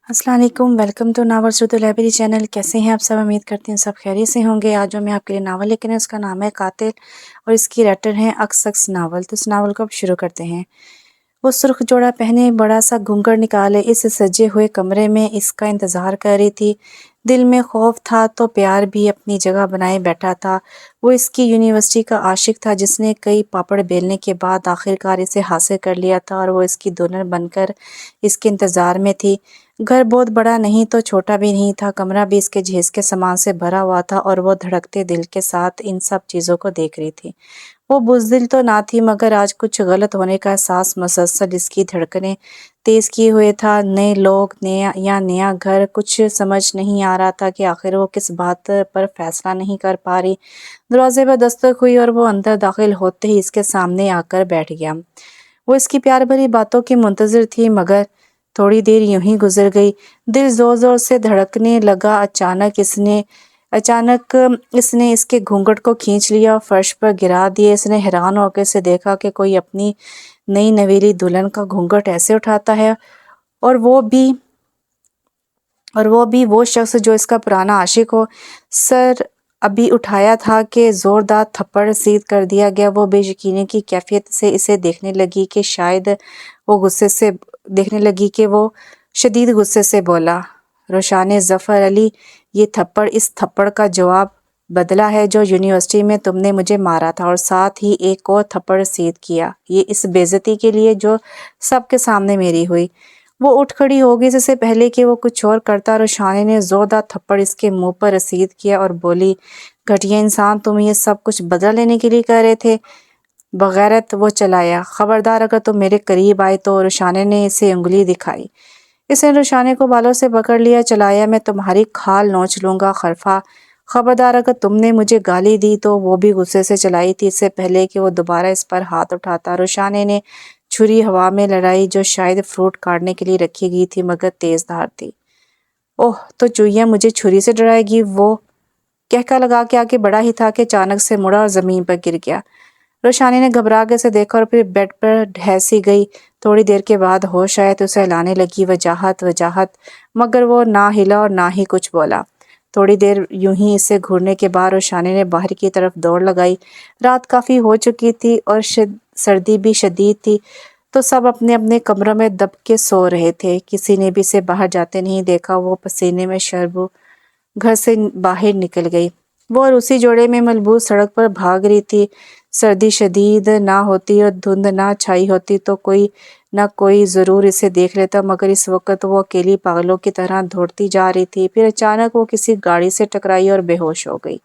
अस्सलाम वालेकुम, welcome to novel Urdu library channel. कैसे हैं आप सब? उम्मीद करती हूँ सब खैरियत से होंगे। आज जो मैं आपके लिए नावल लेकर आई हूँ उसका नाम है कातिल और इसकी राइटर हैं अक्सक्स नावल। तो इस नावल को अब शुरू करते हैं। वो सुर्ख जोड़ा पहने बड़ा सा घूंघट निकाले इस सजे हुए कमरे में इसका इंतज़ार कर रही थी। दिल में खौफ था तो प्यार भी अपनी जगह बनाए बैठा था। वो इसकी यूनिवर्सिटी का आशिक था जिसने कई पापड़ बेलने के बाद आखिरकार इसे हासिल कर लिया था और वो इसकी दुल्हन बनकर इसके इंतज़ार में थी। घर बहुत बड़ा नहीं तो छोटा भी नहीं था, कमरा भी इसके जहेज के सामान से भरा हुआ था और वो धड़कते दिल के साथ इन सब चीज़ों को देख रही थी। वो बुज़दिल तो ना थी मगर आज कुछ गलत होने का एहसास मुसलसल इसकी धड़कनें तेज़ किए हुए था। नए लोग, नया घर, कुछ समझ नहीं आ रहा था कि आखिर वो किस बात पर फैसला नहीं कर पा रही। दरवाजे पर दस्तक हुई और वो अंदर दाखिल होते ही इसके सामने आकर बैठ गया। वो इसकी प्यार भरी बातों की मुंतज़िर थी मगर थोड़ी देर यूं ही गुजर गई। दिल ज़ोर ज़ोर से धड़कने लगा। अचानक इसने इसके घूंघट को खींच लिया और फर्श पर गिरा दिए। इसने हैरान होकर से देखा कि कोई अपनी नई नवेली दुल्हन का घूंघट ऐसे उठाता है, और वो भी वो शख्स जो इसका पुराना आशिक हो। सर अभी उठाया था कि ज़ोरदार थप्पड़ रसीद कर दिया गया। वो बेयकीनी की कैफियत से इसे देखने लगी कि वो शदीद गुस्से से बोला, रोशाने ज़फ़र अली, ये थप्पड़ इस थप्पड़ का जवाब बदला है जो यूनिवर्सिटी में तुमने मुझे मारा था, और साथ ही एक और थप्पड़ रसीद किया, ये इस बेइज्जती के लिए जो सबके सामने मेरी हुई। वो उठ खड़ी हो गई। इससे पहले कि वो कुछ और करता, रोशानी ने ज़ोरदार थप्पड़ इसके मुंह पर रसीद किया और बोली, घटिया इंसान, तुम ये सब कुछ बदला लेने के लिए कर रहे थे। बगैरत, वो चलाया, खबरदार अगर तुम मेरे करीब आए तो। रोशाने ने इसे उंगली दिखाई। इसने रोशाने को बालों से पकड़ लिया। चलाया, मैं तुम्हारी खाल नोच लूंगा खरफा। खबरदार अगर तुमने मुझे गाली दी तो। वो भी गुस्से से चलाई थी। इससे पहले कि वो दोबारा इस पर हाथ उठाता, रोशाने ने छुरी हवा में लड़ाई जो शायद फ्रूट काटने के लिए रखी गई थी मगर तेज धार थी। ओह, तो चुईया मुझे छुरी से डराएगी, वो कहका लगा के आगे बढ़ा ही था कि अचानक से मुड़ा और जमीन पर गिर गया। रोशानी ने घबरा के उसे देखा और फिर बेड पर ढहसी गई। थोड़ी देर के बाद होश आया तो उसे हिलाने लगी, वजाहत वजाहत, मगर वो ना हिला और ना ही कुछ बोला। थोड़ी देर यूं ही इसे घूरने के बाद रोशानी ने बाहर की तरफ दौड़ लगाई। रात काफ़ी हो चुकी थी और सर्दी भी शदीद थी, तो सब अपने अपने कमरों में दब के सो रहे थे। किसी ने भी इसे बाहर जाते नहीं देखा। वो पसीने में शरबू घर से बाहर निकल गई। वो और उसी जोड़े में मलबूस सड़क पर भाग रही थी। सर्दी शदीद ना होती और धुंध ना छाई होती तो कोई ना कोई ज़रूर इसे देख लेता, मगर इस वक्त वो अकेली पागलों की तरह दौड़ती जा रही थी। फिर अचानक वो किसी गाड़ी से टकराई और बेहोश हो गई।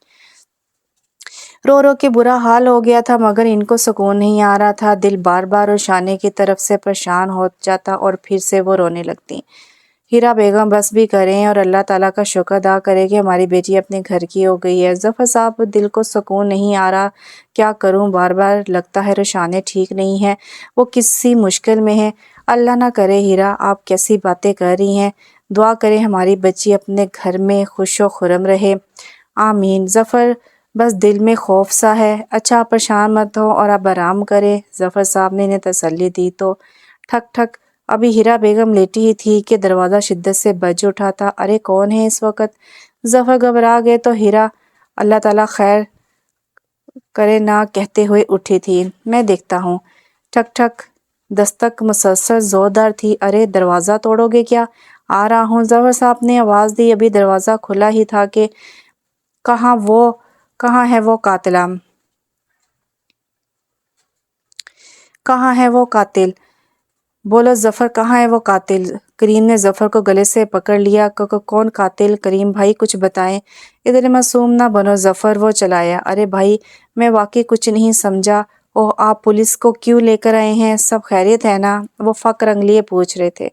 रो रो के बुरा हाल हो गया था मगर इनको सुकून नहीं आ रहा था। दिल बार बार रोशाने की तरफ से परेशान हो जाता और फिर से वो रोने लगती। हीरा बेगम, बस भी करें और अल्लाह ताला का शुक्र अदा करें कि हमारी बेटी अपने घर की हो गई है। ज़फ़र साहब, दिल को सुकून नहीं आ रहा, क्या करूं? बार बार लगता है रोशाने ठीक नहीं है, वो किसी मुश्किल में है। अल्लाह ना करे। हीरा, आप कैसी बातें कर रही हैं? दुआ करें हमारी बच्ची अपने घर में खुश व खुरम रहे। आमीन। ज़फ़र, बस दिल में खौफ सा है। अच्छा, आप परेशान मत हो और आप आराम करें। ज़फ़र साहब ने इन्हें तसल्ली दी तो ठक ठक। अभी हीरा बेगम लेटी ही थी कि दरवाज़ा शिद्दत से बज उठा था। अरे, कौन है इस वक्त? ज़फ़र घबरा गए तो हीरा, अल्लाह ताला खैर करे ना कहते हुए उठी थी। मैं देखता हूँ। ठक ठक। दस्तक मुसलसल ज़ोरदार थी। अरे, दरवाज़ा तोड़ोगे क्या? आ रहा हूँ, ज़फ़र साहब ने आवाज़ दी। अभी दरवाज़ा खुला ही था कि कहाँ है वो कातिला? कहाँ है वो कातिल? बोलो ज़फ़र, कहाँ है वो कातिल? करीम ने ज़फ़र को गले से पकड़ लिया। कौन कातिल? करीम भाई कुछ बताएं। इधर मासूम ना बनो ज़फ़र, वो चलाया। अरे भाई, मैं वाकई कुछ नहीं समझा। ओह, आप पुलिस को क्यों लेकर आए हैं? सब खैरियत है ना? वो फ़क्र अंगलिए पूछ रहे थे।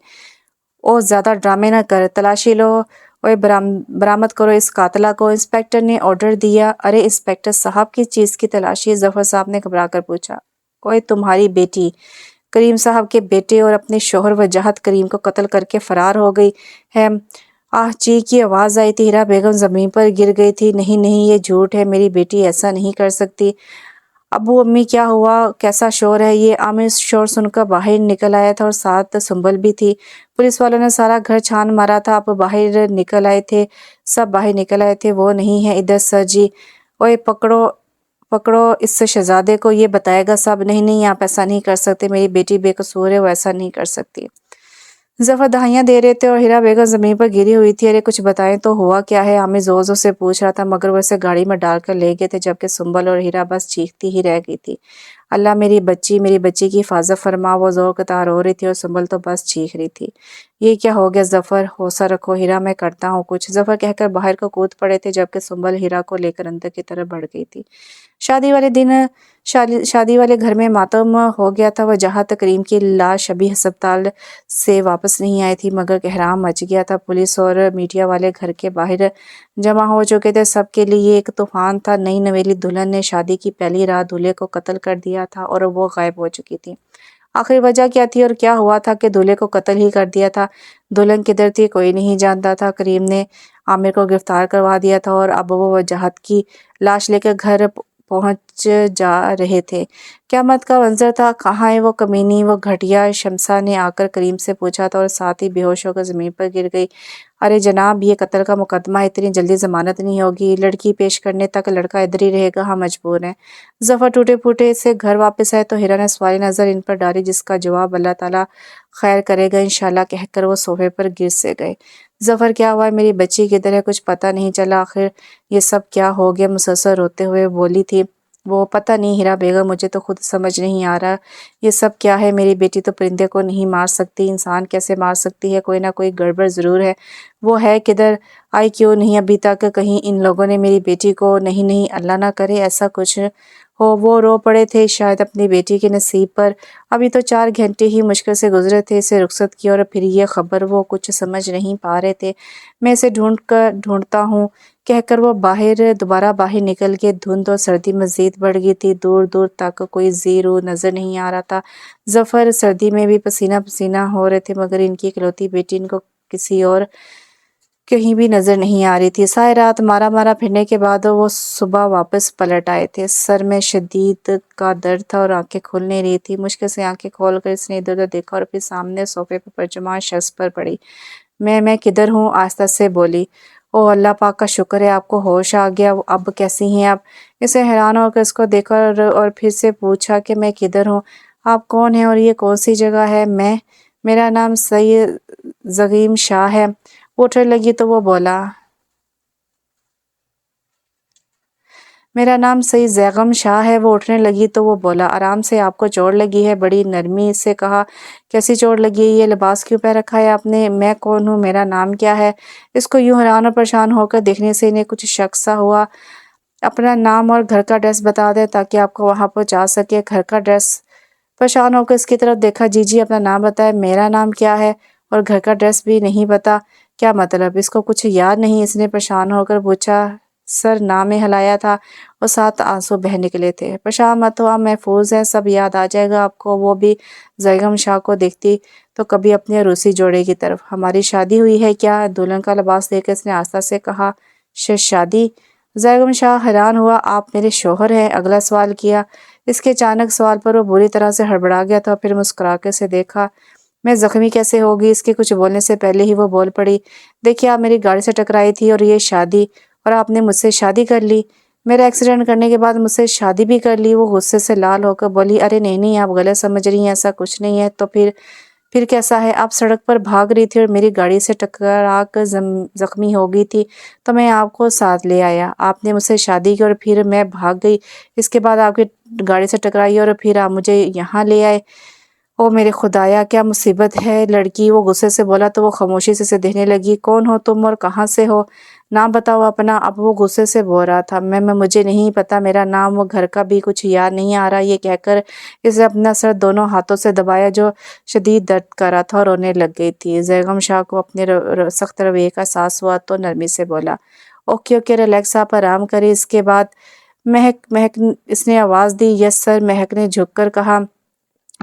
ओह, ज़्यादा ड्रामे ना कर, तलाशी लो। ओए, बरामद करो इस कातला को, इंस्पेक्टर ने ऑर्डर दिया। अरे इंस्पेक्टर साहब, किस चीज़ की तलाशी? ज़फ़र साहब ने घबरा कर पूछा। ओए, तुम्हारी बेटी करीम साहब के बेटे और अपने शोहर वजाहत करीम को कत्ल करके फरार हो गई है। आह ची की आवाज़ आई थी। हीरा बेगम ज़मीन पर गिर गई थी। नहीं नहीं, ये झूठ है, मेरी बेटी ऐसा नहीं कर सकती। ابو امی کیا ہوا، کیسا شور ہے؟ یہ عامر شور سن کر باہر نکل آیا تھا اور ساتھ سنبل بھی تھی۔ پولیس والوں نے سارا گھر چھان مارا تھا، اب باہر نکل آئے تھے، سب باہر نکل آئے تھے۔ وہ نہیں ہے ادھر سر جی، اوئے پکڑو اس شہزادے کو، یہ بتائے گا سب۔ نہیں نہیں، آپ ایسا نہیں کر سکتے، میری بیٹی بے قصور ہے، وہ ایسا نہیں کر سکتی۔ ظفر دہائیاں دے رہے تھے اور ہیرا بیگم زمین پر گری ہوئی تھی۔ ارے کچھ بتائیں تو، ہوا کیا ہے؟ عامر زور زور سے پوچھ رہا تھا، مگر وہ اسے گاڑی میں ڈال کر لے گئے تھے، جبکہ سنبل اور ہیرا بس چیختی ہی رہ گئی تھی۔ اللہ میری بچی کی حفاظت فرما۔ وہ زور کے تار رو رہی تھی اور سنبل تو بس چیخ رہی تھی۔ یہ کیا ہو گیا ظفر؟ حوصلہ رکھو ہیرا، میں کرتا ہوں کچھ، ظفر کہہ کر باہر کو کود پڑے تھے، جبکہ سنبل ہیرا کو لے کر اندر کی طرف بڑھ گئی تھی۔ شادی والے دن شادی والے گھر میں ماتم ہو گیا تھا۔ وجہ کریم کی لاش ابھی ہسپتال سے واپس نہیں آئی تھی، مگر کہرام مچ گیا تھا۔ پولیس اور میڈیا والے گھر کے باہر جمع ہو چکے تھے۔ سب کے لیے ایک طوفان تھا۔ نئی نویلی دلہن نے شادی کی پہلی رات دولہے کو قتل کر دیا تھا اور وہ غائب ہو چکی تھی۔ آخر وجہ کیا تھی اور کیا ہوا تھا کہ دولہے کو قتل ہی کر دیا تھا؟ دلہن کدھر تھی کوئی نہیں جانتا تھا۔ کریم نے عامر کو گرفتار کروا دیا تھا اور اب وہ وجاہت کی لاش لے کر گھر پہنچ جا رہے تھے۔ قیامت کا منظر تھا۔ کہاں ہے وہ کمینی، وہ گھٹیا؟ شمسا نے آ کر کریم سے پوچھا تھا اور ساتھ ہی بے ہوش ہو کر زمین پر گر گئی۔ ارے جناب، یہ قتل کا مقدمہ ہے، اتنی جلدی ضمانت نہیں ہوگی، لڑکی پیش کرنے تک لڑکا ادھر ہی رہے گا، ہم مجبور ہیں۔ ظفر ٹوٹے پھوٹے سے گھر واپس آئے تو ہیرا نے سوالی نظر ان پر ڈالی، جس کا جواب اللہ تعالیٰ خیر کرے گا انشاءاللہ کہہ کر وہ صوفے پر گر سے گئے۔ ظفر کیا ہوا ہے؟ میری بچی کدھر ہے؟ کچھ پتہ نہیں چلا، آخر یہ سب کیا ہو گیا؟ مسلسل روتے ہوئے بولی تھی وہ۔ پتہ نہیں ہیرا بیگم، مجھے تو خود سمجھ نہیں آ رہا یہ سب کیا ہے۔ میری بیٹی تو پرندے کو نہیں مار سکتی، انسان کیسے مار سکتی ہے؟ کوئی نہ کوئی گڑبڑ ضرور ہے۔ وہ ہے کدھر؟ آئی کیوں نہیں ابھی تک؟ کہیں ان لوگوں نے میری بیٹی کو… نہیں نہیں، اللہ نہ کرے ایسا کچھ ہو۔ وہ رو پڑے تھے شاید اپنی بیٹی کے نصیب پر۔ ابھی تو 4 گھنٹے ہی مشکل سے گزرے تھے اسے رخصت کیا اور پھر یہ خبر۔ وہ کچھ سمجھ نہیں پا رہے تھے۔ میں اسے ڈھونڈتا ہوں کہہ کر وہ دوبارہ باہر نکل گئے۔ دھند اور سردی مزید بڑھ گئی تھی، دور دور تک کوئی زیر و نظر نہیں آ رہا تھا۔ ظفر سردی میں بھی پسینہ پسینہ ہو رہے تھے، مگر ان کی اکلوتی بیٹی ان کو کسی اور کہیں بھی نظر نہیں آ رہی تھی۔ ساری رات مارا پھرنے کے بعد وہ صبح واپس پلٹ آئے تھے۔ سر میں شدید کا درد تھا اور آنکھیں کھل نہیں رہی تھی۔ مشکل سے آنکھیں کھول کر اس نے ادھر ادھر دیکھا اور پھر سامنے صوفے پر پرجمان شخص پر پڑی۔ میں کدھر ہوں؟ آہستہ سے بولی۔ او اللہ پاک کا شکر ہے آپ کو ہوش آ گیا، اب کیسی ہیں آپ؟ اسے حیران ہو کر اس کو دیکھا اور پھر سے پوچھا کہ میں کدھر ہوں؟ آپ کون ہیں اور یہ کون سی جگہ ہے؟ میرا نام سید زعیم شاہ ہے۔ وہ اٹھنے لگی تو وہ بولا۔ میرا نام سید زیغم شاہ ہے۔ وہ اٹھنے لگی تو وہ بولا۔ آرام سے، آپ کو چوٹ لگی ہے؟ بڑی نرمی سے کہا۔ کیسی چوٹ لگی ہے؟ یہ لباس کیوں پہن رکھا ہے آپ نے؟ میں کون ہوں؟ میرا نام کیا ہے؟ اس کو یوں حیران اور پریشان ہو کر دیکھنے سے انہیں کچھ شک سا ہوا۔ اپنا نام اور گھر کا ایڈریس بتا دیں تاکہ آپ کو وہاں پہنچا سکے۔ گھر کا ایڈریس؟ پریشان ہو کر اس کی طرف دیکھا۔ جی اپنا نام بتائے۔ میرا نام کیا ہے اور گھر کا ایڈریس بھی نہیں پتا؟ کیا مطلب؟ اس کو کچھ یاد نہیں؟ اس نے پریشان ہو کر پوچھا۔ سر نام ہلایا تھا اور ساتھ آنسو بہہ نکلے تھے۔ پریشان مت ہو، آپ محفوظ ہیں، سب یاد آ جائے گا آپ کو۔ وہ بھی زیغم شاہ کو دیکھتی تو کبھی اپنے روسی جوڑے کی طرف۔ ہماری شادی ہوئی ہے کیا؟ دلہن کا لباس دیکھ کر اس نے آہستہ سے کہا۔ شادی؟ زیغم شاہ حیران ہوا۔ آپ میرے شوہر ہیں؟ اگلا سوال کیا۔ اس کے اچانک سوال پر وہ بری طرح سے ہڑبڑا گیا تھا، پھر مسکرا کے اسے دیکھا۔ میں زخمی کیسے ہوگی؟ اس کے کچھ بولنے سے پہلے ہی وہ بول پڑی۔ دیکھیے، آپ میری گاڑی سے ٹکرائی تھی اور یہ شادی، اور آپ نے مجھ سے شادی کر لی۔ میرا ایکسیڈنٹ کرنے کے بعد مجھ سے شادی بھی کر لی۔ وہ غصے سے لال ہو کر بولی۔ ارے نہیں، آپ غلط سمجھ رہی ہیں، ایسا کچھ نہیں ہے۔ تو پھر کیسا ہے؟ آپ سڑک پر بھاگ رہی تھی اور میری گاڑی سے ٹکرا کر زخمی ہو گئی تھی تو میں آپ کو ساتھ لے آیا۔ آپ نے مجھ سے شادی کی اور پھر میں بھاگ گئی، اس کے بعد آپ کی گاڑی سے ٹکرائی اور پھر آپ مجھے یہاں لے آئے۔ او میرے خدایا، کیا مصیبت ہے لڑکی! وہ غصے سے بولا تو وہ خاموشی سے اسے دیکھنے لگی۔ کون ہو تم اور کہاں سے ہو؟ نام بتاؤ اپنا۔ اب وہ غصے سے بول رہا تھا۔ مجھے نہیں پتا میرا نام، وہ گھر کا بھی کچھ یاد نہیں آ رہا۔ یہ کہہ کر اس نے اپنا سر دونوں ہاتھوں سے دبایا جو شدید درد کر رہا تھا اور رونے لگ گئی تھی۔ زیغم شاہ کو اپنے سخت رویے کا احساس ہوا تو نرمی سے بولا۔ اوکے ریلیکس، آپ آرام کریں۔ اس کے بعد مہک اس نے آواز دی۔ یس سر، مہک نے جھک کر کہا۔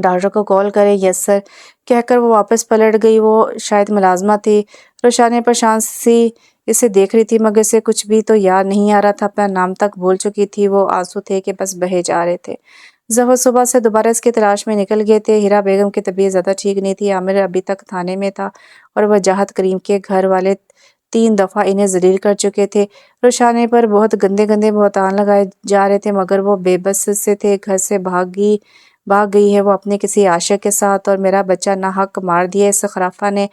ڈاکٹر کو کال کریں۔ یس سر کہہ کر وہ واپس پلٹ گئی۔ وہ شاید ملازمہ تھی۔ روشانی پریشان سی इसे देख रही थी मगर इसे कुछ भी तो याद नहीं आ रहा था, अपना नाम तक भूल चुकी थी। वो आंसू थे कि बस बहे जा रहे थे। जफर सुबह से दोबारा इसकी तलाश में निकल गए थे। हीरा बेगम की तबीयत ज़्यादा ठीक नहीं थी। आमिर अभी तक थाने में था और वजाहत करीम के घर वाले 3 दफ़ा इन्हें जलील कर चुके थे। रुशाने पर बहुत गंदे गंदे बहतान लगाए जा रहे थे मगर वो बेबस से थे। घर से भाग गई है वो अपने किसी आशिक के साथ, और मेरा बच्चा नाहक मार दिया इस खराफा ने।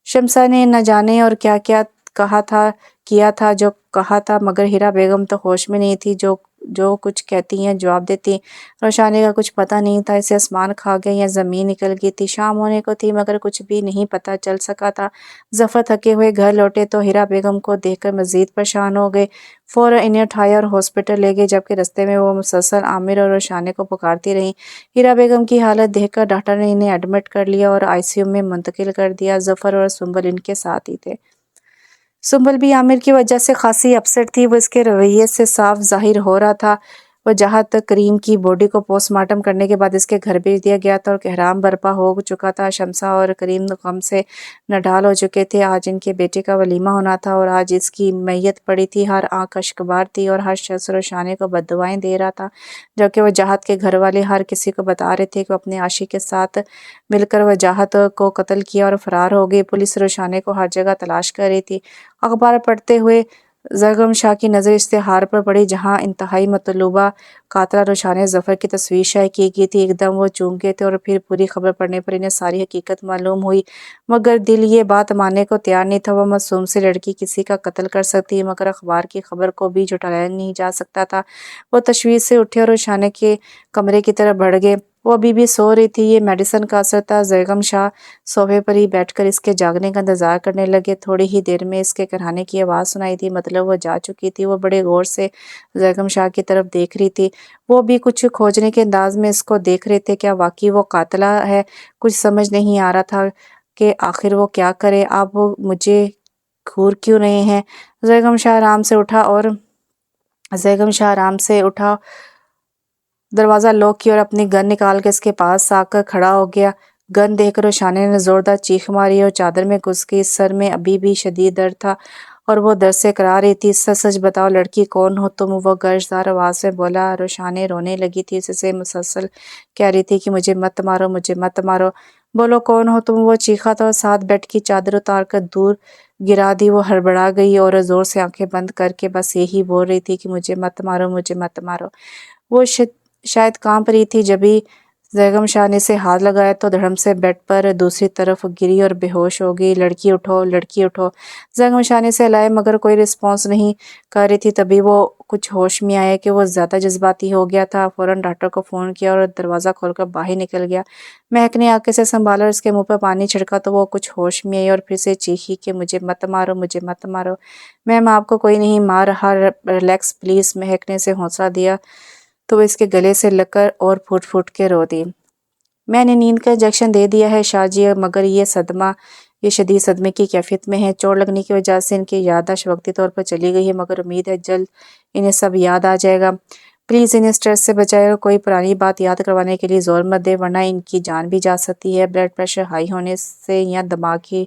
शमसा ने न जाने और क्या क्या कहा था, किया था जो कहा था, मगर हीरा बेगम तो होश में नहीं थी। जो जो कुछ कहती हैं जवाब देती। रोशानी का कुछ पता नहीं था, इसे आसमान खा गया या ज़मीन निकल गई थी। शाम होने को थी मगर कुछ भी नहीं पता चल सका था। जफ़र थके हुए घर लौटे तो हीरा बेगम को देखकर मज़ीद परेशान हो गए। फ़ौरन इन्हें उठाया और हॉस्पिटल ले गए, जबकि रास्ते में वो मुसलसल आमिर और रोशानी को पुकारती रहीं। हीरा बेगम की हालत देखकर डॉक्टर ने इन्हें एडमिट कर लिया और आईसीयू में मुंतकिल कर दिया। जफ़र और सुंबल इनके साथ ही थे। सुंबल भी आमिर की वजह से खासी अपसेट थी। वो इसके रवैये से साफ ज़ाहिर हो रहा था। वजाहत करीम की बॉडी को पोस्टमार्टम करने के बाद इसके घर भेज दिया गया था और कोहराम बर्पा हो चुका था। शमसा और करीम गम से नढाल हो चुके थे। आज इनके बेटे का वलीमा होना था और आज इसकी मैयत पड़ी थी। हर आंख अश्कबार थी और हर शख्स रोशानी को बद्दुआएं दे रहा था, जबकि वजाहत के घर वाले हर किसी को बता रहे थे कि अपने आशिक के साथ मिलकर वजाहत को कत्ल किया और फरार हो गई। पुलिस रोशानी को हर जगह तलाश कर रही थी। अखबार पढ़ते हुए जरगम शाह की नज़र इश्तिहार पर पड़ी, जहां इंतहाई मतलूबा कातला रोशाने जफ़र की तस्वीर शाये की गई थी। एकदम वो चूम गए थे और फिर पूरी खबर पढ़ने पर इन्हें सारी हकीकत मालूम हुई, मगर दिल ये बात मानने को तैयार नहीं था। वह मासूम सी लड़की किसी का कत्ल कर सकती है, मगर अखबार की खबर को भी झुठलाया नहीं जा सकता था। वो तशवीश से उठे और रोशाने के कमरे की तरफ बढ़ गए। वो अभी भी सो रही थी, ये मेडिसिन का असर था। जरगम शाह सोफे पर ही बैठकर इसके जागने का इंतजार करने लगे। थोड़ी ही देर में इसके कराने की आवाज़ सुनाई दी, मतलब वो जा चुकी थी। वो बड़े गौर से जरगम शाह की तरफ देख रही थी। वो भी कुछ खोजने के अंदाज में इसको देख रहे थे। क्या वाकई वो कातला है? कुछ समझ नहीं आ रहा था कि आखिर वो क्या करे। आप वो मुझे घूर क्यों रहे हैं? जरगम शाह आराम से उठा और जरगम शाह आराम से उठा दरवाज़ा लॉक किया और अपनी गन निकाल के इसके पास आकर खड़ा हो गया। गन देखकर रोशानी ने जोरदार चीख मारी और चादर में घुस गई। सर में अभी भी शदीद दर्द था और वो दर्द से करा रही थी। सच सच बताओ लड़की, कौन हो तुम? वो गर्जदार आवाज़ में बोला। रोशानी रोने लगी थी, इससे मुसलसल कह रही थी कि मुझे मत मारो, मुझे मत मारो। बोलो कौन हो तुम? वो चीखा था और साथ बेड की चादर उतार कर दूर गिरा दी। वो हड़बड़ा गई और जोर से आंखें बंद करके बस यही बोल रही थी कि मुझे मत मारो, मुझे मत मारो। वो शायद कांप रही थी। जब भी जरगम शाह ने इसे हाथ लगाया तो धड़म से बेड पर दूसरी तरफ गिरी और बेहोश हो गई। लड़की उठो, लड़की उठो। जरगम शाह ने इसे हिलाया मगर कोई रिस्पॉन्स नहीं कर रही थी। तभी वो कुछ होश में आया कि वो ज़्यादा जज्बाती हो गया था। फ़ौरन डॉक्टर को फ़ोन किया और दरवाज़ा खोलकर बाहर निकल गया। महक ने आके से संभाला और उसके मुंह पर पानी छिड़का तो वो कुछ होश में आई और फिर से चीखी कि मुझे मत मारो, मुझे मत मारो। मैम आपको कोई नहीं मार रहा, रिलैक्स प्लीज़। महक ने इसे हौसला दिया तो वो इसके गले से लगकर और फूट फूट के रो दी। मैंने नींद का इंजेक्शन दे दिया है शाहजी, मगर ये शदीद सदमे की कैफियत में है। चोट लगने की वजह से इनकी याददाश्त वक्ती तौर पर चली गई है, मगर उम्मीद है जल्द इन्हें सब याद आ जाएगा। प्लीज़ इन्हें स्ट्रेस से बचाएगा। कोई पुरानी बात याद करवाने के लिए ज़ोर मत दे, वरना इनकी जान भी जा सकती है, ब्लड प्रेशर हाई होने से या दिमाग की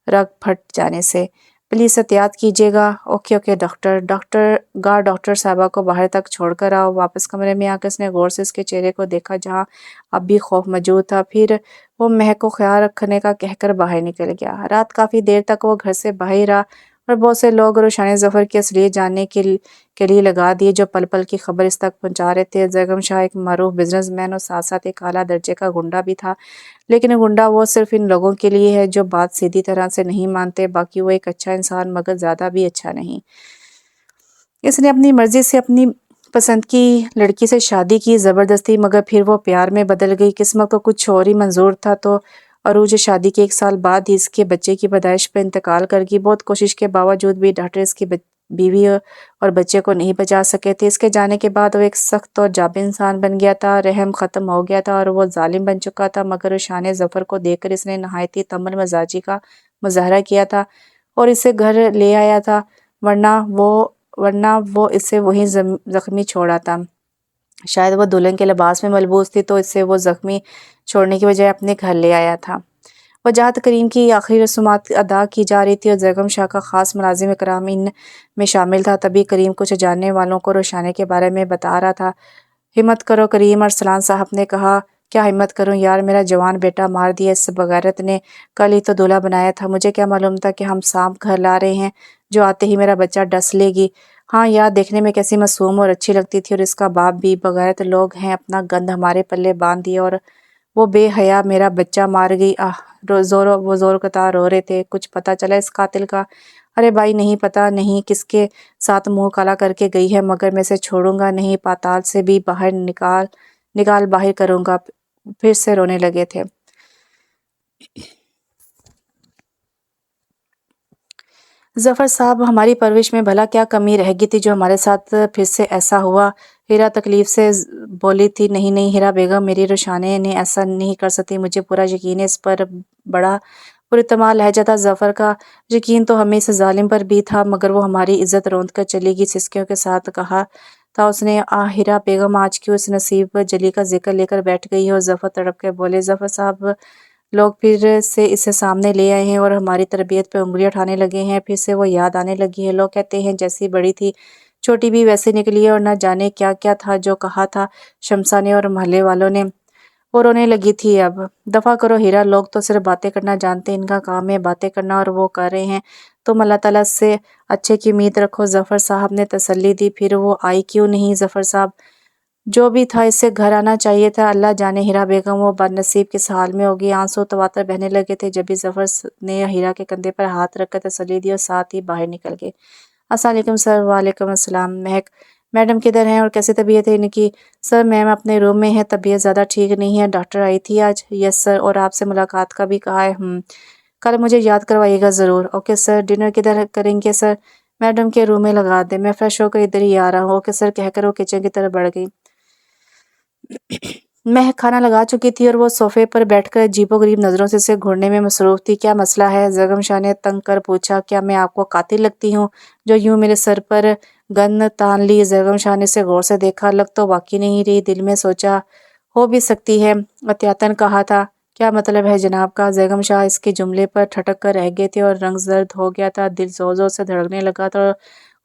रग फट जाने से। प्लीज़ एहतियात कीजिएगा। Okay okay doctor. डॉक्टर साहबा को बाहर तक छोड़कर आओ। वापस कमरे में आकर उसने गौर से इसके चेहरे को देखा, जहाँ अब भी खौफ मौजूद था। फिर वो महक को ख्याल रखने का कहकर बाहर निकल गया। रात काफ़ी देर तक वो घर से बाहर ही रहा और बहुत से लोग रोशानी जफ़र की असलियत जानने के लिए लगा दिए, जो पल पल की खबर इस तक पहुँचा रहे थे। जरगम शाह एक मरूफ बिजनेसमैन और साथ साथ एक आला दर्जे का गुंडा भी था, लेकिन गुंडा वो सिर्फ इन लोगों के लिए है जो बात सीधी तरह से नहीं मानते। बाकी वो एक अच्छा इंसान, मगर ज़्यादा भी अच्छा नहीं। इसने अपनी मर्जी से अपनी पसंद की लड़की से शादी की ज़बरदस्ती, मगर फिर वो प्यार में बदल गई। किस्मत को कुछ और ही मंजूर था तो अरूज शादी के 1 साल बाद ही इसके बच्चे की पैदाइश पर इंतकाल कर गई। बहुत कोशिश के बावजूद भी डॉक्टर इसकी बीवी और बच्चे को नहीं बचा सके थे। इसके जाने के बाद वो एक सख्त और जाबिन इंसान बन गया था। रहम ख़त्म हो गया था और वो जालिम बन चुका था। मगर शान ज़फ़र को देखकर इसने नहायती तमल मजाजी का मुजाहरा किया था और इसे घर ले आया था, वरना वो इसे वहीं ज़ख्मी छोड़ा था। शायद वो दुल्हन के लिबास में मलबूस थी तो इससे वो ज़ख्मी छोड़ने की बजाय अपने घर ले आया था। وجاہت کریم کی آخری رسومات ادا کی جا رہی تھی اور زیگم شاہ کا خاص ملازم اکرام ان میں شامل تھا۔ تبھی کریم کچھ جاننے والوں کو روشانے کے بارے میں بتا رہا تھا۔ ہمت کرو کریم، ارسلان صاحب نے کہا۔ کیا ہمت کروں یار، میرا جوان بیٹا مار دیا اس بغیرت نے، کل ہی تو دولہا بنایا تھا، مجھے کیا معلوم تھا کہ ہم سانپ گھر لا رہے ہیں جو آتے ہی میرا بچہ ڈس لے گی۔ ہاں یار، دیکھنے میں کیسی معصوم اور اچھی لگتی تھی، اور اس کا باپ بھی بغیرت لوگ ہیں، اپنا گند ہمارے پلے باندھ دیا، اور وہ بے حیا میرا بچہ مار گئی۔ وہ زور قطع رو رہے تھے۔ کچھ پتہ چلا اس قاتل کا؟ ارے بھائی نہیں پتہ، نہیں کس کے ساتھ منہ کالا کر کے گئی ہے، مگر میں اسے چھوڑوں گا نہیں، پاتال سے بھی باہر نکال باہر کروں گا۔ پھر سے رونے لگے تھے۔ ظفر صاحب، ہماری پرورش میں بھلا کیا کمی رہ گئی تھی جو ہمارے ساتھ پھر سے ایسا ہوا؟ ہیرا تکلیف سے بولی تھی۔ نہیں نہیں ہیرا بیگم، میری روشانے نے ایسا نہیں کر سکتی، مجھے پورا یقین ہے، اس پر بڑا پرتمال لہجہ تھا ظفر کا۔ یقین تو ہمیں اس ظالم پر بھی تھا، مگر وہ ہماری عزت روند کر چلی گئی، سسکیوں کے ساتھ کہا تھا اس نے۔ ہیرا بیگم آج کیوں اس نصیب جلی کا ذکر لے کر بیٹھ گئی ہے؟ اور ظفر تڑپ کے بولے، ظفر صاحب لوگ پھر سے اسے سامنے لے آئے ہیں اور ہماری تربیت پہ انگلیاں اٹھانے لگے ہیں، پھر سے وہ یاد آنے لگی ہے۔ لوگ کہتے ہیں جیسی بڑی تھی چھوٹی بھی ویسے نکلی ہے، اور نہ جانے کیا کیا تھا جو کہا تھا شمسا نے اور محلے والوں نے۔ وہ رونے لگی تھی۔ اب دفع کرو ہیرا، لوگ تو صرف باتیں کرنا جانتے ہیں، ان کا کام ہے باتیں کرنا، اور وہ کر رہے ہیں، تم اللہ تعالیٰ سے اچھے کی امید رکھو۔ ظفر صاحب نے تسلی دی۔ پھر وہ آئی کیوں نہیں؟ ظفر صاحب جو بھی تھا اس سے گھر آنا چاہیے تھا، اللہ جانے ہیرا بیگم وہ بد نصیب کس حال میں ہوگی۔ آنسو تواتر بہنے لگے تھے جب بھی ظفر نے ہیرا کے کندھے پر ہاتھ رکھ کر تسلی دی، اور ساتھ ہی باہر نکل گئے۔ السلام علیکم سر۔ وعلیکم السلام۔ مہک میڈم کدھر ہیں اور کیسی طبیعت ہے ان کی؟ سر میم اپنے روم میں ہے، طبیعت زیادہ ٹھیک نہیں ہے، ڈاکٹر آئی تھی آج۔ یس سر، اور آپ سے ملاقات کا بھی کہا ہے۔ کل مجھے یاد کروائیے گا ضرور۔ Okay sir. ڈنر کدھر کریں گے سر؟ میڈم کے روم میں لگا دیں، میں فریش ہو کر ادھر ہی آ رہا ہوں۔ اوکے سر کہہ کر وہ کچن کی طرف بڑھ گئی۔ مہک کھانا لگا چکی تھی اور وہ صوفے پر بیٹھ کر عجیب و غریب نظروں سے اسے گھورنے میں مصروف تھی۔ کیا مسئلہ ہے؟ زیگم شاہ نے تنگ کر پوچھا۔ کیا میں آپ کو قاتل لگتی ہوں جو یوں میرے سر پر گن تان لی؟ زیگم شاہ نے اسے غور سے دیکھا۔ لگ تو واقعی نہیں رہی، دل میں سوچا ہو بھی سکتی ہے، احتیاطاً کہا تھا۔ کیا مطلب ہے جناب کا؟ زیگم شاہ اس کے جملے پر ٹھٹک کر رہ گئے تھے اور رنگ زرد ہو گیا تھا، دل زور زور سے دھڑکنے لگا تھا،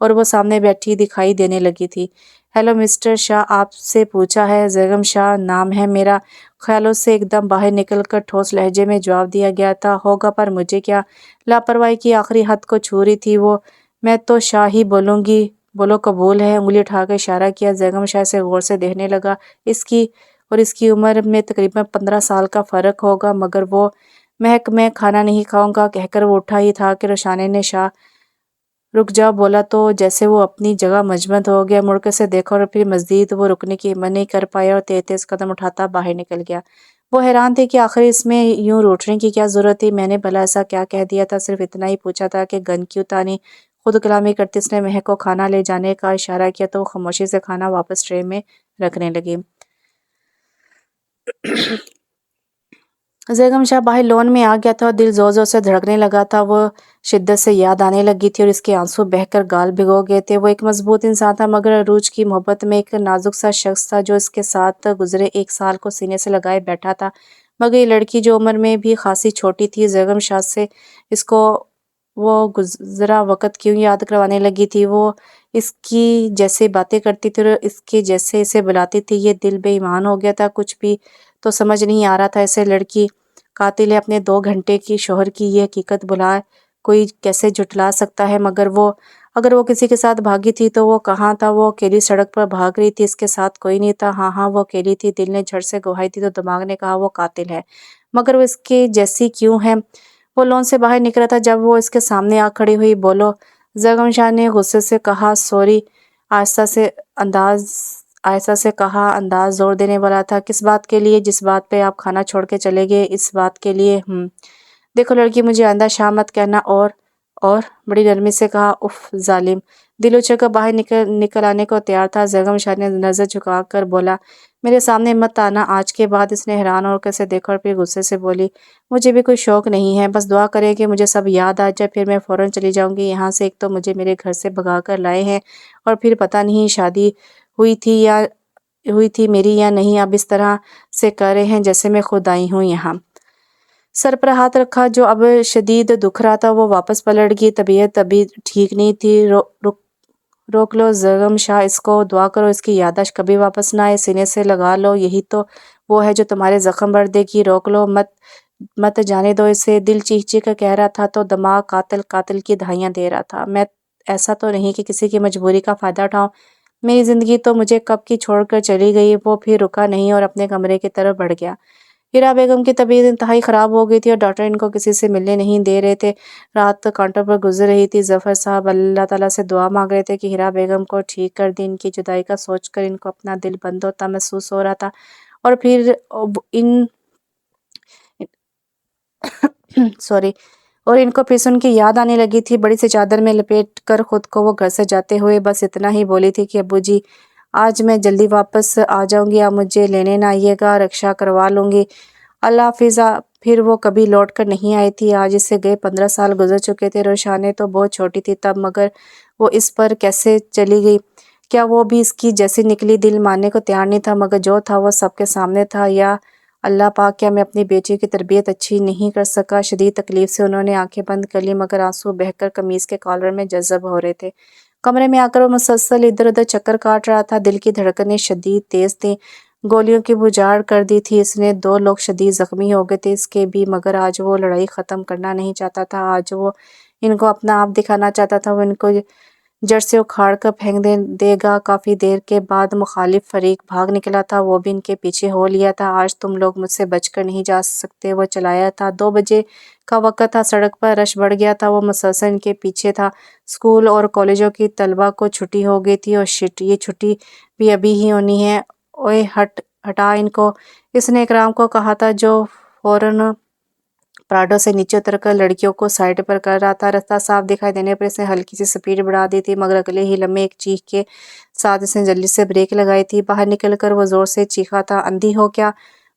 اور وہ سامنے بیٹھی دکھائی دینے لگی تھی۔ ہیلو مسٹر شاہ، آپ سے پوچھا ہے؟ زیگم شاہ نام ہے میرا، خیالوں سے ایک دم باہر نکل کر ٹھوس لہجے میں جواب دیا گیا تھا۔ ہوگا پر مجھے کیا؟ لاپرواہی کی آخری حد کو چھو رہی تھی وہ۔ میں تو شاہ ہی بولوں گی، بولو قبول ہے؟ انگلی اٹھا کر اشارہ کیا۔ زیگم شاہ سے غور سے دیکھنے لگا۔ اس کی اور اس کی عمر میں تقریباً 15 سال کا فرق ہوگا، مگر وہ مہک میں کھانا نہیں کھاؤں گا کہہ کر وہ اٹھا ہی تھا کہ روشانے نے شاہ رک جاؤ بولا تو جیسے وہ اپنی جگہ مجمد ہو گیا۔ مڑ کر سے دیکھا اور پھر مزید وہ رکنے کی ہمت نہیں کر پایا اور تیز تیز قدم اٹھاتا باہر نکل گیا۔ وہ حیران تھی کہ آخر اس میں یوں روٹنے کی کیا ضرورت تھی؟ میں نے بھلا ایسا کیا کہہ دیا تھا؟ صرف اتنا ہی پوچھا تھا کہ گن کیوں تانی؟ خود کلامی کرتے اس نے مہک کو کھانا لے جانے کا اشارہ کیا تو وہ خاموشی سے کھانا واپس ٹرے میں رکھنے لگی۔ زیگم شاہ باہر لون میں آ گیا تھا اور دل زور زور سے دھڑکنے لگا تھا۔ وہ شدت سے یاد آنے لگی تھی اور اس کے آنسو بہہ کر گال بھگو گئے تھے۔ وہ ایک مضبوط انسان تھا، مگر عروج کی محبت میں ایک نازک سا شخص تھا جو اس کے ساتھ گزرے 1 سال کو سینے سے لگائے بیٹھا تھا۔ مگر یہ لڑکی جو عمر میں بھی خاصی چھوٹی تھی، زیگم شاہ سے اس کو وہ گزرا وقت کیوں یاد کروانے لگی تھی؟ وہ اس کی جیسے باتیں کرتی تھی اور اس کے جیسے اسے بلاتی تھی۔ یہ دل بے ایمان ہو گیا تھا۔ کچھ بھی تو سمجھ نہیں آ رہا تھا اسے۔ لڑکی قاتل ہے، اپنے 2 گھنٹے کی شوہر کی یہ حقیقت بلا کوئی کیسے جھٹلا سکتا ہے؟ مگر وہ اگر وہ کسی کے ساتھ بھاگی تھی تو وہ کہاں تھا؟ وہ اکیلی سڑک پر بھاگ رہی تھی، اس کے ساتھ کوئی نہیں تھا۔ ہاں وہ اکیلی تھی۔ دل نے جھٹ سے گواہی دی تو دماغ نے کہا وہ قاتل ہے، مگر وہ اس کے جیسی کیوں ہے؟ وہ لون سے باہر نکلا تھا جب وہ اس کے سامنے آ کھڑی ہوئی۔ بولو، زیگم شاہ نے غصے سے کہا۔ سوری، آہستہ سے کہا، انداز زور دینے والا تھا۔ کس بات کے لیے؟ جس بات پہ آپ کھانا چھوڑ کے چلے گئے، اس بات کے لیے۔ دیکھو لڑکی، مجھے آئندہ شاہ مت کہنا۔ اور بڑی نرمی سے کہا۔ اف ظالم! دل اچھل کر باہر نکل آنے کو تیار تھا۔ زیگم شاہ نے نظر جھکا کر بولا، میرے سامنے مت آنا آج کے بعد۔ اس نے حیران ہو کر اسے دیکھا اور پھر غصے سے بولی، مجھے بھی کوئی شوق نہیں ہے، بس دعا کریں کہ مجھے سب یاد آ جائے، پھر میں فوراً چلی جاؤں گی یہاں سے۔ ایک تو مجھے میرے گھر سے بھگا کر لائے ہیں، اور پھر پتہ نہیں شادی ہوئی تھی میری یا نہیں، اب اس طرح سے کر رہے ہیں جیسے میں خود آئی ہوں یہاں۔ سر پر ہاتھ رکھا جو اب شدید دکھ رہا تھا، وہ واپس پلٹ گئی۔ طبیعت ابھی ٹھیک نہیں تھی۔ روک لو زغم شاہ اس کو، دعا کرو اس کی یادداشت کبھی واپس نہ آئے، سینے سے لگا لو، یہی تو وہ ہے جو تمہارے زخم بھر دے گی، روک لو، مت جانے دو اسے۔ دل چیخ چیخ کر کہہ رہا تھا تو دماغ قاتل کی دہائیاں دے رہا تھا، میں ایسا تو نہیں کہ کسی کی مجبوری کا فائدہ اٹھاؤں، میری زندگی تو مجھے کب کی چھوڑ کر چلی گئی۔ وہ پھر رکا نہیں اور اپنے کمرے کی طرف بڑھ گیا۔ ہیرا بیگم کی طبیعت انتہائی خراب ہو گئی تھی اور ڈاکٹر ان کو کسی سے ملنے نہیں دے رہے تھے۔ رات کاؤنٹر پر گزر رہی تھی۔ ظفر صاحب اللہ تعالیٰ سے دعا مانگ رہے تھے کہ ہیرا بیگم کو ٹھیک کر دے۔ ان کی جدائی کا سوچ کر ان کو اپنا دل بند ہوتا محسوس ہو رہا تھا، اور پھر ان کو پھر ان کی یاد آنے لگی تھی۔ بڑی سی چادر میں لپیٹ کر خود کو وہ گھر سے جاتے ہوئے بس اتنا ہی بولی تھی کہ ابو جی آج میں جلدی واپس آ جاؤں گی، آپ مجھے لینے نہ آئیے گا، رکشہ کروا لوں گی، اللہ حافظ۔ پھر وہ کبھی لوٹ کر نہیں آئی تھی۔ آج اس سے گئے 15 سال گزر چکے تھے۔ روشانے تو بہت چھوٹی تھی تب، مگر وہ اس پر کیسے چلی گئی؟ کیا وہ بھی اس کی جیسی نکلی؟ دل ماننے کو تیار نہیں تھا، مگر جو تھا وہ سب کے سامنے تھا۔ یا اللہ پاک، کیا میں اپنی بیٹی کی تربیت اچھی نہیں کر سکا؟ شدید تکلیف سے انہوں نے آنکھیں بند کر لی، مگر آنسو بہہ کر قمیص کے کالر میں جذب ہو رہے تھے۔ کمرے میں آ کر وہ مسلسل ادھر ادھر چکر کاٹ رہا تھا۔ دل کی دھڑکنیں شدید تیز تھیں، گولیوں کی بجھاڑ کر دی تھی اس نے۔ 2 لوگ شدید زخمی ہو گئے تھے اس کے بھی، مگر آج وہ لڑائی ختم کرنا نہیں چاہتا تھا۔ آج وہ ان کو اپنا آپ دکھانا چاہتا تھا۔ وہ ان کو جڑ سے اکھاڑ کر پھینک دے گا۔ کافی دیر کے بعد مخالف فریق بھاگ نکلا تھا، وہ بھی ان کے پیچھے ہو لیا تھا۔ آج تم لوگ مجھ سے بچ کر نہیں جا سکتے، وہ چلایا تھا۔ 2 بجے کا وقت تھا، سڑک پر رش بڑھ گیا تھا، وہ مسلسل ان کے پیچھے تھا۔ اسکول اور کالجوں کی طلبہ کو چھٹی ہو گئی تھی، اور شٹ، یہ چھٹی بھی ابھی ہی ہونی ہے۔ اوئے ہٹا ان کو، اس نے اکرام کو کہا تھا، جو فوراً پراڈو سے نیچے اتر کر لڑکیوں کو سائڈ پر کر رہا تھا۔ رستہ صاف دکھائی دینے پر اس نے ہلکی سی سپیڈ بڑھا دی تھی، مگر اگلے ہی لمحے ایک چیخ کے ساتھ اس نے جلدی سے بریک لگائی تھی۔ باہر نکل کر وہ زور سے چیخا تھا، اندھی ہو کیا؟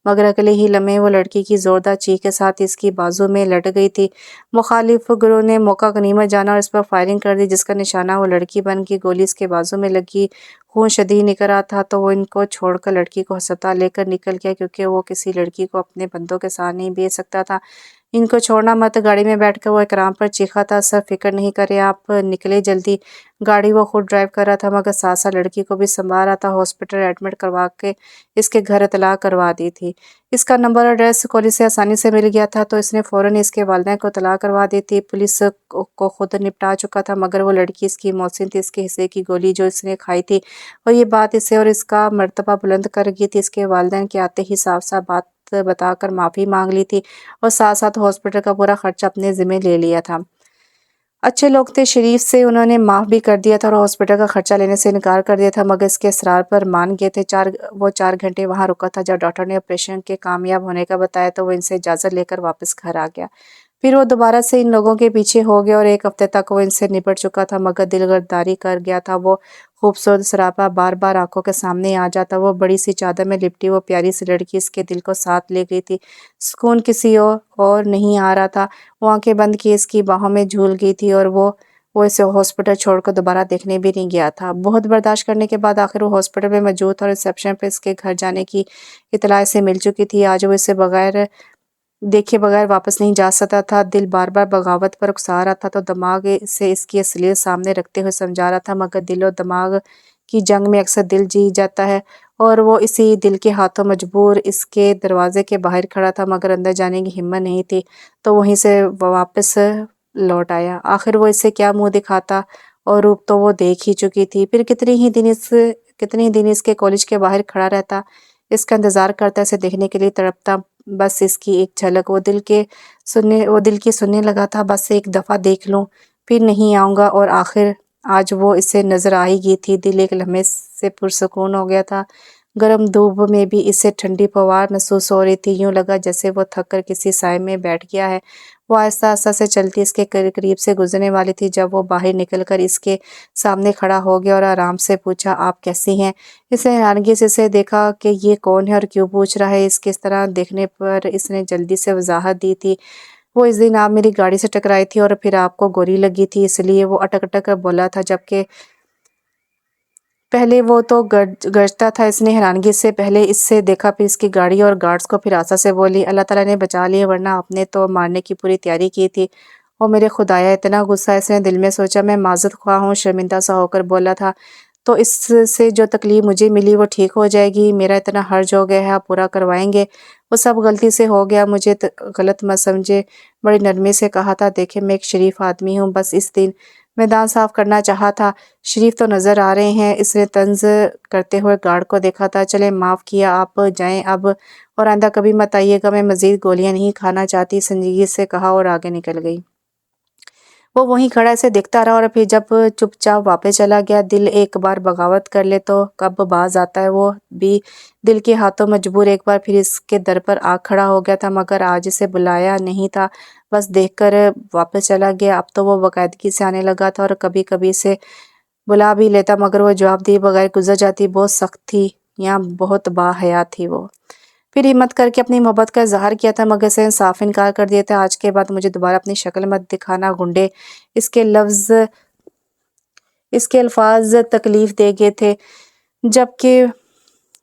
مگر اگلے ہی لمحے وہ لڑکی کی زوردار چیخ کے ساتھ اس کی بازو میں لٹ گئی تھی۔ مخالف گروہ نے موقع غنیمت جانا اور اس پر فائرنگ کر دی، جس کا نشانہ وہ لڑکی بن گئی۔ گولی اس کے بازو میں لگی، خون شدید نکل رہا تھا، تو وہ ان کو چھوڑ کر لڑکی کو ہسپتال لے کر نکل گیا، کیونکہ وہ کسی لڑکی کو اپنے بندوں کے ساتھ نہیں بھیج سکتا تھا۔ ان کو چھوڑنا مت۔ گاڑی میں بیٹھ کر وہ اکرام پر چیخا تھا، سر فکر نہیں کریں، آپ نکلے جلدی۔ گاڑی وہ خود ڈرائیو کر رہا تھا، مگر ساتھ ساتھ لڑکی کو بھی سنبھال رہا تھا۔ ہاسپٹل ایڈمٹ کروا کے اس کے گھر اطلاع کروا دی تھی۔ اس کا نمبر اور ایڈریس کالج سے آسانی سے مل گیا تھا، تو اس نے فوراً اس کے والدین کو اطلاع کروا دی تھی۔ پولیس کو خود نپٹا چکا تھا، مگر وہ لڑکی اس کی محسن تھی۔ اس کے حصے کی گولی جو اس نے کھائی تھی، اور یہ بات اسے اور اس کا مرتبہ بلند کر گئی تھی۔ اس کے والدین کے آتے ہی صاف صاف بات بتا کر معافی مانگ لی تھی، اور ساتھ ساتھ ہاسپٹل کا پورا خرچہ اپنے ذمہ لے لیا تھا۔ اچھے لوگ تھے، شریف سے انہوں نے معاف بھی کر دیا تھا اور ہاسپٹل کا خرچہ لینے سے انکار کر دیا تھا، مگر اس کے اصرار پر مان گئے تھے۔ وہ 4 گھنٹے وہاں رکا تھا۔ جب ڈاکٹر نے آپریشن کے کامیاب ہونے کا بتایا تو وہ ان سے اجازت لے کر واپس گھر آ گیا۔ پھر وہ دوبارہ سے ان لوگوں کے پیچھے ہو گیا، اور 1 ہفتے تک وہ ان سے نپٹ چکا تھا، مگر دل غداری کر گیا تھا۔ وہ خوبصورت سراپا بار بار آنکھوں کے سامنے آ جاتا۔ وہ بڑی سی چادر میں لپٹی وہ پیاری سی لڑکی اس کے دل کو ساتھ لے گئی تھی۔ سکون کسی اور نہیں آ رہا تھا۔ وہ آنکھیں بند کیے اس کی باہوں میں جھول گئی تھی، اور وہ اسے ہاسپٹل چھوڑ کر دوبارہ دیکھنے بھی نہیں گیا تھا۔ بہت برداشت کرنے کے بعد آخر وہ ہاسپٹل میں موجود تھا، اور ریسیپشن پر اس کے گھر جانے کی اطلاع اسے مل چکی تھی۔ آج وہ اسے دیکھے بغیر واپس نہیں جا سکتا تھا۔ دل بار بار بغاوت پر اکسا رہا تھا، تو دماغ سے اس کی اصلیت سامنے رکھتے ہوئے سمجھا رہا تھا، مگر دل و دماغ کی جنگ میں اکثر دل جیت جاتا ہے، اور وہ اسی دل کے ہاتھوں مجبور اس کے دروازے کے باہر کھڑا تھا، مگر اندر جانے کی ہمت نہیں تھی، تو وہیں سے واپس لوٹ آیا۔ آخر وہ اسے کیا منہ دکھاتا، اور روپ تو وہ دیکھ ہی چکی تھی۔ پھر کتنی ہی دن اس کے کالج کے باہر کھڑا رہتا، اس کا انتظار کرتا، اسے دیکھنے کے لیے تڑپتا، بس اس کی ایک جھلک۔ وہ دل کی سننے لگا تھا، بس ایک دفعہ دیکھ لوں، پھر نہیں آؤں گا۔ اور آخر آج وہ اسے نظر آ ہی گئی تھی۔ دل ایک لمحے سے پرسکون ہو گیا تھا۔ گرم دھوپ میں بھی اسے ٹھنڈی فوار محسوس ہو رہی تھی، یوں لگا جیسے وہ تھک کر کسی سائے میں بیٹھ گیا ہے۔ وہ آہستہ آہستہ سے چلتی اس کے قریب سے گزرنے والی تھی، جب وہ باہر نکل کر اس کے سامنے کھڑا ہو گیا اور آرام سے پوچھا، آپ کیسی ہیں؟ اس نے حیرانگی سے اسے دیکھا کہ یہ کون ہے اور کیوں پوچھ رہا ہے۔ اس کے اس طرح دیکھنے پر اس نے جلدی سے وضاحت دی تھی، وہ اس دن آپ میری گاڑی سے ٹکرائی تھی، اور پھر آپ کو گولی لگی تھی، اس لیے وہ اٹک اٹک کر بولا تھا، جبکہ पहले वो तो गरजता था, इसने हैरानगी से पहले इससे देखा, फिर इसकी गाड़ी और गार्ड्स को, फिर आशा से बोली, अल्लाह ताला ने बचा लिया, वरना आपने तो मारने की पूरी तैयारी की थी। ओ मेरे खुदाया, इतना गुस्सा! इसने दिल में सोचा। मैं माज़रत ख़्वाह हूँ, शर्मिंदा सा होकर बोला था। तो इससे जो तकलीफ़ मुझे मिली वो ठीक हो जाएगी? मेरा इतना हर्ज हो गया है, आप पूरा करवाएंगे? वो सब गलती से हो गया, मुझे गलत मत समझे। बड़ी नरमी से कहा था, देखे मैं एक शरीफ आदमी हूँ, बस इस दिन मैदान साफ़ करना चाहा था। शरीफ तो नज़र आ रहे हैं। इसने तंज़ करते हुए गार्ड को देखा था। चलें, माफ़ किया, आप जाएं अब, और आइंदा कभी मत आइएगा, मैं मज़ीद गोलियां नहीं खाना चाहती, संजीदगी से कहा और आगे निकल गई। वो वहीं खड़ा ऐसे देखता रहा, और फिर जब चुपचाप वापस चला गया। दिल एक बार बगावत कर ले तो कब बाज आता है। वो भी दिल के हाथों मजबूर एक बार फिर इसके दर पर आ खड़ा हो गया था, मगर आज इसे बुलाया नहीं था, बस देखकर वापस चला गया। अब तो वो बाकायदगी से आने लगा था, और कभी कभी इसे बुला भी लेता, मगर वो जवाब दिए बगैर गुजर जाती। बहुत सख्त थी, यहाँ बहुत बाहया थी वो। फिर हिम्मत करके अपनी मोहब्बत का इज़हार किया था, मगर से साफ इनकार कर दिया था। आज के बाद मुझे दोबारा अपनी शक्ल मत दिखाना गुंडे। इसके लफ्ज़, इसके अल्फाज तकलीफ़ दे गए थे, जबकि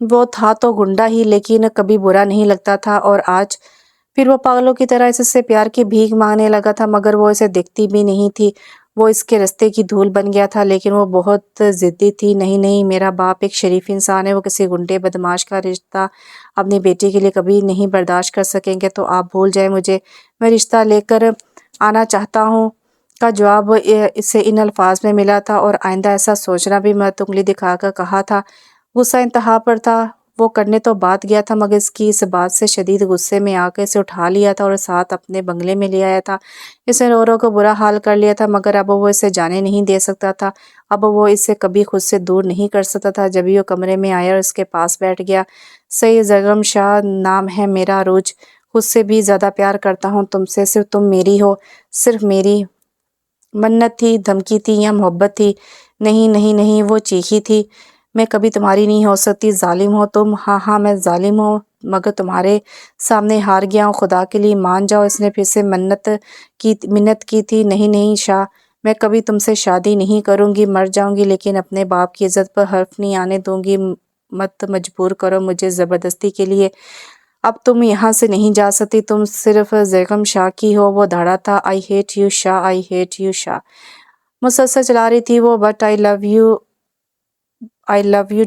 वो था तो गुंडा ही, लेकिन कभी बुरा नहीं लगता था। और आज फिर वो पागलों की तरह इससे प्यार की भीख मांगने लगा था, मगर वो इसे दिखती भी नहीं थी। वो इसके रास्ते की धूल बन गया था, लेकिन वो बहुत ज़िद्दी थी। नहीं नहीं, मेरा बाप एक शरीफ इंसान है, वो किसी गुंडे बदमाश का रिश्ता अपनी बेटी के लिए कभी नहीं बर्दाश्त कर सकेंगे। तो आप भूल जाए मुझे, मैं रिश्ता लेकर आना चाहता हूँ का जवाब इसे इन अल्फाज में मिला था। और आइंदा ऐसा सोचना भी मत, उंगली दिखाकर कहा था। गुस्सा इंतहा पर था। वो करने तो बात गया था, मगर इसकी इस बात से शदीद गुस्से में आकर इसे उठा लिया था और साथ अपने बंगले में ले आया था। इसने रो रो को बुरा हाल कर लिया था, मगर अब वो इसे जाने नहीं दे सकता था। अब वो इसे कभी खुद से दूर नहीं कर सकता था। जब वो कमरे में आया और उसके पास बैठ गया। सही जगम शाह नाम है मेरा, रोज खुद से भी ज़्यादा प्यार करता हूँ तुमसे, सिर्फ तुम मेरी हो, सिर्फ मेरी। मन्नत थी, धमकी थी, या मोहब्बत थी? नहीं नहीं नहीं, वो चीखी थी, मैं कभी तुम्हारी नहीं हो सकती, जालिम हो तुम। हाँ हाँ, मैं जालिम हूँ, मगर तुम्हारे सामने हार गया हूँ, खुदा के लिए मान जाओ। इसने फिर से मिन्नत की थी। नहीं नहीं शाह, मैं कभी तुमसे शादी नहीं करूँगी, मर जाऊँगी, लेकिन अपने बाप की इज्जत पर हर्फ नहीं आने दूँगी। मत मजबूर करो मुझे ज़बरदस्ती के लिए। अब तुम यहाँ से नहीं जा सकती, तुम सिर्फ ज़ैगम शाह की हो। वो धड़ा था, I hate you Shah, I hate you Shah. मुसलसल चला रही थी वो, but I love you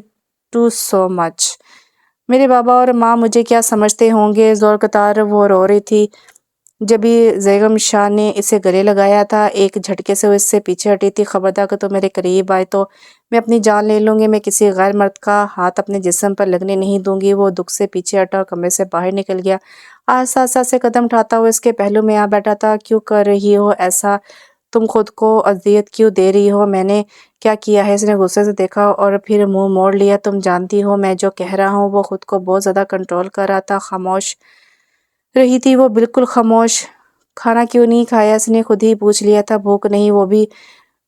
too so much. मेरे बाबा और माँ मुझे क्या समझते होंगे, ज़ोर कतार वो रो रही थी। जब भी ज़ैगम शाह ने इसे गले लगाया था, एक झटके से वो इससे पीछे हटी थी। खबरदार कि तो मेरे करीब आए तो मैं अपनी जान ले लूँगी, मैं किसी गैर मर्द का हाथ अपने जिस्म पर लगने नहीं दूंगी। वो दुख से पीछे हटा और कमरे से बाहर निकल गया। आहिस्ता आहिस्ता से कदम उठाता हुआ इसके पहलू में आ बैठा था। क्यों कर रही हो ऐसा? तुम खुद को अजियत क्यों दे रही हो? मैंने क्या किया है? इसने गुस्से से देखा और फिर मुंह मोड़ लिया। तुम जानती हो मैं जो कह रहा हूँ। वो खुद को बहुत ज़्यादा कंट्रोल कर रहा था। खामोश रही थी वो, बिल्कुल खामोश। खाना क्यों नहीं खाया? इसने खुद ही पूछ लिया था। भूख नहीं, वो भी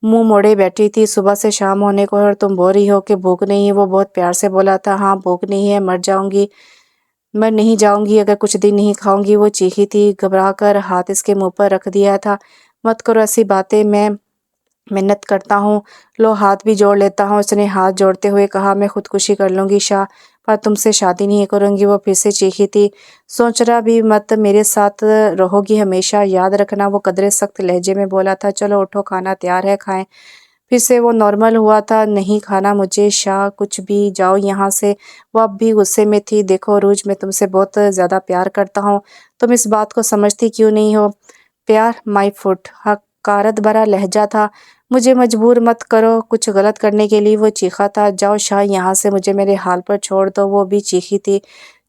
मुंह मोड़े बैठी थी। सुबह से शाम होने को है और तुम बोल रही हो कि भूख नहीं है। वो बहुत प्यार से बोला था। हाँ भूख नहीं है, मर जाऊंगी, मैं नहीं जाऊंगी अगर कुछ दिन नहीं खाऊंगी। वो चीखी थी। घबरा कर हाथ इसके मुंह पर रख दिया था। मत करो ऐसी बातें, मैं मिन्नत करता हूँ, लो हाथ भी जोड़ लेता हूँ। उसने हाथ जोड़ते हुए कहा, मैं खुदकुशी कर लूँगी शाह, पर तुमसे शादी नहीं करूँगी। वो फिर से चीखी थी। सोच रहा भी मत, मेरे साथ रहोगी हमेशा, याद रखना। वो कदरे सख्त लहजे में बोला था। चलो उठो, खाना तैयार है, खाएं। फिर से वो नॉर्मल हुआ था। नहीं खाना मुझे शाह, कुछ भी, जाओ यहाँ से। वो अब भी गुस्से में थी। देखो रूज, मैं तुमसे बहुत ज़्यादा प्यार करता हूँ, तुम इस बात को समझती क्यों नहीं हो? प्यार, माई फुट, हकारत भरा लहजा था। मुझे मजबूर मत करो कुछ गलत करने के लिए। वो चीखा था। जाओ शाह यहाँ से, मुझे मेरे हाल पर छोड़ दो। वो भी चीखी थी।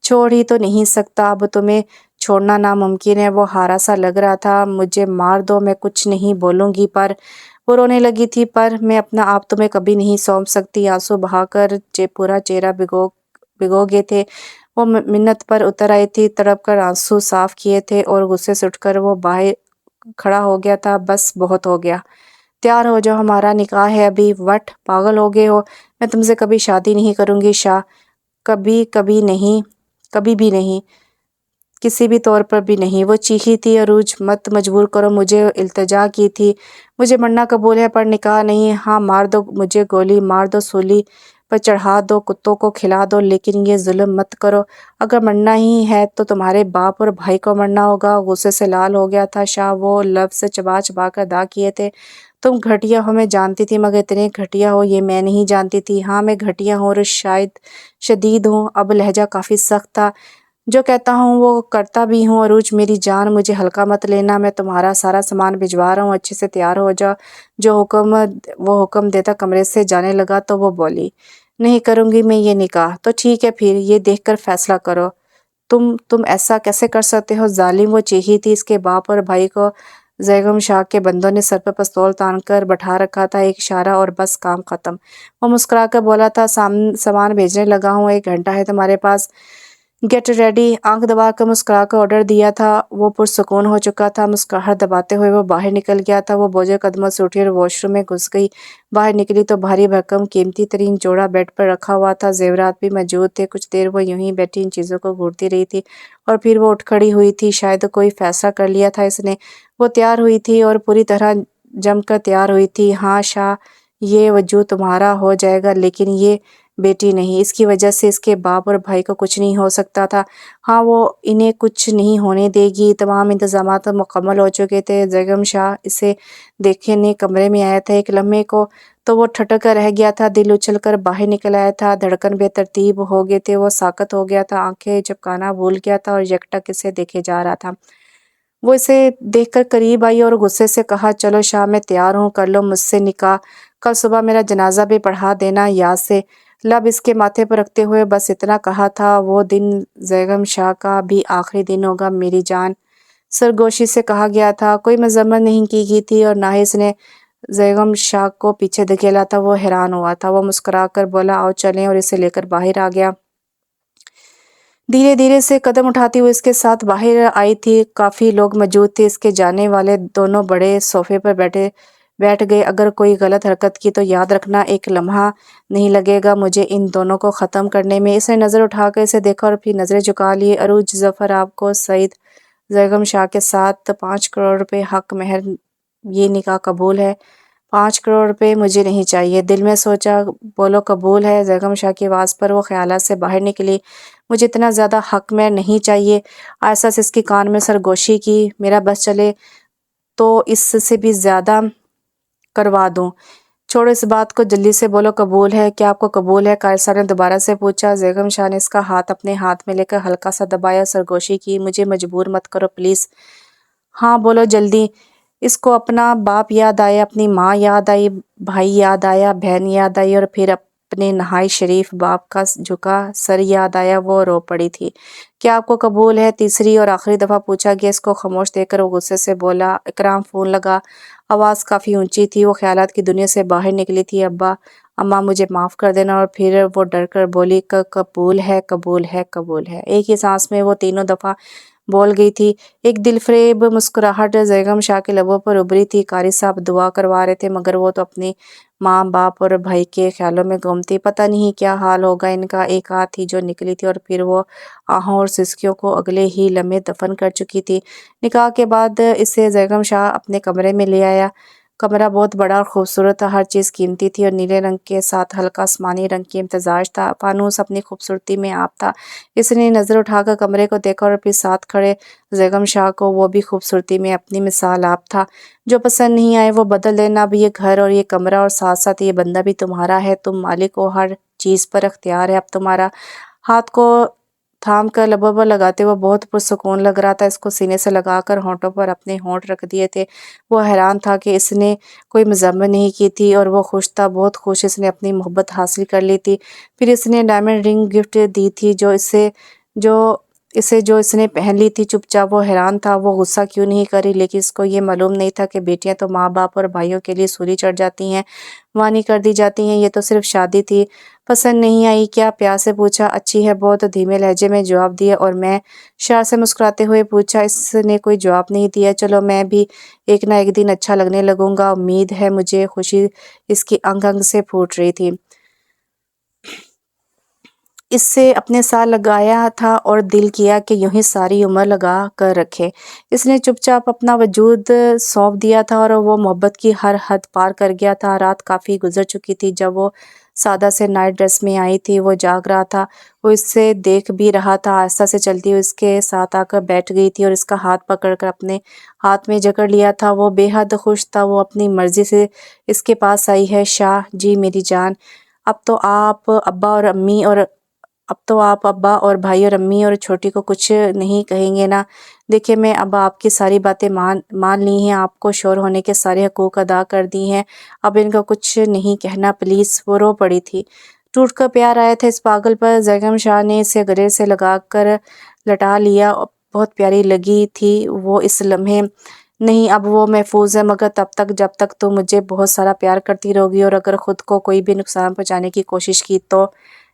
छोड़ ही तो नहीं सकता, अब तुम्हें छोड़ना नामुमकिन है। वो हारा सा लग रहा था। मुझे मार दो, मैं कुछ नहीं बोलूँगी। पर वो रोने लगी थी। पर मैं अपना आप तुम्हें कभी नहीं सौंप सकती। आंसू बहाकर पूरा चेहरा भिगो गए थे। वो मिन्नत पर उतर आई थी। तड़प कर आंसू साफ किए थे और गुस्से से उठकर वो बाहर खड़ा हो गया था। बस बहुत हो गया, तैयार हो जाओ, हमारा निकाह है अभी। वट, पागल हो गए हो? मैं तुमसे कभी शादी नहीं करूँगी शाह, कभी कभी नहीं, कभी भी नहीं। किसी भी तौर पर भी नहीं। वो चीखी थी, अरूज मत मजबूर करो मुझे, इल्तिजा की थी। मुझे मरना कबूल है पर निकाह नहीं। हाँ मार दो मुझे गोली, मार दो सूली पर चढ़ा दो, कुत्तों को खिला दो, लेकिन ये जुल्म मत करो। अगर मरना ही है तो तुम्हारे बाप और भाई को मरना होगा। गुस्से से लाल हो गया था शाह, वो लफ्ज़ चबा चबा कर अदा किए थे। तुम घटिया हो मैं जानती थी, मगर इतने घटिया हो ये मैं नहीं जानती थी। हाँ मैं घटिया हूँ और शायद शदीद हूँ। अब लहजा काफ़ी सख्त था। जो कहता हूँ वो करता भी हूँ। अरूज मेरी जान, मुझे हल्का मत लेना। मैं तुम्हारा सारा सामान भिजवा रहा हूँ, अच्छे से तैयार हो जा। जो हुक्म देता कमरे से जाने लगा तो वो बोली, नहीं करूँगी मैं ये निकाह। तो ठीक है फिर, ये देखकर फैसला करो। तुम ऐसा कैसे कर सकते हो जालिम। वो चीखी थी। इसके बाप और भाई को जैगम शाह के बंदों ने सर पर पिस्तौल तान कर बैठा रखा था। एक इशारा और बस काम खत्म। वो मुस्कुरा कर बोला था, सामान भेजने लगा हूँ, 1 घंटा है तुम्हारे पास, गेट रेडी। आंख दबा कर मुस्कुरा कर ऑर्डर दिया था। वो पुरसुकून हो चुका था। मुस्कुराहट दबाते हुए वो बाहर निकल गया था। वो बोझे कदमों से उठी और वॉशरूम में घुस गई। बाहर निकली तो भारी भरकम कीमती तरीन जोड़ा बेड पर रखा हुआ था। जेवरात भी मौजूद थे। कुछ देर वो यूं ही बैठी इन चीज़ों को घूरती रही थी और फिर वो उठ खड़ी हुई थी। शायद कोई फैसला कर लिया था इसने। वो तैयार हुई थी और पूरी तरह जमकर तैयार हुई थी। हाँ शाह, ये वजूद तुम्हारा हो जाएगा, लेकिन ये बेटी नहीं। इसकी वजह से इसके बाप और भाई को कुछ नहीं हो सकता था। हाँ वो इन्हें कुछ नहीं होने देगी। तमाम इंतजामात मुकम्मल हो चुके थे। जैगम शाह इसे देखने कमरे में आया था। एक लम्हे को तो वो ठटक कर रह गया था। दिल उछल कर बाहर निकल आया था। धड़कन बेतरतीब हो गए थे। वो साकत हो गया था। आंखें झपकाना भूल गया था और यकटक इसे देखे जा रहा था। वो इसे देखकर करीब आई और गुस्से से कहा, चलो शाह मैं तैयार हूँ, कर लो मुझसे निकाह। कल सुबह मेरा जनाजा भी पढ़ा देना याद से। लब इसके माथे पर रखते हुए बस इतना कहा था। वो दिन जैगम शाह का भी आखिरी दिन होगा मेरी जान, सरगोशी से कहा गया था। कोई मजम्मत नहीं की गई थी और ना ही इसने जैगम शाह को पीछे धकेला था। वो हैरान हुआ था। वो मुस्कुरा कर बोला, आओ चलें, और इसे लेकर बाहर आ गया। धीरे धीरे से कदम उठाती हुई इसके साथ बाहर आई थी। काफ़ी लोग मौजूद थे। इसके जाने वाले दोनों बड़े सोफे पर बैठ गए। अगर कोई गलत हरकत की तो याद रखना, एक लम्हा नहीं लगेगा मुझे इन दोनों को ख़त्म करने में। इसने नज़र उठाकर इसे देखा और फिर नज़रें झुका ली। अरूज जफ़र, आपको सईद जैगम शाह के साथ 5 करोड़ रुपए हक महर, ये निकाह कबूल है। 5 करोड़ रुपए मुझे नहीं चाहिए। दिल में सोचा, बोलो कबूल है। जैगम शाह की आवाज़ पर वो ख्यालात से बाहर निकली। मुझे इतना ज़्यादा हक में नहीं चाहिए। आयशा से इसके कान में सरगोशी की, मेरा बस चले तो इससे भी ज़्यादा करवा दूँ। छोड़ो इस बात को, जल्दी से बोलो कबूल है। क्या आपको कबूल है? कायसा ने दोबारा से पूछा। जैगम शाह ने इसका हाथ अपने हाथ में लेकर हल्का सा दबाया, सरगोशी की, मुझे मजबूर मत करो प्लीज़। हाँ बोलो जल्दी। इसको अपना बाप याद आया, अपनी माँ याद आई, भाई याद आया, बहन याद आई और फिर अपने नहाई शरीफ बाप का झुका सर याद आया। वो रो पड़ी थी। क्या आपको कबूल है? तीसरी और आखिरी दफ़ा पूछा गया। इसको खामोश देखकर वो गुस्से से बोला, इकराम फ़ोन लगा। आवाज़ काफ़ी ऊंची थी। वो ख्यालात की दुनिया से बाहर निकली थी। अब्बा, अम्मा मुझे माफ़ कर देना। और फिर वो डर कर बोली, कबूल है, कबूल है, कबूल है। एक ही सांस में वो तीनों दफ़ा बोल गई थी। एक दिलफरेब मुस्कुराहट जैगम शाह के लबों पर उभरी थी। कारी साहब दुआ करवा रहे थे, मगर वो तो अपनी माँ बाप और भाई के ख्यालों में गुम थी। पता नहीं क्या हाल होगा इनका। एक आह थी जो निकली थी और फिर वो आहों और सिसकियों को अगले ही लम्हे दफन कर चुकी थी। निकाह के बाद इसे जैगम शाह अपने कमरे में ले आया। कमरा बहुत बड़ा और खूबसूरत था। हर चीज़ कीमती थी और नीले रंग के साथ हल्का आसमानी रंग की इम्तजाज था। फानूस अपनी खूबसूरती में आप था। इसने नज़र उठाकर कमरे को देखा और फिर साथ खड़े जैगम शाह को। वो भी खूबसूरती में अपनी मिसाल आप था। जो पसंद नहीं आए वो बदल देना। अब ये घर और ये कमरा और साथ साथ ये बंदा भी तुम्हारा है। तुम मालिक हो, हर चीज़ पर अख्तियार है अब तुम्हारा। हाथ को थाम कर लबों पर लगाते हुए बहुत पुरसुकून लग रहा था। इसको सीने से लगाकर होंठों पर अपने होंठ रख दिए थे। वो हैरान था कि इसने कोई मज़म्मत नहीं की थी और वो खुश था, बहुत खुश। इसने अपनी मोहब्बत हासिल कर ली थी। फिर इसने डायमंड रिंग गिफ्ट दी थी जो इसने पहन ली थी। चुपचाप वो हैरान था, वो गुस्सा क्यों नहीं करी, लेकिन इसको ये मालूम नहीं था कि बेटियां तो माँ बाप और भाइयों के लिए सूली चढ़ जाती हैं, वानी कर दी जाती हैं। ये तो सिर्फ शादी थी। पसंद नहीं आई क्या? प्यार से पूछा। अच्छी है बहुत, धीमे लहजे में जवाब दिया। और मैं? शाह से मुस्कुराते हुए पूछा। इसने कोई जवाब नहीं दिया। चलो मैं भी एक ना एक दिन अच्छा लगने लगूंगा, उम्मीद है मुझे। खुशी इसकी अंग अंग से फूट रही थी। اس سے اپنے ساتھ لگایا تھا اور دل کیا کہ یوں ہی ساری عمر لگا کر رکھے۔ اس نے چپ چاپ اپنا وجود سونپ دیا تھا اور وہ محبت کی ہر حد پار کر گیا تھا۔ رات کافی گزر چکی تھی جب وہ سادہ سے نائٹ ڈریس میں آئی تھی۔ وہ جاگ رہا تھا، وہ اس سے دیکھ بھی رہا تھا۔ آہستہ سے چلتی ہوئی اس کے ساتھ آ کر بیٹھ گئی تھی اور اس کا ہاتھ پکڑ کر اپنے ہاتھ میں جکڑ لیا تھا۔ وہ بے حد خوش تھا، وہ اپنی مرضی سے اس کے پاس آئی ہے۔ شاہ جی میری جان، اب تو آپ ابا اور بھائی اور امی اور چھوٹی کو کچھ نہیں کہیں گے نا؟ دیکھیں میں اب آپ کی ساری باتیں مان لی ہیں، آپ کو شوہر ہونے کے سارے حقوق ادا کر دی ہیں، اب ان کا کچھ نہیں کہنا پلیز۔ وہ رو پڑی تھی، ٹوٹ کر پیار آیا تھا اس پاگل پر۔ بیگم شاہ نے اسے گلے سے لگا کر لٹا لیا، بہت پیاری لگی تھی وہ اس لمحے۔ نہیں اب وہ محفوظ ہے، مگر تب تک جب تک تم مجھے بہت سارا پیار کرتی رہو گی، اور اگر خود کو کوئی بھی نقصان پہنچانے کی کوشش کی تو؟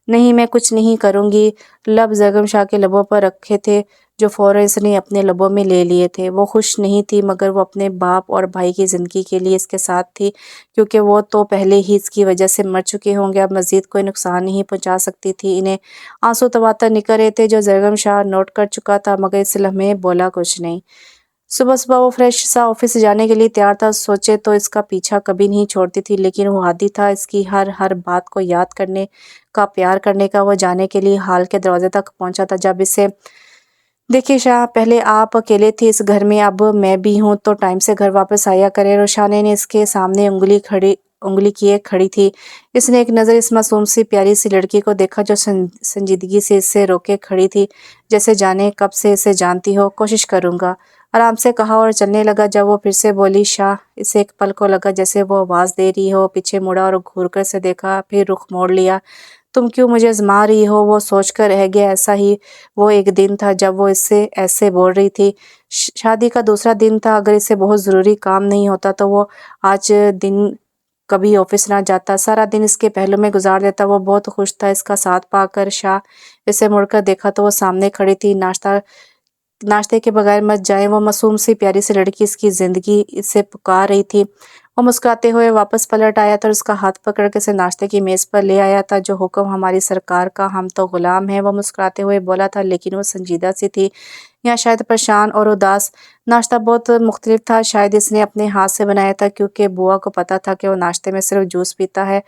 نہیں میں کچھ نہیں کروں گی۔ لب بیگم شاہ کے لبوں پر رکھے تھے جو فوراً اس نے اپنے لبوں میں لے لیے تھے۔ وہ خوش نہیں تھی، مگر وہ اپنے باپ اور بھائی کی زندگی کے لیے اس کے ساتھ تھی، کیونکہ وہ تو پہلے ہی اس کی وجہ سے مر چکے ہوں گے، اب مزید کوئی نقصان نہیں پہنچا سکتی تھی انہیں۔ آنسو تواتر نکل رہے تھے جو بیگم شاہ نوٹ کر چکا تھا، مگر اس لمحے بولا کچھ نہیں۔ صبح صبح وہ فریش سا آفس جانے کے لیے تیار تھا۔ سوچے تو اس کا پیچھا کبھی نہیں چھوڑتی تھی، لیکن وہ عادی تھا اس کی ہر بات کو یاد کرنے کا، پیار کرنے کا۔ وہ جانے کے لیے ہال کے دروازے تک پہنچا تھا جب اسے دیکھیے شاہ، پہلے آپ اکیلے تھے اس گھر میں، اب میں بھی ہوں تو ٹائم سے گھر واپس آیا کریں۔ روشانے نے اس کے سامنے انگلی کیے کھڑی تھی۔ اس نے ایک نظر اس معصوم سی پیاری سی لڑکی کو دیکھا جو سنجیدگی سے اسے روکے کھڑی تھی، جیسے جانے کب سے اسے جانتی ہو۔ کوشش کروں گا، آرام سے کہا اور چلنے لگا۔ جب وہ پھر سے بولی شاہ، اسے ایک پل کو لگا جیسے وہ آواز دے رہی ہو۔ پیچھے مڑا اور گھور کر اسے دیکھا، پھر رخ موڑ لیا۔ تم کیوں مجھے آزما رہی ہو؟ وہ سوچ کر رہ گیا، ایسا ہی وہ ایک دن تھا جب وہ اس سے ایسے بول رہی تھی۔ شادی کا دوسرا دن تھا، اگر اسے بہت ضروری کام نہیں ہوتا تو وہ آج دن کبھی آفس نہ جاتا، سارا دن اس کے پہلو میں گزار دیتا۔ وہ بہت خوش تھا اس کا ساتھ پا کر۔ شاہ اسے مڑ کر دیکھا تو وہ سامنے کھڑی تھی۔ ناشتے کے بغیر مت جائیں، وہ معصوم سی پیاری سی لڑکی اس کی زندگی اسے پکار رہی تھی۔ وہ مسکراتے ہوئے واپس پلٹ آیا تھا اور اس کا ہاتھ پکڑ کے اسے ناشتے کی میز پر لے آیا تھا۔ جو حکم ہماری سرکار کا، ہم تو غلام ہیں، وہ مسکراتے ہوئے بولا تھا، لیکن وہ سنجیدہ سی تھی، یا شاید پریشان اور اداس۔ ناشتہ بہت مختلف تھا، شاید اس نے اپنے ہاتھ سے بنایا تھا، کیونکہ بوا کو پتا تھا کہ وہ ناشتے میں صرف جوس پیتا ہے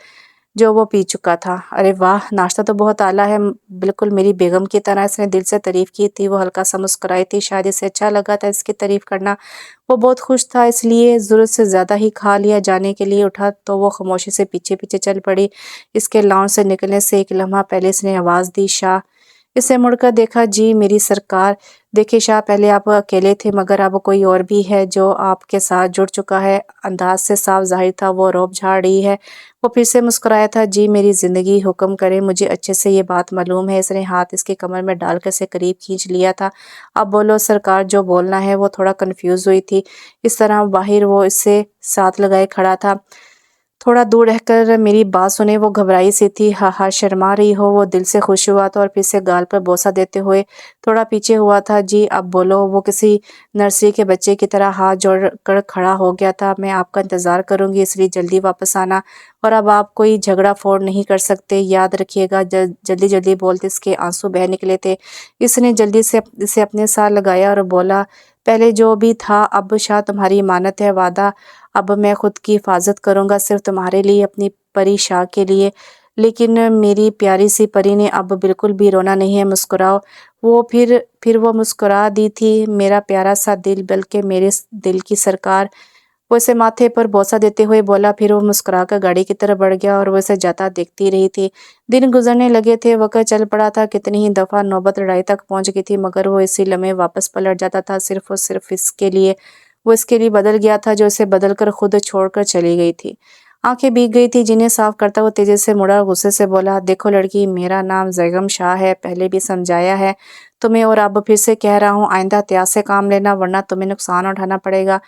جو وہ پی چکا تھا۔ ارے واہ، ناشتہ تو بہت اعلیٰ ہے، بالکل میری بیگم کی طرح، اس نے دل سے تعریف کی تھی۔ وہ ہلکا سا مسکرائی تھی، شاید اسے اچھا لگا تھا اس کی تعریف کرنا۔ وہ بہت خوش تھا، اس لیے ضرورت سے زیادہ ہی کھا لیا۔ جانے کے لیے اٹھا تو وہ خاموشی سے پیچھے پیچھے چل پڑی۔ اس کے لاؤنج سے نکلنے سے ایک لمحہ پہلے اس نے آواز دی، شاہ۔ اسے مڑ کر دیکھا، جی میری سرکار۔ دیکھیں شاہ، پہلے آپ اکیلے تھے، مگر اب کوئی اور بھی ہے جو آپ کے ساتھ جڑ چکا ہے۔ انداز سے صاف ظاہر تھا وہ رعب جھاڑ رہی ہے۔ وہ پھر سے مسکرایا تھا، جی میری زندگی، حکم کریں، مجھے اچھے سے یہ بات معلوم ہے۔ اس نے ہاتھ اس کی کمر میں ڈال کر اسے قریب کھینچ لیا تھا۔ اب بولو سرکار، جو بولنا ہے۔ وہ تھوڑا کنفیوز ہوئی تھی، اس طرح باہر وہ اس سے ساتھ لگائے کھڑا تھا، تھوڑا دور رہ کر میری بات سنیں۔ وہ گھبرائی سی تھی، ہاں شرما رہی ہو؟ وہ دل سے خوش ہوا تھا اور پھر سے گال پر بوسہ دیتے ہوئے تھوڑا پیچھے ہوا تھا، جی اب بولو۔ وہ کسی نرسری کے بچے کی طرح ہاتھ جوڑ کر کھڑا ہو گیا تھا، میں آپ کا انتظار کروں گی، اس لیے جلدی واپس آنا، اور اب آپ کوئی جھگڑا فوڑ نہیں کر سکتے، یاد رکھیے گا۔ جلدی جلدی بولتے اس کے آنسو بہہ نکلے تھے۔ اس نے جلدی سے اسے اپنے ساتھ لگایا اور بولا، پہلے جو بھی تھا اب شاہ تمہاری امانت ہے، وعدہ اب میں خود کی حفاظت کروں گا، صرف تمہارے لیے، اپنی پری شاہ کے لیے۔ لیکن میری پیاری سی پری نے اب بالکل بھی رونا نہیں ہے، مسکراؤ۔ وہ پھر وہ مسکرا دی تھی، میرا پیارا سا دل، بلکہ میرے دل کی سرکار۔ وہ اسے ماتھے پر بوسہ دیتے ہوئے بولا، پھر وہ مسکرا کر گاڑی کی طرف بڑھ گیا اور وہ اسے جاتا دیکھتی رہی تھی۔ دن گزرنے لگے تھے، وقت چل پڑا تھا، کتنی ہی دفعہ نوبت لڑائی تک پہنچ گئی تھی، مگر وہ اسی لمحے واپس پلٹ جاتا تھا، صرف اور صرف اس کے لیے۔ وہ اس کے لیے بدل گیا تھا جو اسے بدل کر خود چھوڑ کر چلی گئی تھی۔ آنکھیں بھیگ گئی تھی جنہیں صاف کرتا وہ تیزی سے مڑا اور غصے سے بولا، دیکھو لڑکی، میرا نام بیگم شاہ ہے، پہلے بھی سمجھایا ہے تمہیں اور اب پھر سے کہہ رہا ہوں، آئندہ احتیاط سے کام لینا ورنہ تمہیں نقصان اٹھانا پڑے گا۔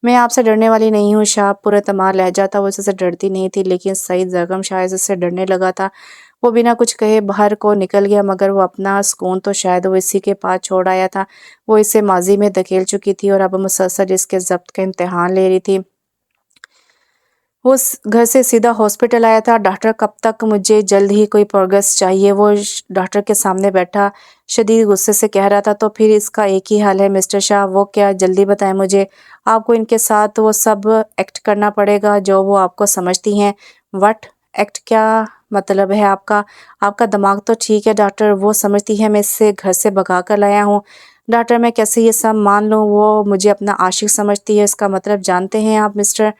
میں آپ سے ڈرنے والی نہیں ہوں شاہ، پورے اعتماد لہجہ تھا، وہ اس سے ڈرتی نہیں تھی، لیکن سعید بیگم شاہ اس سے ڈرنے لگا تھا۔ وہ بنا کچھ کہے باہر کو نکل گیا، مگر وہ اپنا سکون تو شاید وہ اسی کے پاس چھوڑ آیا تھا۔ وہ اسے ماضی میں دھکیل چکی تھی اور اب مسلسل اس کے ضبط کا امتحان لے رہی تھی۔ वो घर से सीधा हॉस्पिटल आया था। डॉक्टर कब तक, मुझे जल्द ही कोई प्रोग्रेस चाहिए, वो डॉक्टर के सामने बैठा शदीद गुस्से से कह रहा था। तो फिर इसका एक ही हाल है मिस्टर शाह, वो क्या, जल्दी बताएं मुझे। आपको इनके साथ वो सब एक्ट करना पड़ेगा जो वो आपको समझती हैं। व्हाट एक्ट, क्या मतलब है आपका? आपका दिमाग तो ठीक है डॉक्टर, वो समझती है मैं इससे घर से भगा कर लाया हूँ। डॉक्टर मैं कैसे ये सब मान लूँ, वो मुझे अपना आशिक समझती है, इसका मतलब जानते हैं आप मिस्टर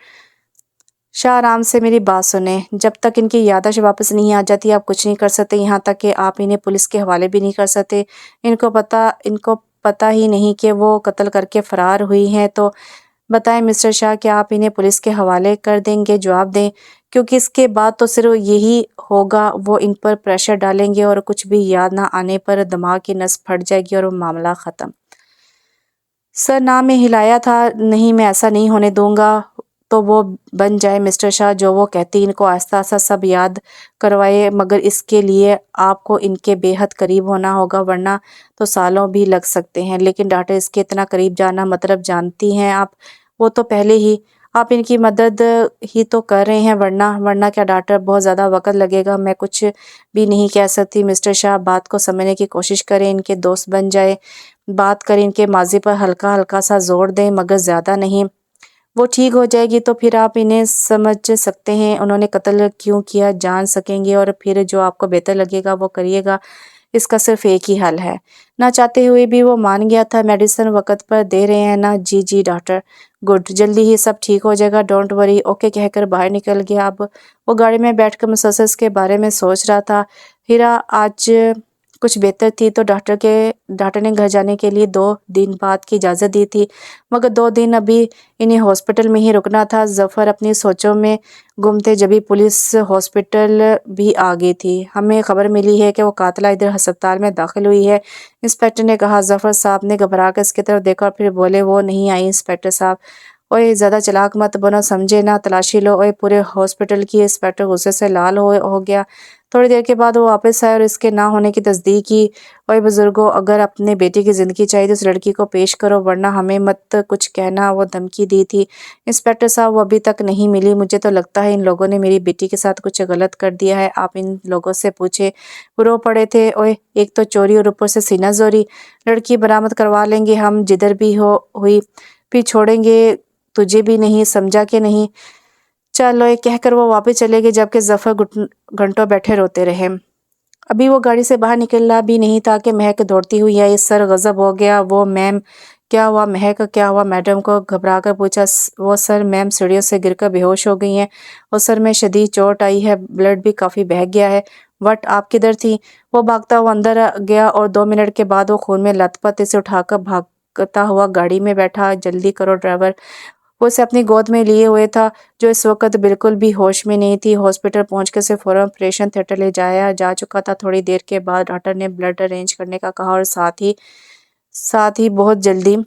शाह। आराम से मेरी बात सुने, जब तक इनकी याददाश्त वापस नहीं आ जाती आप कुछ नहीं कर सकते, यहाँ तक कि आप इन्हें पुलिस के हवाले भी नहीं कर सकते। इनको पता ही नहीं कि वो कत्ल करके फरार हुई हैं। तो बताएं मिस्टर शाह, क्या आप इन्हें पुलिस के हवाले कर देंगे? जवाब दें, क्योंकि इसके बाद तो सिर्फ यही होगा, वो इन पर प्रेशर डालेंगे और कुछ भी याद ना आने पर दिमाग की नस फट जाएगी और वो मामला ख़त्म। सर ना मैं हिलाया था, नहीं मैं ऐसा नहीं होने दूंगा। तो वो बन जाए मिस्टर शाह जो वो कहती, इनको आहिस्ता आहिस्ता सब याद करवाए, मगर इसके लिए आपको इनके बेहद करीब होना होगा, वरना तो सालों भी लग सकते हैं। लेकिन डॉक्टर इसके इतना करीब जाना मतलब जानती हैं आप, वो तो पहले ही आप इनकी मदद ही तो कर रहे हैं, वरना वरना क्या डॉक्टर, बहुत ज़्यादा वक्त लगेगा, मैं कुछ भी नहीं कह सकती। मिस्टर शाह बात को समझने की कोशिश करें, इनके दोस्त बन जाए, बात करें, इनके माजी पर हल्का हल्का सा जोर दें, मगर ज़्यादा नहीं। वो ठीक हो जाएगी तो फिर आप इन्हें समझ सकते हैं, उन्होंने कत्ल क्यों किया जान सकेंगे, और फिर जो आपको बेहतर लगेगा वो करिएगा। इसका सिर्फ एक ही हल है। ना चाहते हुए भी वो मान गया था। मेडिसिन वक़्त पर दे रहे हैं ना? जी जी डॉक्टर। गुड, जल्दी ही सब ठीक हो जाएगा, डोंट वरी। ओके कहकर बाहर निकल गया। अब वो गाड़ी में बैठकर मुसलसल के बारे में सोच रहा था। हीरा आज कुछ बेहतर थी तो डॉक्टर ने घर जाने के लिए 2 दिन बाद की इजाज़त दी थी, मगर 2 दिन अभी इन्हें हॉस्पिटल में ही रुकना था। जफ़र अपनी सोचों में गुम थे, जभी पुलिस हॉस्पिटल भी आ गई थी। हमें खबर मिली है कि वो कातिला इधर अस्पताल में दाखिल हुई है, इंस्पेक्टर ने कहा। जफ़र साहब ने घबरा कर इसकी तरफ देखा और फिर बोले, वो नहीं आई इंस्पेक्टर साहब। ओए ज़्यादा चालाक मत बनो, समझे ना, तलाशी लो। ओए पूरे हॉस्पिटल की। इंस्पेक्टर गुस्से से लाल हो गया। थोड़ी देर के बाद वो वापस आए और इसके ना होने की तस्दीक की। ओए बुजुर्गो, अगर अपने बेटे की ज़िंदगी चाहिए तो उस लड़की को पेश करो, वरना हमें मत कुछ कहना, वो धमकी दी थी। इंस्पेक्टर साहब वो अभी तक नहीं मिली, मुझे तो लगता है इन लोगों ने मेरी बेटी के साथ कुछ गलत कर दिया है, आप इन लोगों से पूछे। रो पड़े थे। ओए एक तो चोरी और ऊपर से सीना जोरी। लड़की बरामद करवा लेंगे हम, जिधर भी हो हुई, फिर छोड़ेंगे तुझे भी नहीं, समझा के नहीं। चलो ये कहकर वो वापस चले गए, जबकि जफर घंटों बैठे रोते रहे। अभी वो गाड़ी से बाहर निकला भी नहीं था कि महक दौड़ती हुई आई। सर गजब हो गया। वो मैम, क्या हुआ महक, क्या हुआ? मैडम को घबरा कर पूछा। वो सर मैम सीढ़ियों से गिरकर बेहोश हो गई हैं और सर में शदीद चोट आई है, ब्लड भी काफ़ी बह गया है। वट आप किधर थी? वो भागता हुआ अंदर गया और 2 मिनट के बाद वो खून में लथपथ इसे उठाकर भागता हुआ गाड़ी में बैठा। जल्दी करो ड्राइवर। वो उसे अपनी गोद में लिए हुए था, जो इस वक्त बिल्कुल भी होश में नहीं थी। हॉस्पिटल पहुंचकर उसे फौरन ऑपरेशन थिएटर ले जाया जा चुका था। थोड़ी देर के बाद डॉक्टर ने ब्लड अरेंज करने का कहा और साथ ही बहुत जल्दी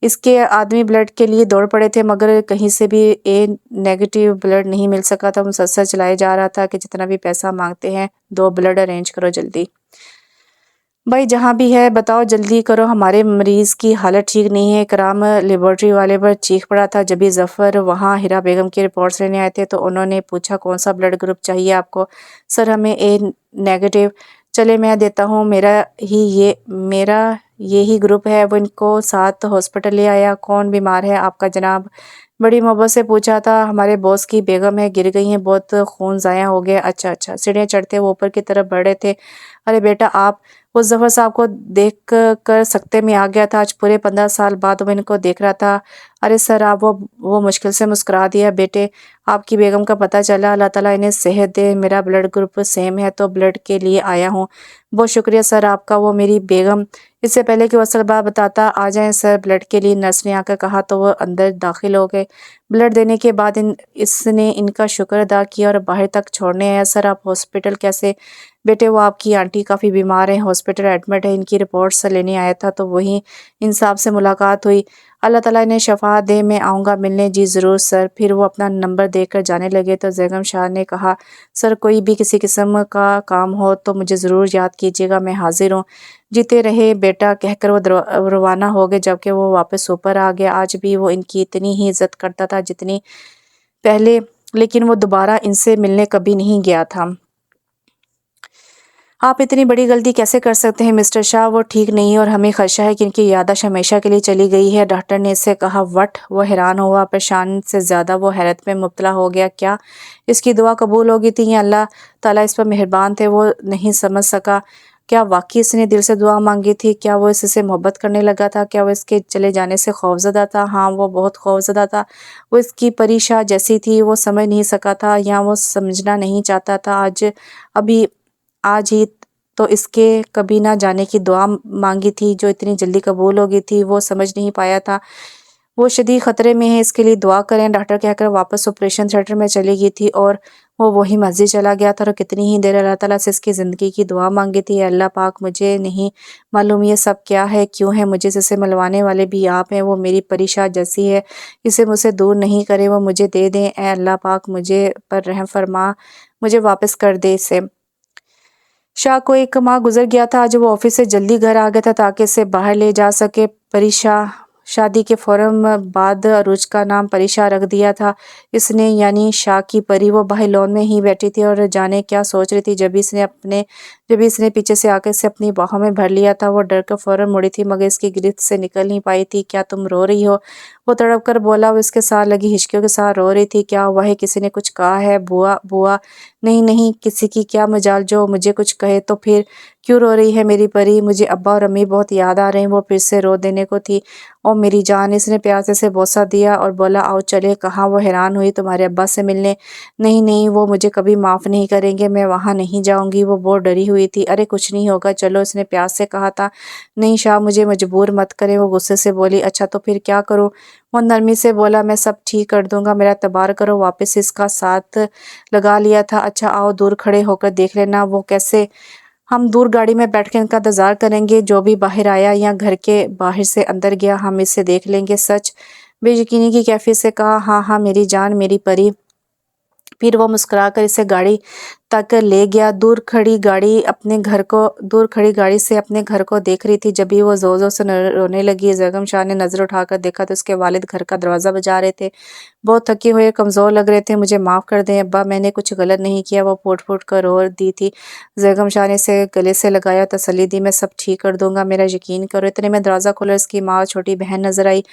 इसके आदमी ब्लड के लिए दौड़ पड़े थे, मगर कहीं से भी नेगेटिव ब्लड नहीं मिल सका था। मुसलसल चलाया जा रहा था कि जितना भी पैसा मांगते हैं, 2 ब्लड अरेंज करो जल्दी। भाई जहाँ भी है बताओ, जल्दी करो, हमारे मरीज की हालत ठीक नहीं है। कराम लेबोरेटरी वाले पर चीख पड़ा था। जभी जफ़र वहाँ हीरा बेगम की रिपोर्ट्स लेने आए थे तो उन्होंने पूछा, कौन सा ब्लड ग्रुप चाहिए आपको? सर हमें ए नेगेटिव। चले मैं देता हूँ, मेरा यही ग्रुप है। वो इनको साथ हॉस्पिटल ले आया। कौन बीमार है आपका जनाब? बड़ी मोहब्बत से पूछा था। हमारे बॉस की बेगम है, गिर गई हैं, बहुत खून ज़ाया हो गया। अच्छा अच्छा। सीढ़ियाँ चढ़ते वो ऊपर की तरफ बढ़ रहे थे। अरे बेटा आप, उस जफ़र साहब को देख कर सकते में आ गया था। आज पूरे 15 साल बाद वो इनको देख रहा था। अरे सर आप, वो मुश्किल से मुस्कुरा दिया। बेटे आपकी बेगम का पता चला, अल्लाह ताला इन्हें सेहत दे। मेरा ब्लड ग्रुप सेम है तो ब्लड के लिए आया हूँ। बहुत शुक्रिया सर आपका। वो मेरी बेगम, इससे पहले कि वो असल बात बताता, आ जाएं सर ब्लड के लिए, नर्स ने आकर कहा। तो वो अंदर दाखिल हो गए। ब्लड देने के बाद इसने इनका शुक्र अदा किया और बाहर तक छोड़ने आया। सर आप हॉस्पिटल कैसे? बेटे वो आपकी आंटी काफ़ी बीमार है, हॉस्पिटल एडमिट है, इनकी रिपोर्ट्स लेने आया था तो वहीं इंसाफ से मुलाकात हुई। अल्लाह ताला इन्हें शफा दे, मैं आऊँगा मिलने। जी ज़रूर सर। फिर वो अपना नंबर देकर जाने लगे तो बेगम शाह ने कहा, सर कोई भी किसी किस्म का काम हो तो मुझे ज़रूर याद कीजिएगा, मैं हाजिर हूँ। जीते रहे बेटा कहकर वो रवाना हो गए, जबकि वो वापस ऊपर आ गया। आज भी वो इनकी इतनी ही इज्जत करता था जितनी पहले लेकिन वो दोबारा इनसे मिलने कभी नहीं गया था। आप इतनी बड़ी गलती कैसे कर सकते हैं मिस्टर शाह? वो ठीक नहीं और हमें खदशा है कि इनकी याददाश्त हमेशा के लिए चली गई है। डॉक्टर ने इससे कहा। वट? वो हैरान हुआ, परेशान से ज़्यादा वो हैरत में मुब्तला हो गया। क्या इसकी दुआ कबूल हो गई थी या अल्लाह ताला इस पर मेहरबान थे? वो नहीं समझ सका। क्या वाकई इसने दिल से दुआ मांगी थी? क्या वो इससे मोहब्बत करने लगा था? क्या वो इसके चले जाने से खौफजदा था? हाँ, वो बहुत खौफजदा था। वो इसकी परीशा जैसी थी, वो समझ नहीं सका था या वो समझना नहीं चाहता था। आज ही तो इसके कभी ना जाने की दुआ मांगी थी जो इतनी जल्दी कबूल हो गई थी। वो समझ नहीं पाया था। वो शदीद खतरे में है, इसके लिए दुआ करें। डॉक्टर कहकर वापस ऑपरेशन थिएटर में चली गई थी और वो वही मस्जिद चला गया था और कितनी ही देर अल्लाह ताला से इसकी ज़िंदगी की दुआ मांगी थी। अल्लाह पाक, मुझे नहीं मालूम ये सब क्या है, क्यों है, मुझे जिसे मिलवाने वाले भी आप हैं। वो मेरी परीशा जैसी है, इसे मुझसे दूर नहीं करे, वो मुझे दे दें। ए अल्लाह पाक, मुझे पर रहम फरमा, मुझे वापस कर दे इसे। शाह को एक माह गुजर गया था। आज वो ऑफिस से जल्दी घर आ गया था ताकि इसे बाहर ले जा सके। परीशा शादी के फौरन बाद अरूज का नाम परीशा रख दिया था इसने, यानी शाह की परी। वो बाहर लॉन में ही बैठी थी और जाने क्या सोच रही थी जब इसने पीछे से आकर इसे अपनी बाहों में भर लिया था। वो डर कर फौरन मुड़ी थी मगर इसकी गिरफ्त से निकल नहीं पाई थी। क्या तुम रो रही हो? वो तड़प कर बोला। वो इसके साथ लगी हिचकियों के साथ रो रही थी। क्या हुआ है? किसी ने कुछ कहा है? बुआ बुआ? नहीं नहीं, किसी की क्या मजाल जो मुझे कुछ कहे। तो फिर क्यों रो रही है मेरी परी? मुझे अब्बा और अम्मी बहुत याद आ रहे हैं। वो फिर से रो देने को थी। ओ मेरी जान, इसने प्यार से बोसा दिया और बोला आओ चले। कहाँ? वो हैरान हुई। तुम्हारे अब्बा से मिलने। नहीं नहीं, वो मुझे कभी माफ़ नहीं करेंगे, मैं वहाँ नहीं जाऊँगी। वो बहुत डरी हुई थी। अरे कुछ नहीं होगा, चलो, इसने प्यार से कहा था। नहीं शाह, मुझे मजबूर मत करें। वो गुस्से से बोली। अच्छा तो फिर क्या करूँ? वो नरमी से बोला। मैं सब ठीक कर दूंगा, मेरा तबार करो। वापस इसका साथ लगा लिया था। अच्छा आओ, दूर खड़े होकर देख लेना वो कैसे। हम दूर गाड़ी में बैठ के इनका इंतजार करेंगे। जो भी बाहर आया या घर के बाहर से अंदर गया, हम इसे देख लेंगे। सच? बेयकीनी की कैफियत से कहा। हाँ हाँ मेरी जान, मेरी परी। फिर वो मुस्कुराकर इसे गाड़ी तक ले गया। दूर खड़ी गाड़ी से अपने घर को देख रही थी। जब भी वो जोर जोर से रोने लगी, जगम शाह ने नजर उठाकर देखा तो उसके वालिद घर का दरवाजा बजा रहे थे। बहुत थके हुए, कमजोर लग रहे थे। मुझे माफ कर दें अब्बा, मैंने कुछ गलत नहीं किया। वो फूट फूट कर रो दी थी। जगम शाह ने इसे गले से लगाया, तसल्ली दी। मैं सब ठीक कर दूंगा, मेरा यकीन करो। इतने में दरवाजा खोला, इसकी माँ और छोटी बहन नजर आई,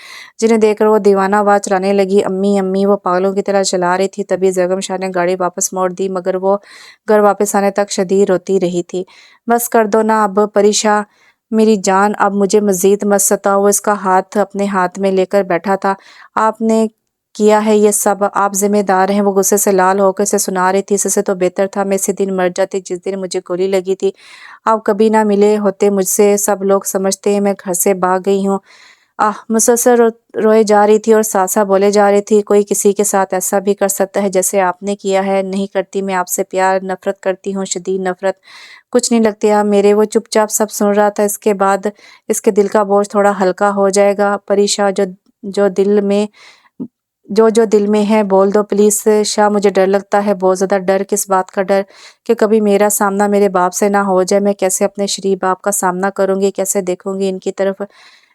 जिन्हें देखकर वो दीवाना आवाज चलाने लगी। अम्मी अम्मी, वो पागलों की तरह चला रही थी। तभी जगम शाह ने गाड़ी वापस मोड़ दी मगर वो घर वापस आने तक शदीद रोती रही थी। बस कर दो ना अब परीशा, मेरी जान, अब मुझे मजीद मत सताओ। वो इसका हाथ अपने हाथ में लेकर बैठा था। आपने किया है ये सब, आप जिम्मेदार हैं। वो गुस्से से लाल होकर इसे सुना रही थी। इससे तो बेहतर था मैं इसी दिन मर जाती जिस दिन मुझे गोली लगी थी। आप कभी ना मिले होते मुझसे, सब लोग समझते हैं मैं घर से भाग गई हूँ। मुसलसल रोए जा रही थी और सासा बोले जा रही थी। कोई किसी के साथ ऐसा भी कर सकता है जैसे आपने किया है? नहीं करती मैं आपसे प्यार, नफरत करती हूँ, शदीद नफरत। कुछ नहीं लगती आप मेरे। वो चुपचाप सब सुन रहा था। इसके बाद इसके दिल का बोझ थोड़ा हल्का हो जाएगा। परीशा, जो दिल में जो दिल में है बोल दो प्लीज। शाह, मुझे डर लगता है बहुत ज्यादा। डर? किस बात का डर? कि कभी मेरा सामना मेरे बाप से ना हो जाए। मैं कैसे अपने शरीफ बाप का सामना करूंगी, कैसे देखूंगी इनकी तरफ?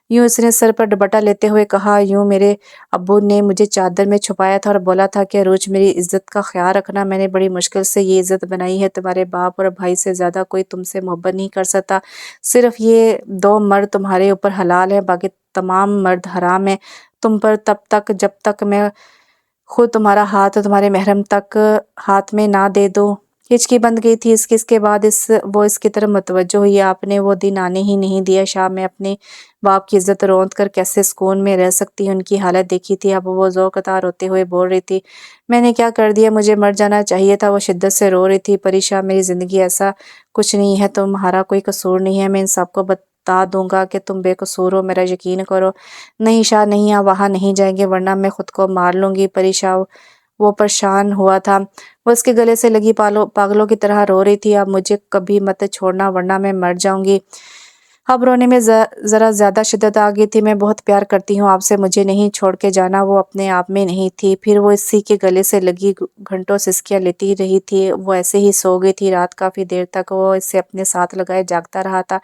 यूं इसने सर पर दुपट्टा लेते हुए कहा। यूं मेरे अब्बू ने मुझे चादर में छुपाया था और बोला था कि रोज मेरी इज्जत का ख्याल रखना। मैंने बड़ी मुश्किल से ये इज्जत बनाई है। तुम्हारे बाप और भाई से ज्यादा कोई तुमसे मोहब्बत नहीं कर सकता। सिर्फ ये दो मर्द तुम्हारे ऊपर हलाल है, बाकी तमाम मर्द हराम है तुम पर तब तक जब तक मैं खुद तुम्हारा हाथ तुम्हारे महरम तक हाथ में ना दे दो। हिचकी बंद गई थी इसकी। इसके बाद वो इसकी तरफ मुतवज्जो हुई। आपने वो दिन आने ही नहीं दिया। शाह, मैं अपने बाप की इज्जत रौंद कर कैसे सुकून में रह सकती हूँ? उनकी हालत देखी थी। अब वो ज़ोर-कतार रोते हुए बोल रही थी। मैंने क्या कर दिया? मुझे मर जाना चाहिए था। वो शिद्दत से रो रही थी। परीशा, मेरी ज़िंदगी ऐसा कुछ नहीं है, तुम्हारा कोई कसूर नहीं है। मैं इन सबको बता दूंगा कि तुम बेकसूर हो, मेरा यकीन करो। नहीं शाह नहीं, आप वहाँ नहीं जाएंगे वरना मैं खुद को मार लूंगी। परीशा, वो परेशान हुआ था। वो उसके गले से लगी पागलों की तरह रो रही थी। अब मुझे कभी मत छोड़ना वरना मैं मर जाऊंगी। अब रोने में जरा ज्यादा शिद्दत आ गई थी। मैं बहुत प्यार करती हूँ आपसे, मुझे नहीं छोड़ के जाना। वो अपने आप में नहीं थी। फिर वो इसी के गले से लगी घंटों सिसकियाँ लेती रही थी। वो ऐसे ही सो गई थी। रात काफी देर तक वो इससे अपने साथ लगाए जागता रहा था।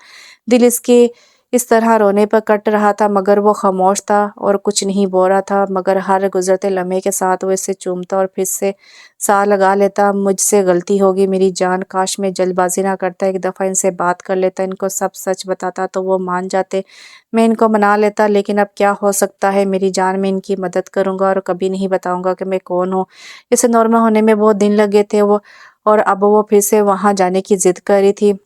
दिल इसके इस तरह रोने पर कट रहा था, मगर वो खामोश था और कुछ नहीं बोल रहा था। मगर हर गुजरते लम्हे के साथ वो इसे चूमता और फिर से साह लगा लेता। मुझसे गलती होगी मेरी जान, काश मैं जल्दबाजी ना करता, एक दफ़ा इनसे बात कर लेता, इनको सब सच बताता तो वो मान जाते, मैं इनको मना लेता। लेकिन अब क्या हो सकता है मेरी जान, मैं इनकी मदद करूँगा और कभी नहीं बताऊँगा कि मैं कौन हूँ। इसे नॉर्मल होने में बहुत दिन लगे थे वो, और अब वो फिर से वहाँ जाने की ज़िद कर रही थी।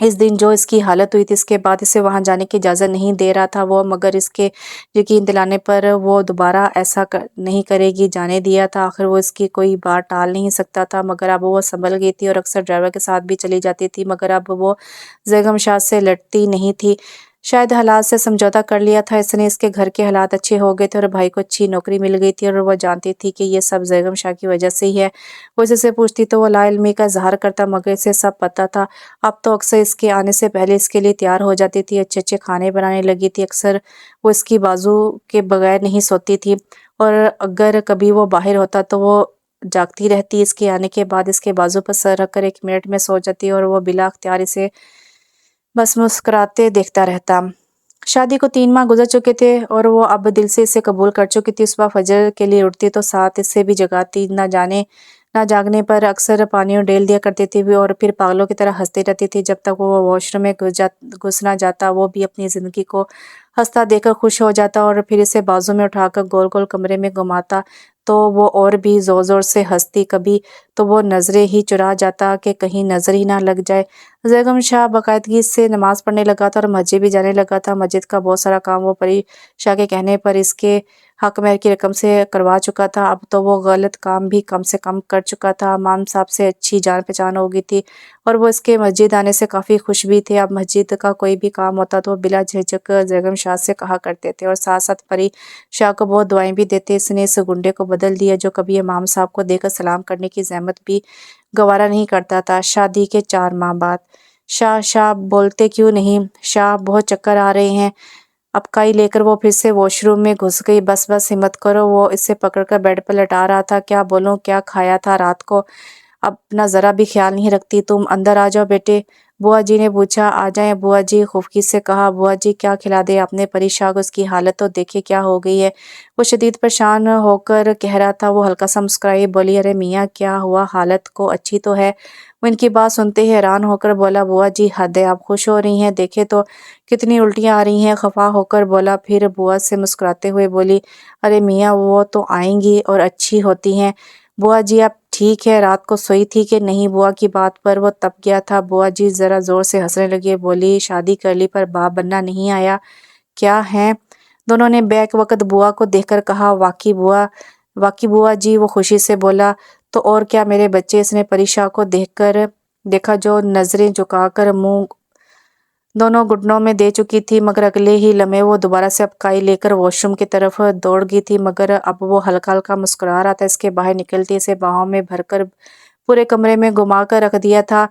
इस दिन जो इसकी हालत हुई थी, इसके बाद इसे वहाँ जाने की इजाज़त नहीं दे रहा था वो, मगर इसके यकीन दिलाने पर वो दोबारा ऐसा नहीं करेगी, जाने दिया था। आखिर वो इसकी कोई बात टाल नहीं सकता था। मगर अब वो संभल गई थी और अक्सर ड्राइवर के साथ भी चली जाती थी, मगर अब वो जैगम शाह से लड़ती नहीं थी। शायद हालात से समझौता कर लिया था इसने, इसके घर के हालात अच्छे हो गए थे और भाई को अच्छी नौकरी मिल गई थी, और वह जानती थी कि ये सब जैगम शाह की वजह से ही है। वो इससे पूछती तो वो लाइल्मी का इजहार करता, मगर इसे सब पता था। अब तो अक्सर इसके आने से पहले इसके लिए तैयार हो जाती थी, अच्छे-अच्छे खाने बनाने लगी थी। अक्सर वो इसकी बाजू के बगैर नहीं सोती थी, और अगर कभी वो बाहर होता तो वो जागती रहती। इसके आने के बाद इसके बाजू पर सर रखकर 1 मिनट में सो जाती, और वो बिला अख्तियार इसे बस मुस्कुराते देखता रहता। शादी को 3 माह गुजर चुके थे और वो अब दिल से इसे कबूल कर चुकी थी। सुबह फजर के लिए उठती तो साथ इससे भी जगाती, ना जागने पर अक्सर पानी उडेल दिया करती थी और फिर पागलों की तरह हंसती रहती थी। जब तक वो वॉशरूम में घुस ना जाता, वो भी अपनी ज़िंदगी को हंसता देखकर खुश हो जाता, और फिर इसे बाजू में उठाकर गोल गोल कमरे में घुमाता तो वो और भी ज़ोर ज़ोर से हंसती। कभी तो वो नज़रें ही चुरा जाता कि कहीं नज़र ही ना लग जाए। जैगम शाह बाकायदगी से नमाज़ पढ़ने लगा था और मस्जिद भी जाने लगा था। मस्जिद का बहुत सारा काम वो परी शाह के कहने पर इसके हक महर की रकम से करवा चुका था। अब तो वो गलत काम भी कम से कम कर चुका था। इमाम साहब से अच्छी जान पहचान हो गई थी और वो इसके मस्जिद आने से काफ़ी खुश भी थे। अब मस्जिद का कोई भी काम होता तो वो बिला झिझक जैगम शाह से कहा करते थे, और साथ साथ परी शाह को बहुत दुआएं भी देते। इसने इस गुंडे को बदल दिया जो कभी इमाम साहब को देखकर सलाम करने की जहमत भी गवारा नहीं करता था। शादी के 4 माह बाद शाह शाह बोलते क्यों नहीं, शाह बहुत चक्कर आ रहे हैं। अब काई लेकर वो फिर से वॉशरूम में घुस गई। बस बस हिम्मत करो, वो इसे पकड़कर बेड पर लटा रहा था। क्या बोलूं, क्या खाया था रात को, अपना ज़रा भी ख्याल नहीं रखती तुम। अंदर आ जाओ बेटे, बुआ जी ने पूछा। आ जाएं बुआ जी, खुफकी से कहा। बुआ जी क्या खिला दे आपने? परी शाह को उसकी हालत तो देखे क्या हो गई है। वो शदीद परेशान होकर कह रहा था। वो हल्का सा मुस्कुराई, बोली अरे मियाँ क्या हुआ, हालत को अच्छी तो है। वो इनकी बात सुनते ही हैरान होकर बोला, बुआ जी हद है, आप खुश हो रही हैं, देखे तो कितनी उल्टियाँ आ रही हैं। खफा होकर बोला, फिर बुआ से मुस्कुराते हुए बोली, अरे मियाँ वो तो आएंगी और अच्छी होती हैं। बुआ जी आप ठीक है, रात को सोई थी कि नहीं? बुआ की बात पर वो तप गया था। बुआ जी ज़रा ज़ोर से हंसने लगी, बोली शादी कर ली पर बाप बनना नहीं आया क्या है? दोनों ने बैक वक़्त बुआ को देखकर कहा, वाकई बुआ जी। वो खुशी से बोला, तो और क्या मेरे बच्चे। इसने परी शाह को देखा जो नज़रें झुकाकर मुँह दोनों घुटनों में दे चुकी थी, मगर अगले ही लम्हे वो दोबारा से अपकाई लेकर वॉशरूम की तरफ दौड़ गई थी। मगर अब वो हल्का हल्का मुस्कुरा रहा था। इसके बाहर निकलते इसे बाहों में भरकर पूरे कमरे में घुमा कर रख दिया था।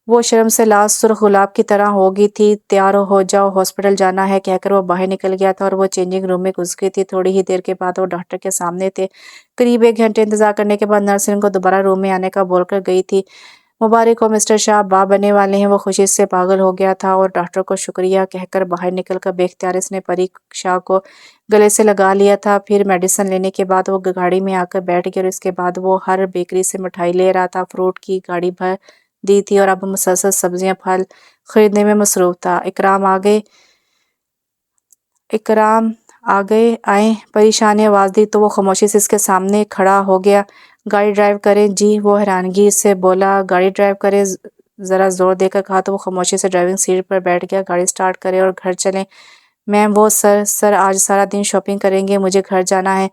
वो शर्म से लाल सुर्ख गुलाब की तरह हो गई थी। तैयार हो जाओ, हॉस्पिटल जाना है, कहकर वो बाहर निकल गया था और वो चेंजिंग रूम में घुस गई थी। थोड़ी ही देर के बाद वो डॉक्टर के सामने थे। करीब 1 घंटे इंतजार करने के बाद नर्स इनको दोबारा रूम में आने का बोलकर गई थी। मुबारक हो मिस्टर शाह, बाप बनने वाले हैं। वो खुशी से पागल हो गया था और डॉक्टर को शुक्रिया कहकर बाहर निकलकर बेख्तियार इसने परी शाह को गले से लगा लिया था। फिर मेडिसिन लेने के बाद वो गाड़ी में आकर बैठ गया और इसके बाद वो हर बेकरी से मिठाई ले रहा था। फ्रूट की गाड़ी भर दी थी और अब मुसलसल सब्जियां फल खरीदने में मसरूफ था। इकराम आए, परेशान ने आवाज़ दी तो वो खामोशी से इसके सामने खड़ा हो गया। गाड़ी ड्राइव करें जी? वो हैरानगी से बोला। गाड़ी ड्राइव करें? ज़रा ज़ोर देकर कहा तो वो खामोशी से ड्राइविंग सीट पर बैठ गया। गाड़ी स्टार्ट करें और घर चलें। मैम वो सर आज सारा दिन शॉपिंग करेंगे, मुझे घर जाना है।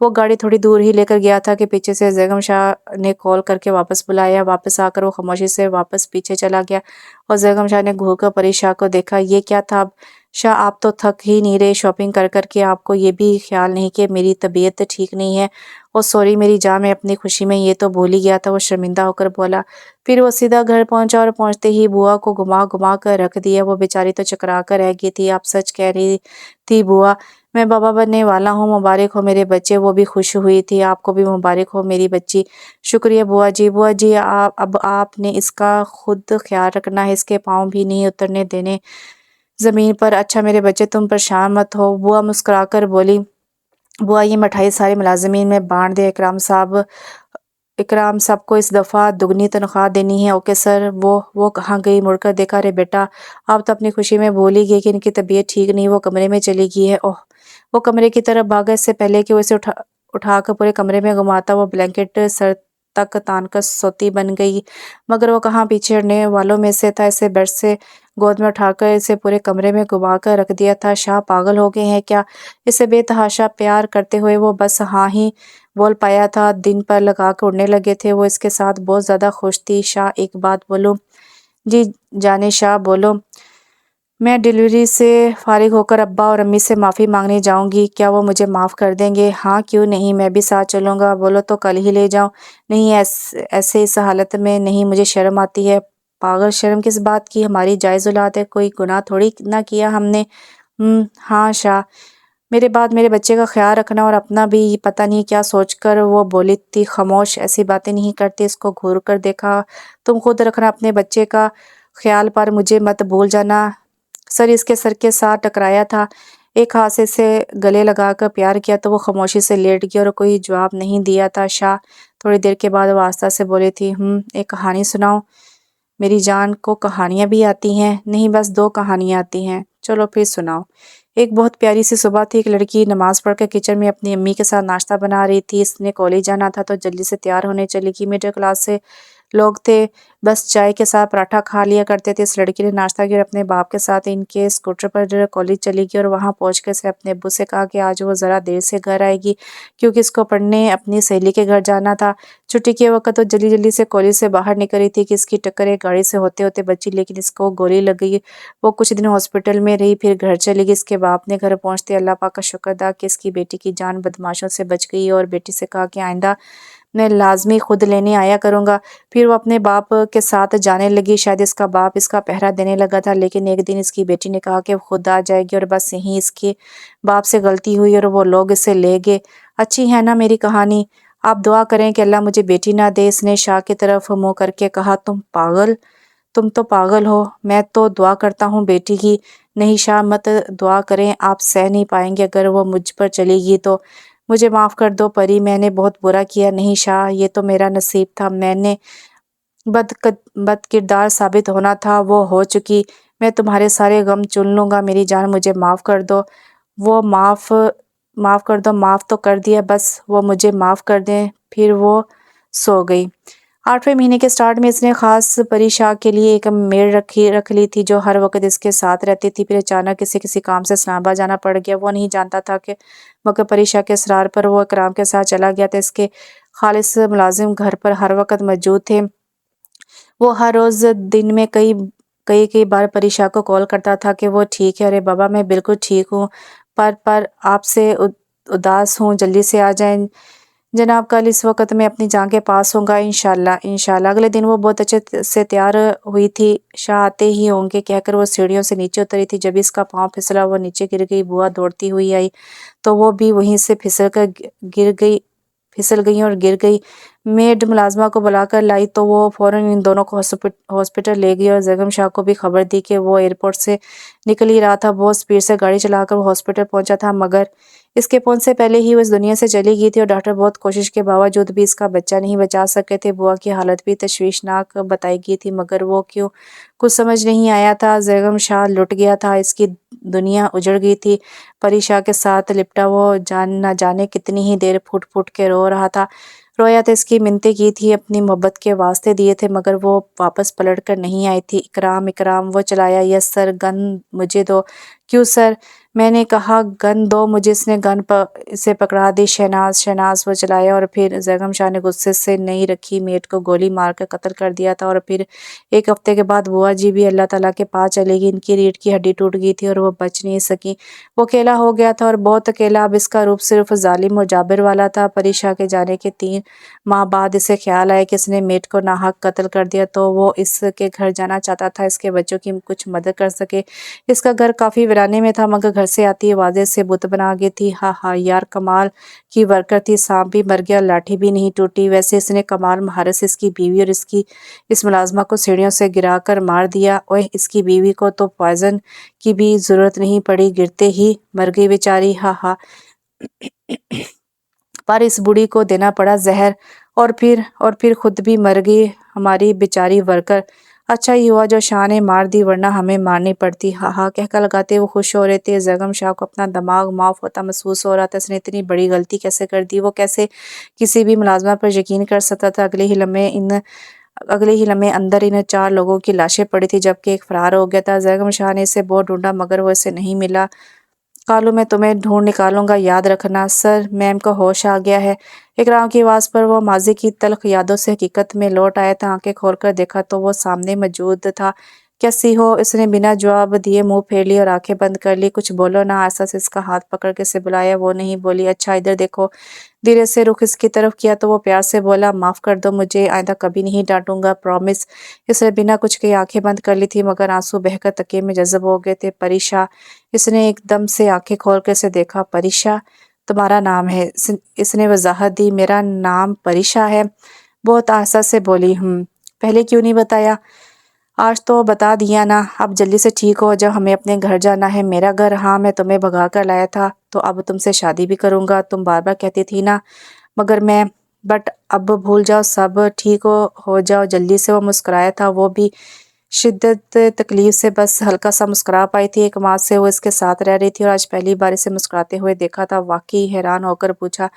वो गाड़ी थोड़ी दूर ही लेकर गया था कि पीछे से जैगम शाह ने कॉल करके वापस बुलाया। वापस आकर वो खामोशी से वापस पीछे चला गया और जैगम शाह ने घूर कर परी शाह को देखा। ये क्या था? अब शाह आप तो थक ही नहीं रहे शॉपिंग कर कर के, आपको ये भी ख्याल नहीं कि मेरी तबीयत ठीक नहीं है? ओ सॉरी मेरी जान, मैं अपनी खुशी में ये तो भूल ही गया था। वो शर्मिंदा होकर बोला। फिर वो सीधा घर पहुंचा और पहुंचते ही बुआ को घुमा घुमा कर रख दिया। वो बेचारी तो चकरा कर रह गई थी। आप सच कह रही थी बुआ, मैं बाबा बनने वाला हूँ। मुबारक हो मेरे बच्चे। वो भी खुश हुई थी। आपको भी मुबारक हो मेरी बच्ची। शुक्रिया बुआ जी। बुआ जी अब आपने इसका खुद ख्याल रखना है, इसके पाँव भी नहीं उतरने देने। زمین پر۔ اچھا میرے بچے تم پریشان مت ہو، بوا مسکرا کر بولی۔ بوا یہ مٹھائی سارے ملازمین میں بانٹ دے، اکرام صاحب کو اس دفعہ دگنی تنخواہ دینی ہے۔ Okay sir. وہ کہاں گئی؟ مڑ کر دیکھا، ارے بیٹا آپ تو اپنی خوشی میں بھول ہی گئی کہ ان کی طبیعت ٹھیک نہیں، وہ کمرے میں چلی گئی ہے۔ اوہ! وہ کمرے کی طرف بھاگا، اس سے پہلے کہ وہ اسے اٹھا کر پورے کمرے میں گھماتا، وہ بلینکٹ سر تک تان کر سوتی بن گئی۔ مگر وہ کہاں پیچھے ہٹنے والوں میں سے تھا، اسے بیڈ سے گود میں اٹھا کر اسے پورے کمرے میں گھما کر رکھ دیا تھا۔ شاہ پاگل ہو گئے ہیں کیا؟ اسے بے تحاشا پیار کرتے ہوئے وہ بس ہاں ہی بول پایا تھا۔ دن پر لگا کے اڑنے لگے تھے، وہ اس کے ساتھ بہت زیادہ خوش تھی۔ شاہ ایک بات بولوں؟ جی جانے شاہ بولو۔ میں ڈیلیوری سے فارغ ہو کر ابا اور امی سے معافی مانگنے جاؤں گی، کیا وہ مجھے معاف کر دیں گے؟ ہاں کیوں نہیں، میں بھی ساتھ چلوں گا۔ بولو تو کل ہی لے جاؤں۔ نہیں ایسے اس حالت میں نہیں، مجھے شرم آتی ہے۔ پاگل، شرم کس بات کی؟ ہماری جائز اولاد ہے، کوئی گناہ تھوڑی نہ کیا ہم نے۔ ہاں شاہ، میرے بعد میرے بچے کا خیال رکھنا، اور اپنا بھی۔ پتہ نہیں کیا سوچ کر وہ بولی تھی۔ خاموش، ایسی باتیں نہیں کرتے۔ اس کو گھور کر دیکھا۔ تم خود رکھنا اپنے بچے کا خیال، پر مجھے مت بھول جانا۔ سر اس کے سر کے ساتھ ٹکرایا تھا، ایک ہاتھ سے اسے گلے لگا کر پیار کیا تو وہ خاموشی سے لیٹ گیا اور کوئی جواب نہیں دیا تھا۔ شاہ تھوڑی دیر کے بعد وہ آہستہ سے بولی تھی، ایک کہانی سناؤ؟ میری جان کو کہانیاں بھی آتی ہیں؟ نہیں، بس 2 کہانیاں آتی ہیں۔ چلو پھر سناؤ۔ ایک بہت پیاری سی صبح تھی، ایک لڑکی نماز پڑھ کر کچن میں اپنی امی کے ساتھ ناشتہ بنا رہی تھی۔ اس نے کالج جانا تھا تو جلدی سے تیار ہونے چلی گئی۔ مڈل کلاس سے لوگ تھے، بس چائے کے ساتھ پراٹھا کھا لیا کرتے تھے۔ اس لڑکی نے ناشتہ کیا اور اپنے باپ کے ساتھ ان کے اسکوٹر پر کالج چلی گئی، اور وہاں پہنچ کر اسے اپنے ابو سے کہا کہ آج وہ ذرا دیر سے گھر آئے گی کیونکہ اس کو پڑھنے اپنی سہیلی کے گھر جانا تھا۔ چھٹی کے وقت وہ جلدی سے کالج سے باہر نکل رہی تھی کہ اس کی ٹکر ایک گاڑی سے ہوتے ہوتے بچی، لیکن اس کو گولی لگ گئی۔ وہ کچھ دن ہاسپٹل میں رہی، پھر گھر چلی گئی۔ اس کے باپ نے گھر پہنچتے اللہ پاک کا شکر ادا کہ اس کی بیٹی کی جان بدماشوں سے بچ گئی، اور بیٹی سے کہا کہ آئندہ میں لازمی خود لینے آیا کروں گا۔ پھر وہ اپنے باپ کے ساتھ جانے لگی۔ شاید اس کا باپ اس کا پہرا دینے لگا تھا، لیکن ایک دن اس کی بیٹی نے کہا کہ وہ خود آ جائے گی، اور بس یہیں اس کے باپ سے غلطی ہوئی اور وہ لوگ اسے لے گئے۔ اچھی ہے نا میری کہانی؟ آپ دعا کریں کہ اللہ مجھے بیٹی نہ دے۔ اس نے شاہ کی طرف منہ کر کے کہا، تم تو پاگل ہو، میں تو دعا کرتا ہوں بیٹی کی۔ نہیں شاہ مت دعا کریں، آپ سہ نہیں پائیں گے اگر وہ مجھ پر چلی گئی تو۔ مجھے معاف کر دو پری، میں نے بہت برا کیا۔ نہیں شاہ، یہ تو میرا نصیب تھا، میں نے بد کردار ثابت ہونا تھا، وہ ہو چکی۔ میں تمہارے سارے غم چن لوں گا میری جان، مجھے معاف کر دو۔ وہ معاف کر دو، معاف تو کر دیا، بس وہ مجھے معاف کر دیں۔ پھر وہ سو گئی۔ 8ویں مہینے کے سٹارٹ میں اس نے خاص پری شاہ کے لیے ایک میڈ رکھ لی تھی جو ہر وقت اس کے ساتھ رہتی تھی۔ پھر اچانک کسی کام سے اسلام آباد جانا پڑ گیا۔ وہ نہیں جانتا تھا کہ مگر پری شاہ کے اصرار پر وہ اکرام کے ساتھ چلا گیا تھا۔ اس کے خالص ملازم گھر پر ہر وقت موجود تھے۔ وہ ہر روز دن میں کئی بار پری شاہ کو کال کرتا تھا کہ وہ ٹھیک ہے۔ ارے بابا میں بالکل ٹھیک ہوں، پر آپ سے اداس ہوں، جلدی سے آ جائیں جناب، کل اس وقت میں اپنی جان کے پاس ہوں گا انشاءاللہ۔ اگلے دن وہ بہت اچھے سے تیار ہوئی تھی، شاہ آتے ہی ہوں گے کہہ کر وہ سیڑھیوں سے نیچے اتری تھی۔ جب اس کا پاؤں پھسلا، وہ نیچے گر گئی۔ بوا دوڑتی ہوئی آئی تو وہ بھی وہیں سے پھسل گئی اور گر گئی۔ میڈ ملازمہ کو بلا کر لائی تو وہ فوراً ان دونوں کو ہاسپٹل لے گئی اور بیگم شاہ کو بھی خبر دی کہ وہ ایئرپورٹ سے نکل ہی رہا تھا۔ بہت سپیڈ سے گاڑی چلا کر وہ ہاسپٹل پہنچا تھا، مگر اس کے پہنچ سے پہلے ہی وہ اس دنیا سے چلی گئی تھی، اور ڈاکٹر بہت کوشش کے باوجود بھی اس کا بچہ نہیں بچا سکے تھے۔ بوا کی حالت بھی تشویشناک بتائی گئی تھی، مگر وہ کیوں کچھ سمجھ نہیں آیا تھا۔ بیگم شاہ لٹ گیا تھا، اس کی دنیا اجڑ گئی تھی۔ پری شاہ کے ساتھ لپٹا وہ نہ جانے کتنی ہی دیر پھٹ پھٹ کے رو رہا تھا۔ رویا تھا، اس کی منتیں کی تھی، اپنی محبت کے واسطے دیے تھے، مگر وہ واپس پلٹ کر نہیں آئی تھی۔ اکرام وہ چلایا۔ یس سر، گن مجھے دو۔ کیوں سر؟ میں نے کہا گن دو مجھے۔ اس نے گن اسے پکڑا دی۔ شہناز وہ چلایا، اور پھر بیگم شاہ نے غصے سے نہیں رکھی میٹ کو گولی مار کر قتل کر دیا تھا۔ اور پھر 1 ہفتے کے بعد بوا جی بھی اللہ تعالیٰ کے پاس چلے گی۔ ان کی ریڑھ کی ہڈی ٹوٹ گئی تھی اور وہ بچ نہیں سکی۔ وہ اکیلا ہو گیا تھا، اور بہت اکیلا۔ اب اس کا روپ صرف ظالم اور جابر والا تھا۔ پری شاہ کے جانے کے 3 ماہ بعد اسے خیال آیا کہ اس نے میٹ کو ناحق قتل کر دیا، تو وہ اس کے گھر جانا چاہتا تھا، اس کے بچوں کی کچھ مدد کر سکے۔ اس کا گھر کافی वीराने में था मगर घर से आती आवाज़ें से बुत बना गई थी। हा हा यार कमाल की वर्कर थी, सांप भी मर गया लाठी भी नहीं टूटी। वैसे इसने कमाल महारत से इसकी बीवी और इसकी इस मुलाजमा को सीढ़ियों से गिरा कर मार दिया। ओए इसकी बीवी को तो पॉइजन की भी ज़रूरत नहीं पड़ी, गिरते ही मर गई बेचारी। हा हा पर इस बूढ़ी को देना पड़ा जहर और फिर खुद भी मर गई हमारी बेचारी वर्कर। अच्छा ही हुआ जो शाह ने मार दी वरना हमें मारनी पड़ती। हा हा कहकर लगाते वो खुश हो रहे थे। जगम शाह को अपना दिमाग माफ होता महसूस हो रहा था। इसने इतनी बड़ी गलती कैसे कर दी? वो कैसे किसी भी मुलाजमा पर यकीन कर सकता था? अगले ही लम्हे अंदर इन 4 लोगों की लाशें पड़ी थी जबकि एक फरार हो गया था। जगम शाह ने इसे बहुत ढूंढा मगर वो इसे नहीं मिला। कालू मैं तुम्हें ढूंढ निकालूंगा, याद रखना। सर मैम को होश आ गया है। इकराम की आवाज़ पर वो माजी की तल्ख यादों से हकीकत में लौट आया था। आंखें खोलकर देखा तो वो सामने मौजूद था। कैसी हो? इसने बिना जवाब दिए मुंह फेर लिया और आंखें बंद कर ली। कुछ बोलो ना। आस्ता से इसका हाथ पकड़ के से बुलाया। वो नहीं बोली। अच्छा इधर देखो। धीरे से रुख इसकी तरफ किया तो वो प्यार से बोला, माफ़ कर दो मुझे, आइंदा कभी नहीं डांटूंगा, प्रॉमिस। इसने बिना कुछ कहे आंखें बंद कर ली थी मगर आंसू बहकर तकिए में जज़ब हो गए थे। परीशा। इसने एकदम से आंखें खोल कर से देखा। परीशा तुम्हारा नाम है? इसने वजाहत दी। मेरा नाम परीशा है। बहुत आस्ता से बोली। पहले क्यों नहीं बताया? आज तो बता दिया ना। अब जल्दी से ठीक हो जाओ, हमें अपने घर जाना है। मेरा घर? हाँ मैं तुम्हें भगा कर लाया था तो अब तुमसे शादी भी करूंगा। तुम बार बार कहती थी ना। मगर मैं बट अब भूल जाओ सब, ठीक हो जाओ जल्दी से। वो मुस्कुराया था, वो भी शिद्दत तकलीफ से बस हल्का सा मुस्कुरा पाई थी। एक माह से वो इसके साथ रह रही थी और आज पहली बार इसे मुस्कुराते हुए देखा था। वाकई हैरान होकर पूछा,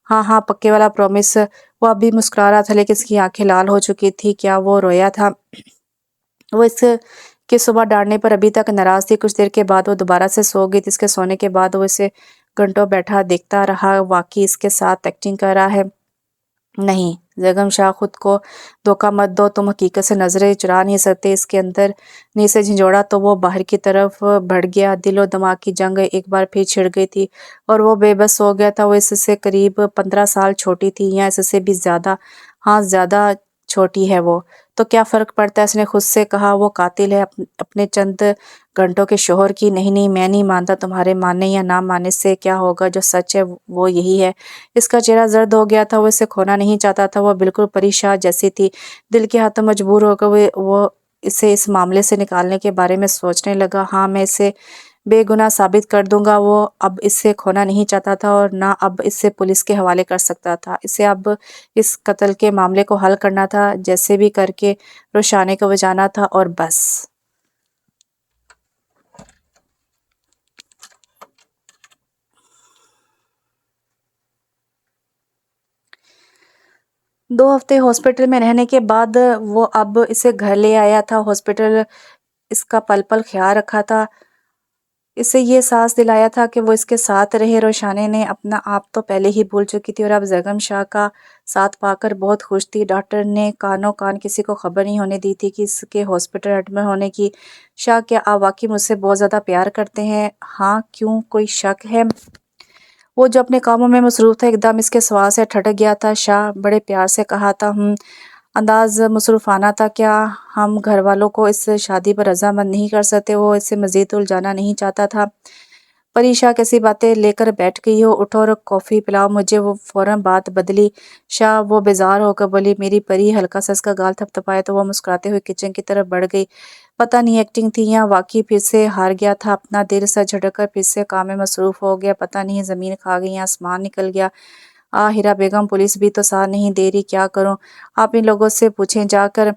हाँ हाँ पक्के वाला प्रॉमिस? वो अभी मुस्कुरा रहा था लेकिन इसकी आंखें लाल हो चुकी थी। क्या वो रोया था? वो इसके सुबह डांटने पर अभी तक नाराज थी। कुछ देर के बाद वो दोबारा से सो गई थी। इसके सोने के बाद वो इसे घंटों बैठा देखता रहा। वाकई इसके साथ एक्टिंग कर रहा है। नहीं जगम शाह, खुद को धोखा मत दो, तुम हकीकत से नजरें चुरा नहीं सकते। इसके अंदर ने इसे झंझोड़ा तो वो बाहर की तरफ बढ़ गया। दिलो दिमाग की जंग एक बार फिर छिड़ गई थी और वो बेबस हो गया था। वो इससे करीब 15 साल छोटी थी या इससे भी ज्यादा। हाँ ज्यादा छोटी है वो। तो क्या फर्क पड़ता है? इसने खुद से कहा। वो कातिल है अपने चंद घंटों के शोहर की। नहीं नहीं मैं नहीं मानता। तुम्हारे मानने या ना मानने से क्या होगा? जो सच है वो यही है। इसका चेहरा जर्द हो गया था। वो इसे खोना नहीं चाहता था। वो बिल्कुल परेशान जैसी थी। दिल के हाथों मजबूर होकर वो इसे इस मामले से निकालने के बारे में सोचने लगा। हाँ मैं इसे बेगुनाह साबित कर दूंगा। वो अब इससे खोना नहीं चाहता था और ना अब इससे पुलिस के हवाले कर सकता था। इसे अब इस कत्ल के मामले को हल करना था, जैसे भी करके रोशाने को बचाना था और बस। 2 हफ्ते हॉस्पिटल में रहने के बाद वो अब इसे घर ले आया था। हॉस्पिटल इसका पल-पल ख्याल रखा था। इसे ये साहस दिलाया था कि वो इसके साथ रहे। रोशाने ने अपना आप तो पहले ही भूल चुकी थी और अब जगम शाह का साथ पाकर बहुत खुश थी। डॉक्टर ने कानो कान किसी को खबर नहीं होने दी थी कि इसके हॉस्पिटल एडमिट होने की। शाह क्या आप वाकई मुझसे बहुत ज़्यादा प्यार करते हैं? हाँ क्यों, कोई शक है? वो जो अपने कामों में मसरूफ़ था एकदम इसके सवाल से ठटक गया था। शाह बड़े प्यार से कहा था। अंदाज मुसरूफ़ाना था। क्या हम घर वालों को इस शादी पर रजामंद नहीं कर सकते? वो इसे मज़ीद उलझाना नहीं चाहता था। परी शाह कैसी बातें लेकर बैठ गई हो, उठो और कॉफ़ी पिलाओ मुझे। वो फ़ौरन बात बदली। शाह वो बेजार होकर बोली, मेरी परी। हल्का सा इसका गाल थपथपाया तो वो मुस्कुराते हुए किचन की तरफ बढ़ गई। पता नहीं एक्टिंग थी या वाकई फिर से हार गया था। अपना दिल सा झटक कर फिर से काम में मसरूफ़ हो गया। पता नहीं ज़मीन खा गई या आसमान निकल गया। हीरा बेगम, पुलिस भी तो साथ नहीं दे रही, क्या करूं? आप इन लोगों से पूछें जाकर।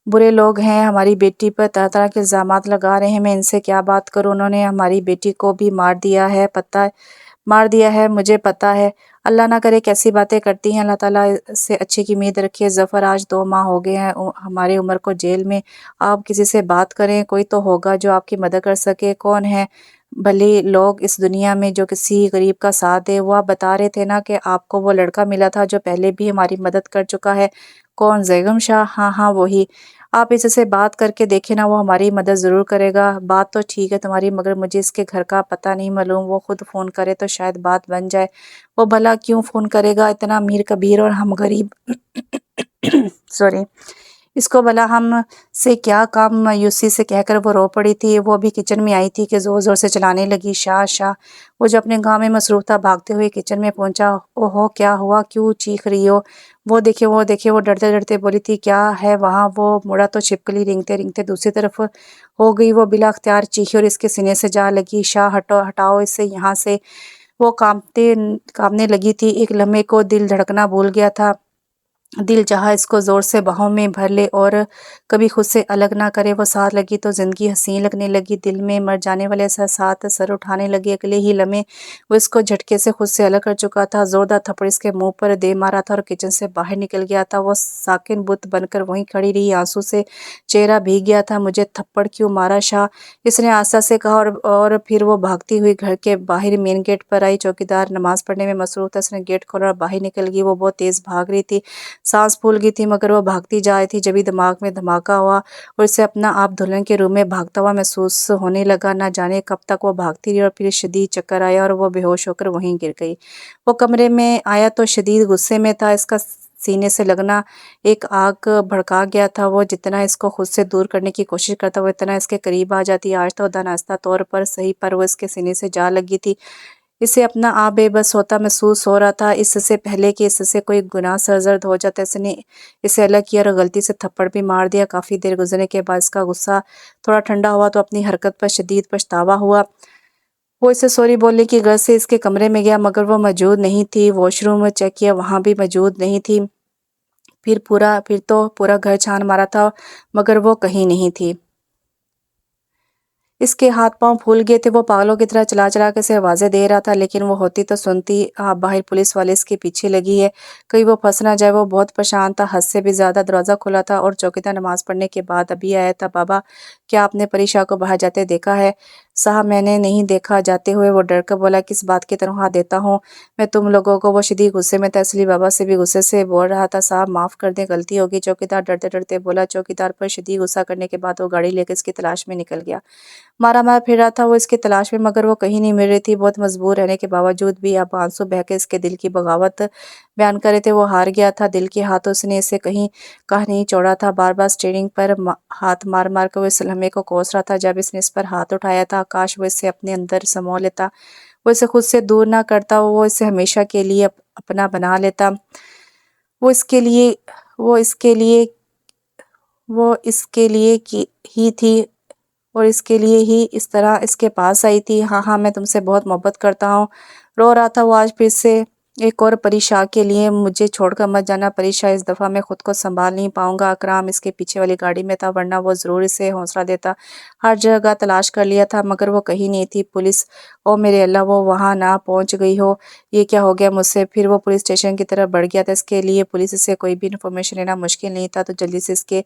बुरे लोग हैं, हमारी बेटी पर तरह तरह के इल्ज़ामात लगा रहे हैं। मैं इनसे क्या बात करूं? उन्होंने हमारी बेटी को भी मार दिया है, मुझे पता है। अल्लाह ना करे कैसी बातें करती हैं। अल्लाह ताला से अच्छे की उम्मीद रखिए। ज़फ़र आज 2 माह हो गए हैं हमारी उम्र को जेल में। आप किसी से बात करें, कोई तो होगा जो आपकी मदद कर सके। कौन है भले लोग इस दुनिया में जो किसी गरीब का साथ दे? वो आप बता रहे थे ना कि आपको वो लड़का मिला था जो पहले भी हमारी मदद कर चुका है। कौन? जैगम शाह? हाँ हाँ वही। आप इससे बात करके देखे ना, वो हमारी मदद ज़रूर करेगा। बात तो ठीक है तुम्हारी मगर मुझे इसके घर का पता नहीं मालूम। वो खुद फ़ोन करे तो शायद बात बन जाए। वो भला क्यों फ़ोन करेगा? इतना अमीर कबीर और हम गरीब। सॉरी। اس کو بھلا ہم سے کیا کام، مایوسی سے کہہ کر وہ رو پڑی تھی۔ وہ بھی کچن میں آئی تھی کہ زور زور سے چلانے لگی، شاہ شاہ۔ وہ جو اپنے گاؤں میں مصروف تھا، بھاگتے ہوئے کچن میں پہنچا۔ اوہو کیا ہوا، کیوں چیخ رہی ہو؟ وہ دیکھے وہ دیکھے، وہ ڈرتے ڈرتے بولی تھی کیا ہے وہاں؟ وہ مڑا تو چھپکلی رینگتے رینگتے دوسری طرف ہو گئی۔ وہ بلا اختیار چیخی اور اس کے سینے سے جا لگی، شاہ ہٹاؤ اسے یہاں سے۔ وہ کانپنے لگی تھی۔ ایک لمحے کو دل دھڑکنا بھول گیا تھا۔ دل چاہا اس کو زور سے باہوں میں بھر لے اور کبھی خود سے الگ نہ کرے۔ وہ ساتھ لگی تو زندگی حسین لگنے لگی، دل میں مر جانے والے احساسات سر اٹھانے لگے۔ اگلے ہی لمحے وہ اس کو جھٹکے سے خود سے الگ کر چکا تھا، زوردار تھپڑ اس کے منہ پر دے مارا تھا اور کچن سے باہر نکل گیا تھا۔ وہ ساکن بت بن کر وہیں کھڑی رہی، آنسو سے چہرہ بھیگ گیا تھا۔ مجھے تھپڑ کیوں مارا شاہ؟ اس نے آہستہ سے کہا اور پھر وہ بھاگتی ہوئی گھر کے باہر مین گیٹ پر آئی۔ چوکیدار نماز پڑھنے میں مصروف تھا، اس نے گیٹ کھولا اور باہر نکل گئی۔ وہ بہت تیز بھاگ رہی تھی، سانس پھول گئی تھی، مگر وہ بھاگتی جا رہی تھی جبھی دماغ میں دھماکہ ہوا اور اسے اپنا آپ دلہن کے روم میں بھاگتا ہوا محسوس ہونے لگا۔ نہ جانے کب تک وہ بھاگتی رہی اور پھر شدید چکر آیا اور وہ بے ہوش ہو کر وہیں گر گئی۔ وہ کمرے میں آیا تو شدید غصے میں تھا، اس کا سینے سے لگنا ایک آگ بھڑکا گیا تھا۔ وہ جتنا اس کو خود سے دور کرنے کی کوشش کرتا وہ اتنا اس کے قریب آ جاتی۔ آہستہ و ناآہستہ طور پر صحیح پر وہ اس کے سینے سے جا لگی تھی۔ اسے اپنا آپ بے بس ہوتا محسوس ہو رہا تھا۔ اس سے پہلے کہ اس سے کوئی گناہ سرزد ہو جاتا، اس نے اسے الگ کیا اور غلطی سے تھپڑ بھی مار دیا۔ کافی دیر گزرنے کے بعد اس کا غصہ تھوڑا ٹھنڈا ہوا تو اپنی حرکت پر شدید پچھتاوا ہوا۔ وہ اسے سوری بولنے کی غرض سے اس کے کمرے میں گیا، مگر وہ موجود نہیں تھی۔ واش روم چیک کیا، وہاں بھی موجود نہیں تھی۔ پھر تو پورا گھر چھان مارا تھا، مگر وہ کہیں نہیں تھی۔ اس کے ہاتھ پاؤں پھول گئے تھے، وہ پاگلوں کی طرح چلا چلا کے اسے آوازیں دے رہا تھا، لیکن وہ ہوتی تو سنتی۔ باہر پولیس والے اس کے پیچھے لگی ہے، کہیں وہ پھنس نہ جائے۔ وہ بہت پریشان تھا، حد سے بھی زیادہ۔ دروازہ کھلا تھا اور چوکیدار نماز پڑھنے کے بعد ابھی آیا تھا۔ بابا، کیا آپ نے پری شاہ کو باہر جاتے دیکھا ہے؟ صاحب میں نے نہیں دیکھا جاتے ہوئے، وہ ڈر کر بولا۔ کس بات کی تنخواہ دیتا ہوں میں تم لوگوں کو؟ وہ شدید غصے میں تھا، اس لیے بابا سے بھی غصے سے بول رہا تھا۔ صاحب معاف کر دیں، غلطی ہوگی، چوکیدار ڈرتے ڈرتے بولا۔ چوکیدار پر شدید غصہ کرنے کے بعد وہ گاڑی لے کر اس کی تلاش میں نکل گیا۔ مارا مار پھر رہا تھا وہ اس کی تلاش میں، مگر وہ کہیں نہیں مل رہی تھی۔ بہت مجبور رہنے کے باوجود بھی اب آنسو بہہ کے اس کے دل کی بغاوت بیان کر رہے تھے۔ وہ ہار گیا تھا، دل کے ہاتھوں اس نے اسے کہیں کہا نہیں چھوڑا تھا۔ بار بار اسٹیئرنگ پر ہاتھ مار مار کر وہ اس لمحے کو کوس رہا تھا جب اس نے اس پر ہاتھ اٹھایا تھا۔ کاش وہ اسے اپنے اندر سمو لیتا، وہ اسے خود سے دور نہ کرتا، وہ اسے ہمیشہ کے لیے اپنا بنا لیتا۔ وہ اس کے لیے ہی تھی اور اس کے لیے ہی اس طرح اس کے پاس آئی تھی۔ ہاں ہاں، میں تم سے بہت محبت کرتا ہوں، رو رہا تھا وہ آج پھر سے ایک اور پری شاہ کے لیے۔ مجھے چھوڑ کر مت جانا پری شاہ، اس دفعہ میں خود کو سنبھال نہیں پاؤں گا۔ اکرام اس کے پیچھے والی گاڑی میں تھا، ورنہ وہ ضرور اسے حوصلہ دیتا۔ ہر جگہ تلاش کر لیا تھا، مگر وہ کہیں نہیں تھی۔ پولیس، او میرے اللہ، وہ وہاں نہ پہنچ گئی ہو؟ یہ کیا ہو گیا مجھ سے؟ پھر وہ پولیس اسٹیشن کی طرف بڑھ گیا تھا۔ اس کے لیے پولیس سے کوئی بھی انفارمیشن لینا مشکل نہیں تھا، تو جلدی سے اس کے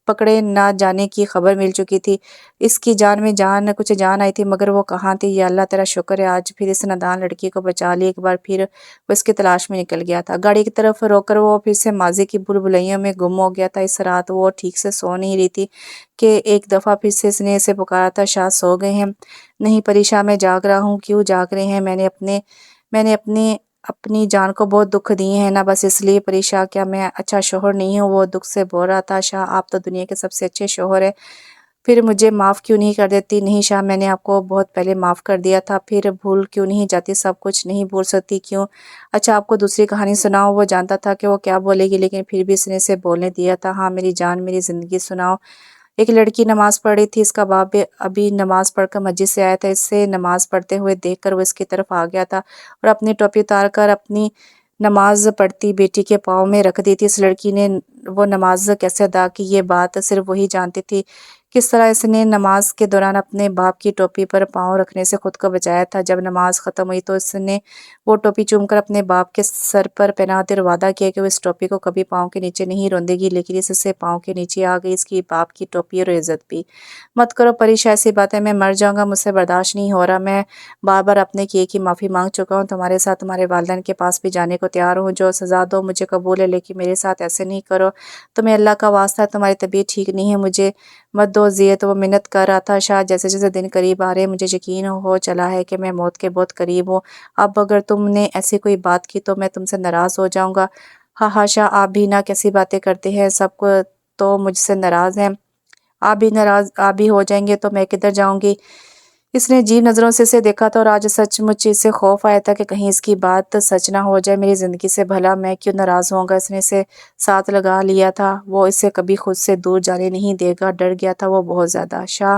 پکڑے نہ جانے کی خبر مل چکی تھی۔ اس کی جان میں کچھ جان آئی تھی، مگر وہ کہاں تھی؟ یا اللہ تیرا شکر ہے، آج پھر اس نادان لڑکی کو بچا لی۔ ایک بار پھر وہ اس کی تلاش میں نکل گیا تھا۔ گاڑی کی طرف روک کر وہ پھر سے ماضی کی بھول بھلیوں میں گم ہو گیا تھا۔ اس رات وہ ٹھیک سے سو نہیں رہی تھی کہ ایک دفعہ پھر سے اس نے اسے پکارا تھا، شاہ سو گئے ہیں؟ نہیں پری شاہ، میں جاگ رہا ہوں۔ کیوں جاگ رہے ہیں؟ میں نے اپنی جان کو بہت دکھ دیے ہیں نا، بس اس لیے پری شاہ۔ کیا میں اچھا شوہر نہیں ہوں؟ وہ دکھ سے بول رہا تھا۔ شاہ، آپ تو دنیا کے سب سے اچھے شوہر ہیں، پھر مجھے معاف کیوں نہیں کر دیتی؟ نہیں شاہ، میں نے آپ کو بہت پہلے معاف کر دیا تھا، پھر بھول کیوں نہیں جاتی؟ سب کچھ نہیں بھول سکتی؟ کیوں؟ اچھا آپ کو دوسری کہانی سناؤ؟ وہ جانتا تھا کہ وہ کیا بولے گی، لیکن پھر بھی اس نے اسے بولنے دیا تھا۔ ہاں میری جان، میری زندگی سناؤ۔ ایک لڑکی نماز پڑھ رہی تھی، اس کا باپ بھی ابھی نماز پڑھ کر مسجد سے آیا تھا۔ اسے نماز پڑھتے ہوئے دیکھ کر وہ اس کی طرف آ گیا تھا اور اپنی ٹوپی اتار کر اپنی نماز پڑھتی بیٹی کے پاؤں میں رکھ دی تھی۔ اس لڑکی نے وہ نماز کیسے ادا کی، یہ بات صرف وہی جانتی تھی۔ کس طرح اس نے نماز کے دوران اپنے باپ کی ٹوپی پر پاؤں رکھنے سے خود کو بچایا تھا۔ جب نماز ختم ہوئی تو اس نے وہ ٹوپی چوم کر اپنے باپ کے سر پر پہنا دی اور وعدہ کیا کہ وہ اس ٹوپی کو کبھی پاؤں کے نیچے نہیں روندے گی، لیکن اس سے پاؤں کے نیچے آ گئی اس کی باپ کی ٹوپی اور عزت بھی۔ مت کرو پری شاہ ایسی باتیں، میں مر جاؤں گا، مجھ سے برداشت نہیں ہو رہا۔ میں بار بار اپنے کیے کی معافی مانگ چکا ہوں، تمہارے ساتھ تمہارے والدین کے پاس بھی جانے کو تیار ہوں۔ جو سزا دو مجھے قبول ہے، لیکن میرے ساتھ ایسے نہیں کرو، تمہیں اللہ کا واسطہ ہے، تمہاری طبیعت ٹھیک نہیں ہے، مجھے مت دو اذیت۔ وہ منت کر رہا تھا۔ شاہ، جیسے جیسے دن قریب آ رہے مجھے یقین ہو چلا ہے کہ میں موت کے بہت قریب ہوں۔ اب اگر تم نے ایسی کوئی بات کی تو میں تم سے ناراض ہو جاؤں گا۔ ہاں ہاں شاہ، آپ بھی نہ کیسی باتیں کرتے ہیں، तो मुझसे नाराज़ हैं, आप भी हो जाएंगे तो मैं किधर जाऊंगी। इसने अजीब नज़रों से इसे देखा था और आज सचमुच इसे खौफ आया था कि कहीं इसकी बात सच ना हो जाए मेरी ज़िंदगी से, भला मैं क्यों नाराज़ होऊंगा। इसने इसे साथ लगा लिया था, वो इसे कभी खुद से दूर जाने नहीं देगा। डर गया था वो बहुत ज़्यादा। शाह,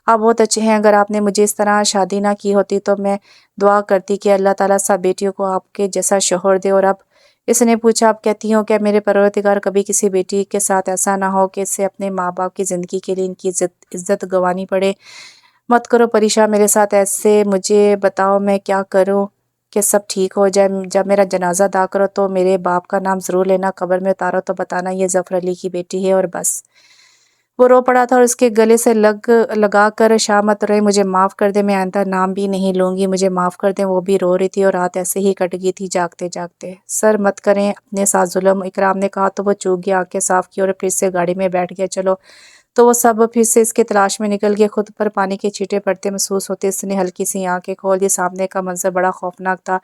आप बहुत अच्छे हैं, अगर आपने मुझे इस तरह शादी ना की होती तो मैं दुआ करती कि अल्लाह ताला सब बेटियों को आपके जैसा शोहर दे। और अब इसने पूछा, आप कहती हो क्या मेरे परवरदिगार कभी किसी बेटी के साथ ऐसा ना हो कि इसे अपने माँ बाप की ज़िंदगी के लिए इनकी इज्जत गंवानी पड़े। मत करो परेशान मेरे साथ ऐसे, मुझे बताओ मैं क्या करूं कि सब ठीक हो जाए। जब मेरा जनाजा अदा करो तो मेरे बाप का नाम ज़रूर लेना, कब्र में उतारो तो बताना ये ज़फ़र अली की बेटी है। और बस वो रो पड़ा था और उसके गले से लगा कर, शाह मत रोए, मुझे माफ़ कर दे, मैं आइंदा नाम भी नहीं लूँगी, मुझे माफ़ कर दें। वो भी रो रही थी और रात ऐसे ही कट गई थी जागते जागते। सर मत करें अपने साथ जुल्म, इकराम ने कहा तो वो चूक गया, आंखें साफ की और फिर से गाड़ी में बैठ गया। चलो, तो वो सब फिर से इसके तलाश में निकल गए। खुद पर पानी के छींटे पड़ते महसूस होते इसने हल्की सी आंखें खोल दी। सामने का मंजर बड़ा खौफनाक था।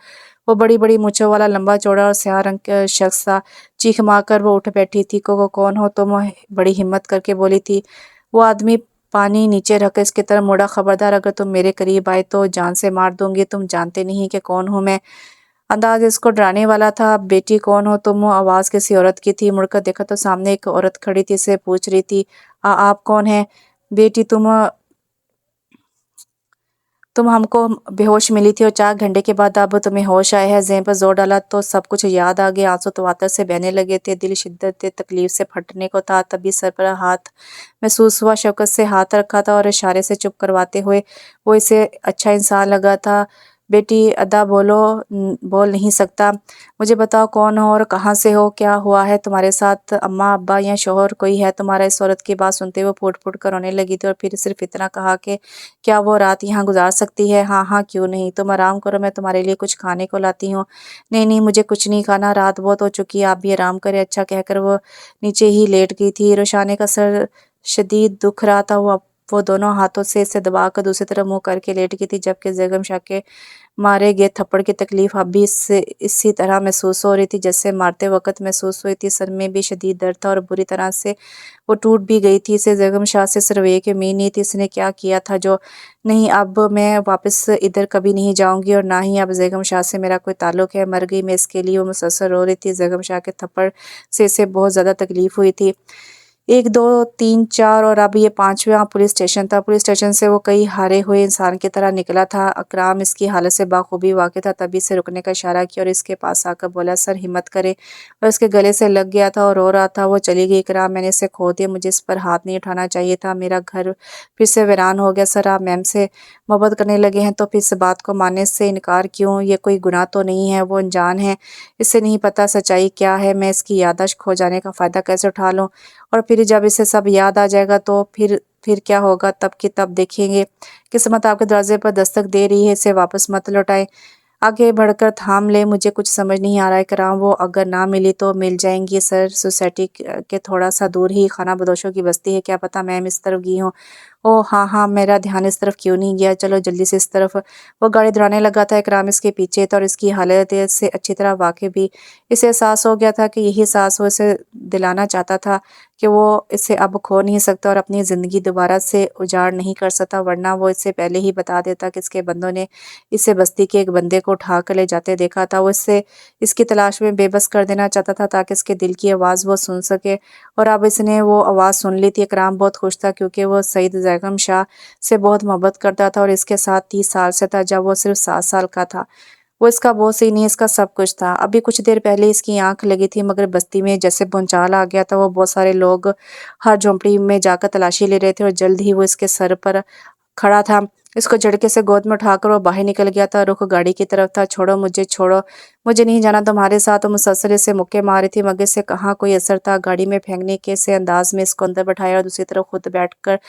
वो बड़ी बड़ी मूंछों वाला लंबा चौड़ा और स्याह रंग का शख्स था। चीख मार कर वो उठ बैठी थी। को कौन हो तुम? बड़ी हिम्मत करके बोली थी वो आदमी। पानी नीचे रखकर इसकी तरफ मुड़ा। खबरदार, अगर तुम मेरे करीब आए तो जान से मार दूंगी। तुम जानते नहीं कि कौन हूं मैं। अंदाज इसको डराने वाला था। बेटी कौन हो तुम? आवाज किसी औरत की थी। मुड़कर देखा तो सामने एक औरत खड़ी थी, इसे पूछ रही थी, आप कौन है? बेटी, तुम हमको बेहोश मिली थी और 4 घंटे के बाद अब तुम्हें होश आया है। ज़ेहन पर जोर डाला तो सब कुछ याद आ गया। आंसू तवातर से बहने लगे थे। दिल शिद्दत तकलीफ से फटने को था। तभी सर पर हाथ महसूस हुआ। शौकत से हाथ रखा था और इशारे से चुप करवाते हुए वो इसे अच्छा इंसान लगा था। बेटी, अदा बोलो। बोल नहीं सकता। मुझे बताओ कौन हो और कहाँ से हो? क्या हुआ है तुम्हारे साथ? अम्मा अब्बा या शोहर कोई है तुम्हारा? इस औरत की बात सुनते हुए फूट फूट कर रोने लगी थी और फिर सिर्फ इतना कहा कि क्या वो रात यहाँ गुजार सकती है? हाँ हाँ, क्यों नहीं। तुम आराम करो, मैं तुम्हारे लिए कुछ खाने को लाती हूँ। नहीं नहीं, मुझे कुछ नहीं खाना, रात बहुत हो चुकी है, आप भी आराम करें। अच्छा कहकर वो नीचे ही लेट गई थी। रोशाने का सर शदीद दुख रहा था। वो दोनों हाथों से इसे दबाकर दूसरी तरफ मुंह करके लेट गई थी, जबकि बेगम शाह के मारे गए थप्पड़ की तकलीफ अब भी इससे इसी तरह महसूस हो रही थी जैसे मारते वक्त महसूस हुई थी। सर में भी शदीद दर्द था और बुरी तरह से वो टूट भी गई थी। इसे बेगम शाह से सिर्फ एक उम्मीद नहीं थी, इसने क्या किया था जो नहीं, अब मैं वापस इधर कभी नहीं जाऊंगी और ना ही अब बेगम शाह से मेरा कोई ताल्लुक है। मर गई मैं इसके लिए। वो मुसलसल रो रही थी। बेगम शाह के थप्पड़ से इसे बहुत ज़्यादा तकलीफ हुई थी। 1 2 3 4 और अब ये 5वां पुलिस स्टेशन था। पुलिस स्टेशन से वो कई हारे हुए इंसान की तरह निकला था। अकराम इसकी हालत से बाखूबी वाकिफ था। तभी से रुकने का इशारा किया और इसके पास आकर बोला, सर हिम्मत करे। और इसके गले से लग गया था और रो रहा था। वो चली गई। इकराम, मैंने इसे खो दिया, मुझे इस पर हाथ नहीं उठाना चाहिए था। मेरा घर फिर से वीरान हो गया। सर आप मैम से मोहब्बत करने लगे हैं तो फिर इस बात को मानने से इनकार क्यों? ये कोई गुनाह तो नहीं है। वो अनजान है, इससे नहीं पता सच्चाई क्या है। मैं इसकी याददाश्त खो जाने का फ़ायदा कैसे उठा लूँ? और फिर जब इसे सब याद आ जाएगा तो फिर क्या होगा? तब की तब देखेंगे। किस्मत आपके दरवाजे पर दस्तक दे रही है, इसे वापस मत लौटाए। आगे बढ़कर थाम ले। मुझे कुछ समझ नहीं आ रहा है कराम। वो अगर ना मिली तो मिल जाएंगी सर, सोसाइटी के थोड़ा सा दूर ही खाना बदोशों की बस्ती है। क्या पता मैम इस तरफ गई हो। ओ हाँ हाँ, मेरा ध्यान इस तरफ क्यों नहीं गया? चलो जल्दी से इस तरफ। वो गाड़ी दौड़ाने लगा था। इकराम इसके पीछे था और इसकी हालत से अच्छी तरह वाकिफ भी। इसे एहसास हो गया था कि यही सांस वो इसे दिलाना चाहता था कि वो इसे अब खो नहीं सकता और अपनी ज़िंदगी दोबारा से उजाड़ नहीं कर सकता, वरना वो इससे पहले ही बता देता कि इसके बंदों ने इसे बस्ती के एक बंदे को उठा कर ले जाते देखा था। वो इससे इसकी तलाश में बेबस कर देना चाहता था ताकि इसके दिल की आवाज़ वो सुन सके। और अब इसने वो आवाज़ सुन ली थी। इकराम बहुत खुश था क्योंकि वो सईद बेगम शाह से बहुत मोहब्बत करता था और इसके साथ 30 साल से था, जब वो सिर्फ 7 साल का था। वो इसका बोस ही नहीं, इसका सब कुछ था। अभी कुछ देर पहले इसकी आंख लगी थी, मगर बस्ती में जैसे भूचाल आ गया था। वो बहुत सारे लोग हर झोंपड़ी में जाकर तलाशी ले रहे थे और जल्द ही वो इसके सर पर खड़ा था। इसको झटके से गोद में उठाकर वो बाहर निकल गया था। रुख गाड़ी की तरफ था। छोड़ो मुझे, छोड़ो, मुझे नहीं जाना तुम्हारे साथ। वो मुसलसल से मुक्के मार रही थी, मगर से कहाँ कोई असर था। गाड़ी में फेंकने के से अंदाज में इसको अंदर बैठाया और दूसरी तरफ खुद बैठकर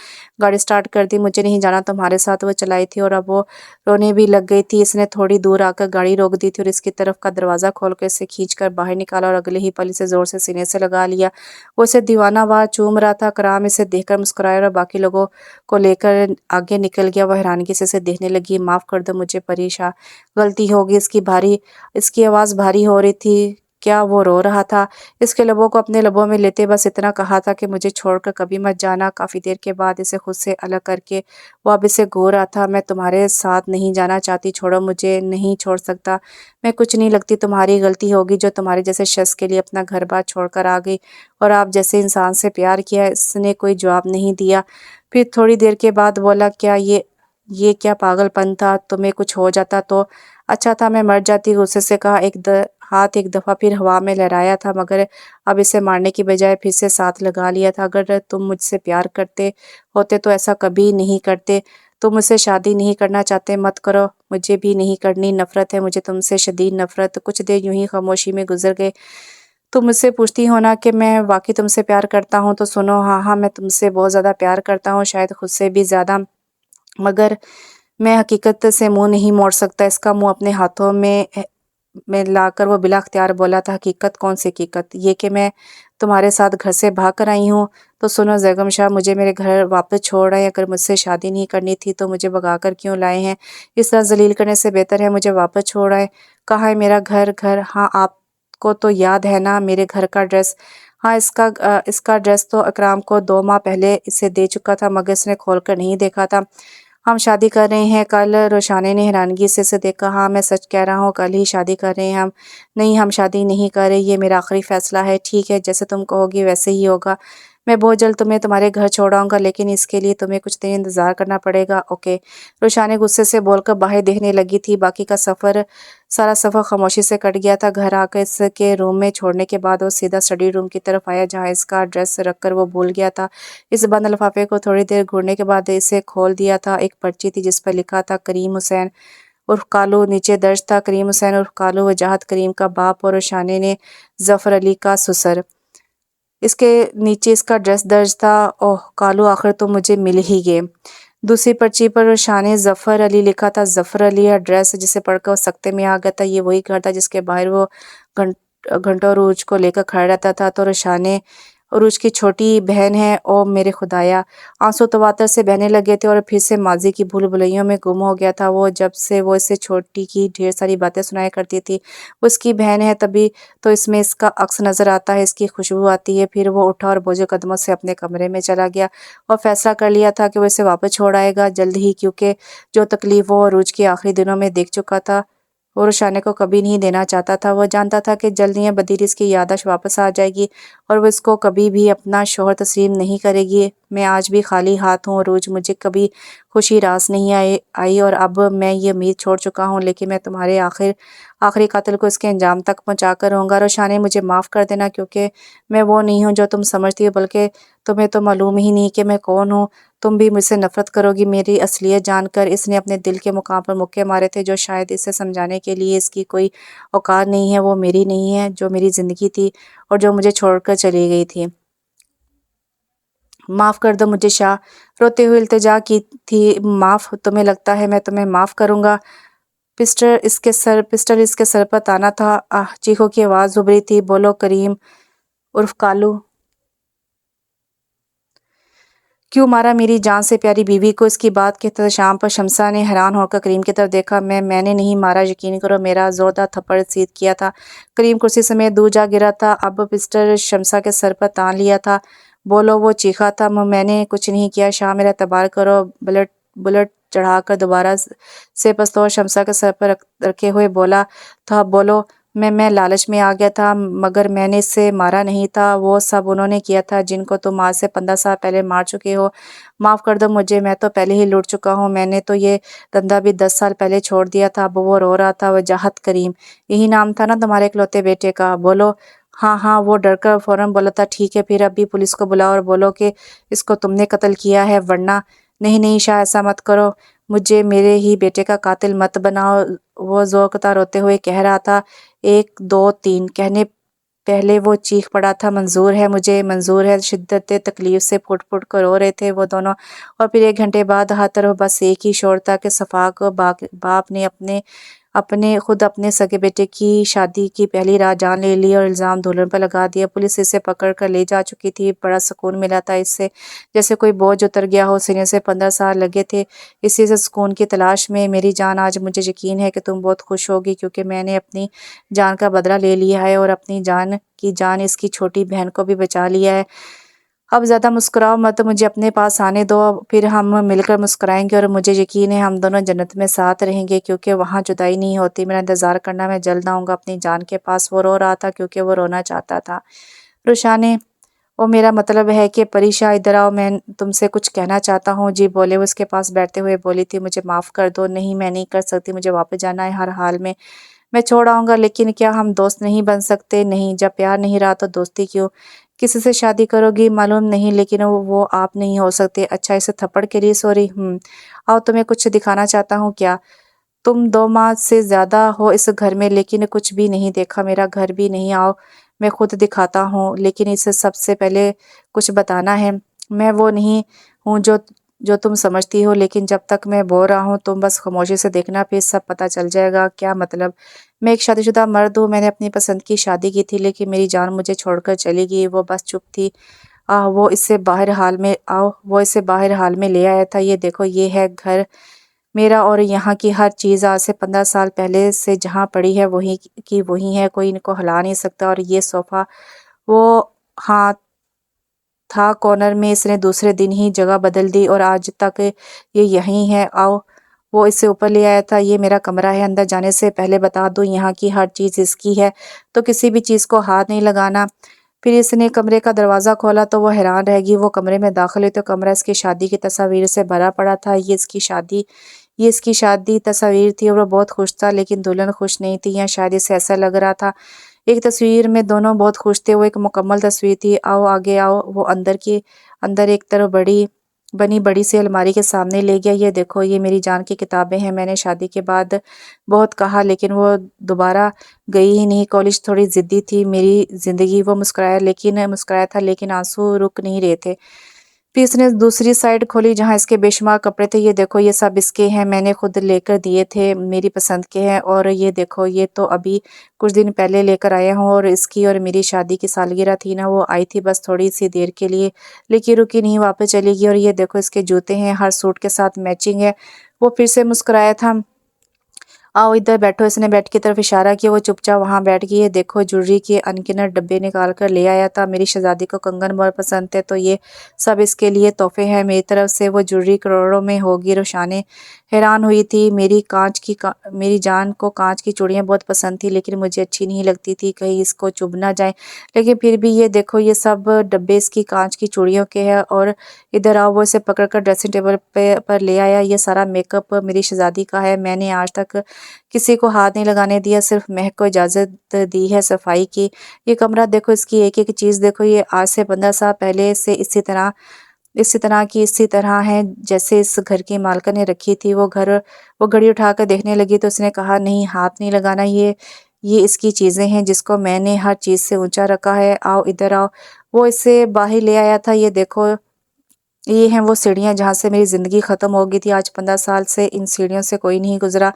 गाड़ी स्टार्ट कर दी। मुझे नहीं जाना तुम्हारे साथ, वो चलाई थी और अब वो रोने भी लग गई थी। इसने थोड़ी दूर आकर गाड़ी रोक दी थी और इसकी तरफ का दरवाज़ा खोलकर इसे खींचकर बाहर निकाला और अगले ही पल इसे ज़ोर से सीने से लगा लिया। वो इसे दीवानावार चूम रहा था। कराम इसे देखकर मुस्कुराया और बाकी लोगों को लेकर आगे निकल गया। वह हैरानगी से इसे देखने लगी। माफ़ कर दो मुझे परीशा, गलती होगी। इसकी आवाज़ भारी हो रही थी। क्या वो रो रहा था? इसके लबों को अपने लबों में लेते बस इतना कहा था कि मुझे छोड़कर कभी मत जाना। काफ़ी देर के बाद इसे खुद से अलग करके वो अब इसे घूर रहा था। मैं तुम्हारे साथ नहीं जाना चाहती, छोड़ो मुझे, नहीं छोड़ सकता। मैं कुछ नहीं लगती, तुम्हारी गलती होगी जो तुम्हारे जैसे शख्स के लिए अपना घर बार छोड़कर आ गई और आप जैसे इंसान से प्यार किया। इसने कोई जवाब नहीं दिया। फिर थोड़ी देर के बाद बोला, क्या ये क्या पागलपन था? तुम्हें कुछ हो जाता तो अच्छा था, मैं मर जाती। गुस्से से कहा। हाथ एक दफ़ा फिर हवा में लहराया था, मगर अब इसे मारने की बजाय फिर से साथ लगा लिया था। अगर तुम मुझसे प्यार करते होते तो ऐसा कभी नहीं करते। तुम मुझसे शादी नहीं करना चाहते, मत करो, मुझे भी नहीं करनी। नफरत है मुझे तुमसे, शदीद नफरत। कुछ देर यूं ही खामोशी में गुजर गए। तुम मुझसे पूछती हो ना कि मैं वाकई तुमसे प्यार करता हूँ, तो सुनो, हाँ हाँ, मैं तुमसे बहुत ज़्यादा प्यार करता हूँ, शायद खुद से भी ज़्यादा। मगर मैं हकीकत से मुंह नहीं मोड़ सकता। इसका मुंह अपने हाथों में लाकर वो बिला अख्तियार बोला था। हकीकत? कौन सी हकीकत? ये कि मैं तुम्हारे साथ घर से भाग कर आई हूँ। तो सुनो ज़ैगम शाह, मुझे मेरे घर वापस छोड़ आए। अगर मुझसे शादी नहीं करनी थी तो मुझे भगा कर क्यों लाए हैं? इस तरह जलील करने से बेहतर है मुझे वापस छोड़ आए। कहाँ है मेरा घर? घर? हाँ, आपको तो याद है ना मेरे घर का ड्रेस? हाँ, इसका ड्रेस तो इकराम को 2 माह पहले इसे दे चुका था, मगर इसने खोल कर नहीं देखा था। हम शादी कर रहे हैं कल। रोशाने ने हैरानगी से इसे देखा। हाँ, मैं सच कह रहा हूँ, कल ही शादी कर रहे हैं हम। नहीं, हम शादी नहीं कर रहे, ये मेरा आखिरी फैसला है। ठीक है, जैसे तुम कहोगी वैसे ही होगा। मैं बहुत जल्द तुम्हें तुम्हारे घर छोड़ आऊँगा, लेकिन इसके लिए तुम्हें कुछ दिन इंतज़ार करना पड़ेगा, ओके? रोशाने गुस्से से बोलकर बाहर देखने लगी थी। बाकी का सारा सफ़र खामोशी से कट गया था। घर आकर इसके रूम में छोड़ने के बाद वो सीधा स्टडी रूम की तरफ आया, जहाँ इसका ड्रेस रखकर वो भूल गया था। इस बंद लिफाफे को थोड़ी देर घूरने के बाद इसे खोल दिया था। एक पर्ची थी जिस पर लिखा था करीम हुसैन उर्फ कालू। नीचे दर्ज था करीम हुसैन उर्फ कालू वजाहत करीम का बाप और शाने ने जफर अली का ससुर। इसके नीचे इसका ड्रेस दर्ज था। ओह कालू, आखिर तो मुझे मिल ही गए। दूसरी पर्ची पर शाने जफर अली लिखा था। जफर अली एड्रेस जिसे पढ़कर वो सख्ते में आ गया था। ये वही घर था जिसके बाहर वो घंटों रूज को लेकर खड़ा रहता था। तो रोशाने उरूज की छोटी बहन है। ओ मेरे खुदाया! आंसू तवातर से बहने लगे थे और फिर से माजी की भूल भुलैयों में गुम हो गया था वो। जब से वो इसे छोटी की ढेर सारी बातें सुनाया करती थी। उसकी बहन है तभी तो इसमें इसका अक्स नज़र आता है, इसकी खुशबू आती है। फिर वो उठा और बोझे कदमों से अपने कमरे में चला गया और फैसला कर लिया था कि वो इसे वापस छोड़ आएगा जल्द ही, क्योंकि जो तकलीफ वो अरूज के आखिरी दिनों में देख चुका था वो रोशाने को कभी नहीं देना चाहता था। वो जानता था कि जल्द ही बदीर इसकी याददाश्त वापस आ जाएगी और वो इसको कभी भी अपना शौहर तस्लीम नहीं करेगी। मैं आज भी खाली हाथ हूँ अरूज, मुझे कभी खुशी रास नहीं आई और अब मैं ये उम्मीद छोड़ चुका हूँ, लेकिन मैं तुम्हारे आखिरी कातिल को इसके अंजाम तक पहुँचा कर रहूँगा। रोशाने, मुझे माफ़ कर देना, क्योंकि मैं वो नहीं हूँ जो तुम समझती हो, बल्कि तुम्हें तो मालूम ही नहीं कि मैं कौन हूँ। तुम भी मुझसे नफरत करोगी मेरी असलियत जानकर। इसने अपने दिल के मुकाम पर मुक्के मारे थे, जो शायद इसे समझाने के लिए इसकी कोई औकात नहीं है। वो मेरी नहीं है, जो मेरी ज़िंदगी थी और जो मुझे छोड़कर चली गई थी। माफ़ कर दो मुझे शाह, रोते हुए इल्तिजा की थी। माफ़? तुम्हें लगता है मैं तुम्हें माफ़ करूँगा? पिस्टल इसके सर पर ताना था। आह! चीखों की आवाज़ उभरी थी। बोलो करीम उर्फ कालू, क्यों मारा मेरी जान से प्यारी बीवी को? इसकी बात के इख्तिताम पर शमसा ने हैरान होकर करीम की तरफ देखा। मैंने नहीं मारा, यकीन करो, मेरा जोरदार थप्पड़ सीध किया था। करीम कुर्सी समेत दूर जा गिरा था। अब पिस्टल शमसा के सर पर तान लिया था। बोलो, वो चीखा था। मैंने कुछ नहीं किया शाह, मेरा एतबार करो। बुलेट चढ़ाकर दोबारा से पिस्तौल शमसा के सर पर रखे हुए बोला था। बोलो, मैं लालच में आ गया था, मगर मैंने इससे मारा नहीं था। वो सब उन्होंने किया था जिनको तुम आज से 15 साल पहले मार चुके हो। माफ़ कर दो मुझे, मैं तो पहले ही लुट चुका हूँ। मैंने तो ये धंधा भी 10 साल पहले छोड़ दिया था। अब वो रो रहा था। वजाहत करीम, यही नाम था ना तुम्हारे इकलौते बेटे का? बोलो, हाँ हाँ। वो डरकर फौरन बोला था। ठीक है, फिर अभी पुलिस को बुलाओ और बोलो कि इसको तुमने कत्ल किया है, वरना। नहीं नहीं शाह, ऐसा मत करो, मुझे मेरे ही बेटे का कातिल मत बनाओ, वो ज़ोरकता रोते हुए कह रहा था। 1 2 3 कहने पहले वो चीख पड़ा था। मंजूर है, मुझे मंजूर है। शिद्दत तकलीफ से फुट फुट कर रो रहे थे वो दोनों। और फिर 1 घंटे बाद हर तरफ बस एक ही शोर था कि सफाक बाप ने अपने अपने सगे बेटे की शादी की पहली रात जान ले ली और इल्ज़ाम दुल्हन पर लगा दिया। पुलिस इसे पकड़ कर ले जा चुकी थी। बड़ा सुकून मिला था इससे, जैसे कोई बोझ उतर गया हो सीने से। 15 साल लगे थे इसी से सुकून की तलाश में। मेरी जान, आज मुझे यकीन है कि तुम बहुत खुश होगी, क्योंकि मैंने अपनी जान का बदला ले लिया है और अपनी जान की जान इसकी छोटी बहन को भी बचा लिया है। अब ज़्यादा मुस्कुराओ मत, मुझे अपने पास आने दो, फिर हम मिलकर मुस्कुराएंगे और मुझे यकीन है हम दोनों जन्नत में साथ रहेंगे, क्योंकि वहाँ जुदाई नहीं होती। मेरा इंतज़ार करना, मैं जल्द आऊँगा अपनी जान के पास। वो रो रहा था क्योंकि वो रोना चाहता था। रुशाने, वो मेरा मतलब है कि परीशा, इधर आओ, मैं तुमसे कुछ कहना चाहता हूँ। जी बोले। वो उसके पास बैठते हुए बोली थी, मुझे माफ़ कर दो। नहीं, मैं नहीं कर सकती, मुझे वापस जाना है हर हाल में। मैं छोड़ आऊँगा, लेकिन क्या हम दोस्त नहीं बन सकते? नहीं, जब प्यार नहीं रहा तो दोस्ती क्यों? किसी से शादी करोगी मालूम नहीं, लेकिन वो आप नहीं हो सकते। अच्छा, इसे थप्पड़ के लिए सॉरी। आओ, तुम्हें कुछ दिखाना चाहता हूँ। क्या? तुम 2 माह से ज़्यादा हो इस घर में, लेकिन कुछ भी नहीं देखा, मेरा घर भी नहीं। आओ, मैं खुद दिखाता हूँ, लेकिन इसे सबसे पहले कुछ बताना है। मैं वो नहीं हूँ जो जो तुम समझती हो, लेकिन जब तक मैं बोल रहा हूँ तुम बस खामोशी से देखना, फिर सब पता चल जाएगा। क्या मतलब? मैं एक शादीशुदा मर्द हूँ, मैंने अपनी पसंद की शादी की थी, लेकिन मेरी जान मुझे छोड़कर चली गई। वो बस चुप थी। वो इसे बाहर हाल में ले आया था। ये देखो, ये है घर मेरा, और यहाँ की हर चीज़ आज से 15 साल पहले से जहाँ पड़ी है वही की वही है। कोई इनको हिला नहीं सकता। और ये सोफ़ा, वो, हाँ, था कॉर्नर में, इसने दूसरे दिन ही जगह बदल दी और आज तक ये यहीं है। आओ, वो इसे ऊपर ले आया था। ये मेरा कमरा है। अंदर जाने से पहले बता दूं, यहाँ की हर चीज़ इसकी है, तो किसी भी चीज़ को हाथ नहीं लगाना। फिर इसने कमरे का दरवाज़ा खोला तो वो हैरान रह गई। वो कमरे में दाखिल हुई तो कमरा इसकी शादी की तस्वीर से भरा पड़ा था। ये इसकी शादी तस्वीर थी और वो बहुत खुश था, लेकिन दुल्हन खुश नहीं थी, या शायद इसे ऐसा लग रहा था। एक तस्वीर में दोनों बहुत खुश थे, वो एक मुकम्मल तस्वीर थी। आओ आगे आओ। वो अंदर एक तरफ बनी बड़ी सी अलमारी के सामने ले गया। ये देखो, ये मेरी जान की किताबें हैं। मैंने शादी के बाद बहुत कहा, लेकिन वो दोबारा गई ही नहीं। कॉलेज थोड़ी ज़िद्दी थी मेरी ज़िंदगी। वो मुस्कुराया था, लेकिन आंसू रुक नहीं रहे थे। फिर इसने दूसरी साइड खोली जहाँ इसके बेशुमार कपड़े थे। ये देखो, ये सब इसके हैं, मैंने खुद लेकर दिए थे, मेरी पसंद के हैं। और ये देखो, ये तो अभी कुछ दिन पहले लेकर आया हूँ। और इसकी और मेरी शादी की सालगिरह थी ना, वो आई थी बस थोड़ी सी देर के लिए, लेकिन रुकी नहीं, वापस चली गई। और ये देखो, इसके जूते हैं, हर सूट के साथ मैचिंग है। वो फिर से मुस्कुराया था। आओ इधर बैठो। इसने बेड की तरफ इशारा किया। वो चुपचाप वहां बैठ गई। है देखो, ज्वेलरी के अनगिनत डब्बे निकाल कर ले आया था। मेरी शहजादी को कंगन बहुत पसंद थे, तो ये सब इसके लिए तोहफे हैं मेरी तरफ से। वो ज्वेलरी करोड़ों में होगी। रोशाने हैरान हुई थी। मेरी जान को कांच की चूड़ियां बहुत पसंद थी, लेकिन मुझे अच्छी नहीं लगती थी, कहीं इसको चुभ ना जाए। लेकिन फिर भी ये देखो, ये सब डब्बे इसकी कांच की चूड़ियों के हैं। और इधर आओ। वो इसे पकड़कर ड्रेसिंग टेबल पर ले आया। ये सारा मेकअप मेरी शहजादी का है। मैंने आज तक किसी को हाथ नहीं लगाने दिया, सिर्फ महक को इजाज़त दी है सफाई की। ये कमरा देखो, इसकी एक-एक चीज़ देखो, ये आज से 15 साल पहले से इसी तरह है जैसे इस घर की मालकिन ने रखी थी। वो घड़ी उठाकर देखने लगी तो उसने कहा, नहीं, हाथ नहीं लगाना, ये इसकी चीज़ें हैं जिसको मैंने हर चीज़ से ऊँचा रखा है। आओ इधर आओ। वो इसे बाहर ले आया था। ये देखो, ये हैं वो सीढ़ियाँ जहाँ से मेरी ज़िंदगी ख़त्म हो गई थी। आज 15 साल से इन सीढ़ियों से कोई नहीं गुज़रा।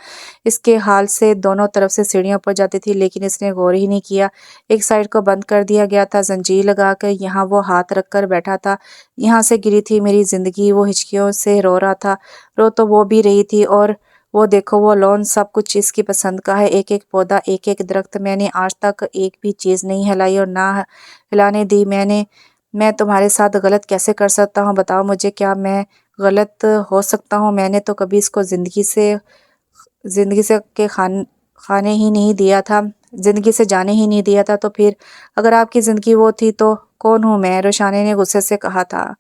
इसके हाल से दोनों तरफ से सीढ़ियाँ ऊपर जाती थी, लेकिन इसने गौर ही नहीं किया। एक साइड को बंद कर दिया गया था ज़ंजीर लगाकर। यहाँ वो हाथ रख कर बैठा था। यहाँ से गिरी थी मेरी ज़िंदगी। वो हिचकियों से रो रहा था। रो तो वो भी रही थी। और वो देखो, वो लॉन, सब कुछ इसकी पसंद का है। एक-एक पौधा, एक-एक दरख्त। मैंने आज तक एक भी चीज़ नहीं हिलाई और ना हिलाने दी। मैं तुम्हारे साथ गलत कैसे कर सकता हूँ? बताओ मुझे, क्या मैं गलत हो सकता हूँ? मैंने तो कभी इसको ज़िंदगी से के खाने ही नहीं दिया था, ज़िंदगी से जाने ही नहीं दिया था। तो फिर अगर आपकी ज़िंदगी वो थी तो कौन हूँ मैं? रोशाने ने गुस्से से कहा था।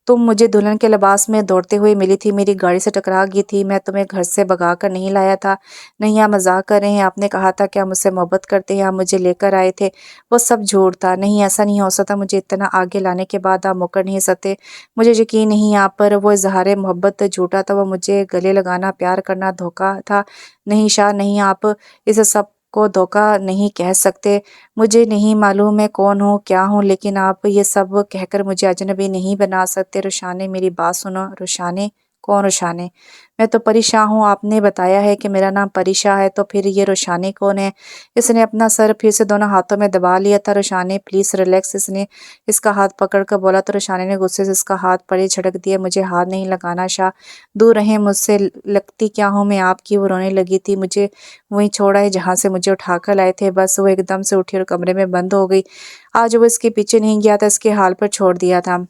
तुम मुझे दुल्हन के लिबास में दौड़ते हुए मिली थी, मेरी गाड़ी से टकरा गई थी। मैं तुम्हें घर से भगा कर नहीं लाया था। नहीं, आप मजाक कर रहे हैं। आपने कहा था कि आप मुझसे मोहब्बत करते हैं, आप मुझे लेकर आए थे। वो सब झूठ था। नहीं, ऐसा नहीं हो सकता। मुझे इतना आगे लाने के बाद आप मुकर नहीं सकते। मुझे यकीन नहीं आप पर। वो इजहार मोहब्बत झूठा था। वो मुझे गले लगाना, प्यार करना धोखा था। नहीं शाह, नहीं, आप इस सब को धोखा नहीं कह सकते। मुझे नहीं मालूम मैं कौन हूँ, क्या हूँ, लेकिन आप ये सब कहकर मुझे अजनबी नहीं बना सकते। रुशाने, मेरी बात सुनो। रुशाने, कौन रोशाने? मैं तो परीशान हूँ, आपने बताया है कि मेरा नाम परीशा है, तो फिर ये रोशानी कौन है? इसने अपना सर फिर से दोनों हाथों में दबा लिया था। रोशानी प्लीज़ रिलैक्स, इसने इसका हाथ पकड़ कर बोला। तो रोशानी ने गुस्से से इसका हाथ पड़े झटक दिया। मुझे हाथ नहीं लगाना शाह, दूर रहें मुझसे, लगती क्या हूँ मैं आपकी? वो रोने लगी थी। मुझे वहीं छोड़ा है जहाँ से मुझे उठाकर लाए थे। बस वो एकदम से उठी और कमरे में बंद हो गई। आज वो इसके पीछे नहीं गया था, इसके हाल पर छोड़ दिया था।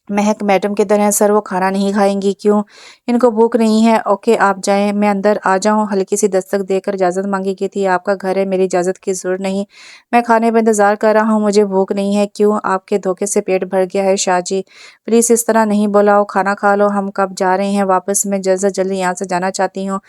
महक मैडम किधर हैं सर? वो खाना नहीं खाएंगी क्यों? इनको भूख नहीं है? ओके आप जाएं, मैं अंदर आ जाऊं? हल्की सी दस्तक देकर इजाज़त मांगी की थी। आपका घर है, मेरी इजाज़त की ज़रूरत नहीं, मैं खाने का इंतज़ार कर रहा हूं, मुझे भूख नहीं है। क्यों, आपके धोखे से पेट भर गया है शाह जी? प्लीज़ इस तरह नहीं बुलाओ, खाना खा लो। हम कब जा रहे हैं वापस? मैं जल्द से जल्द यहाँ से जाना चाहती हूँ।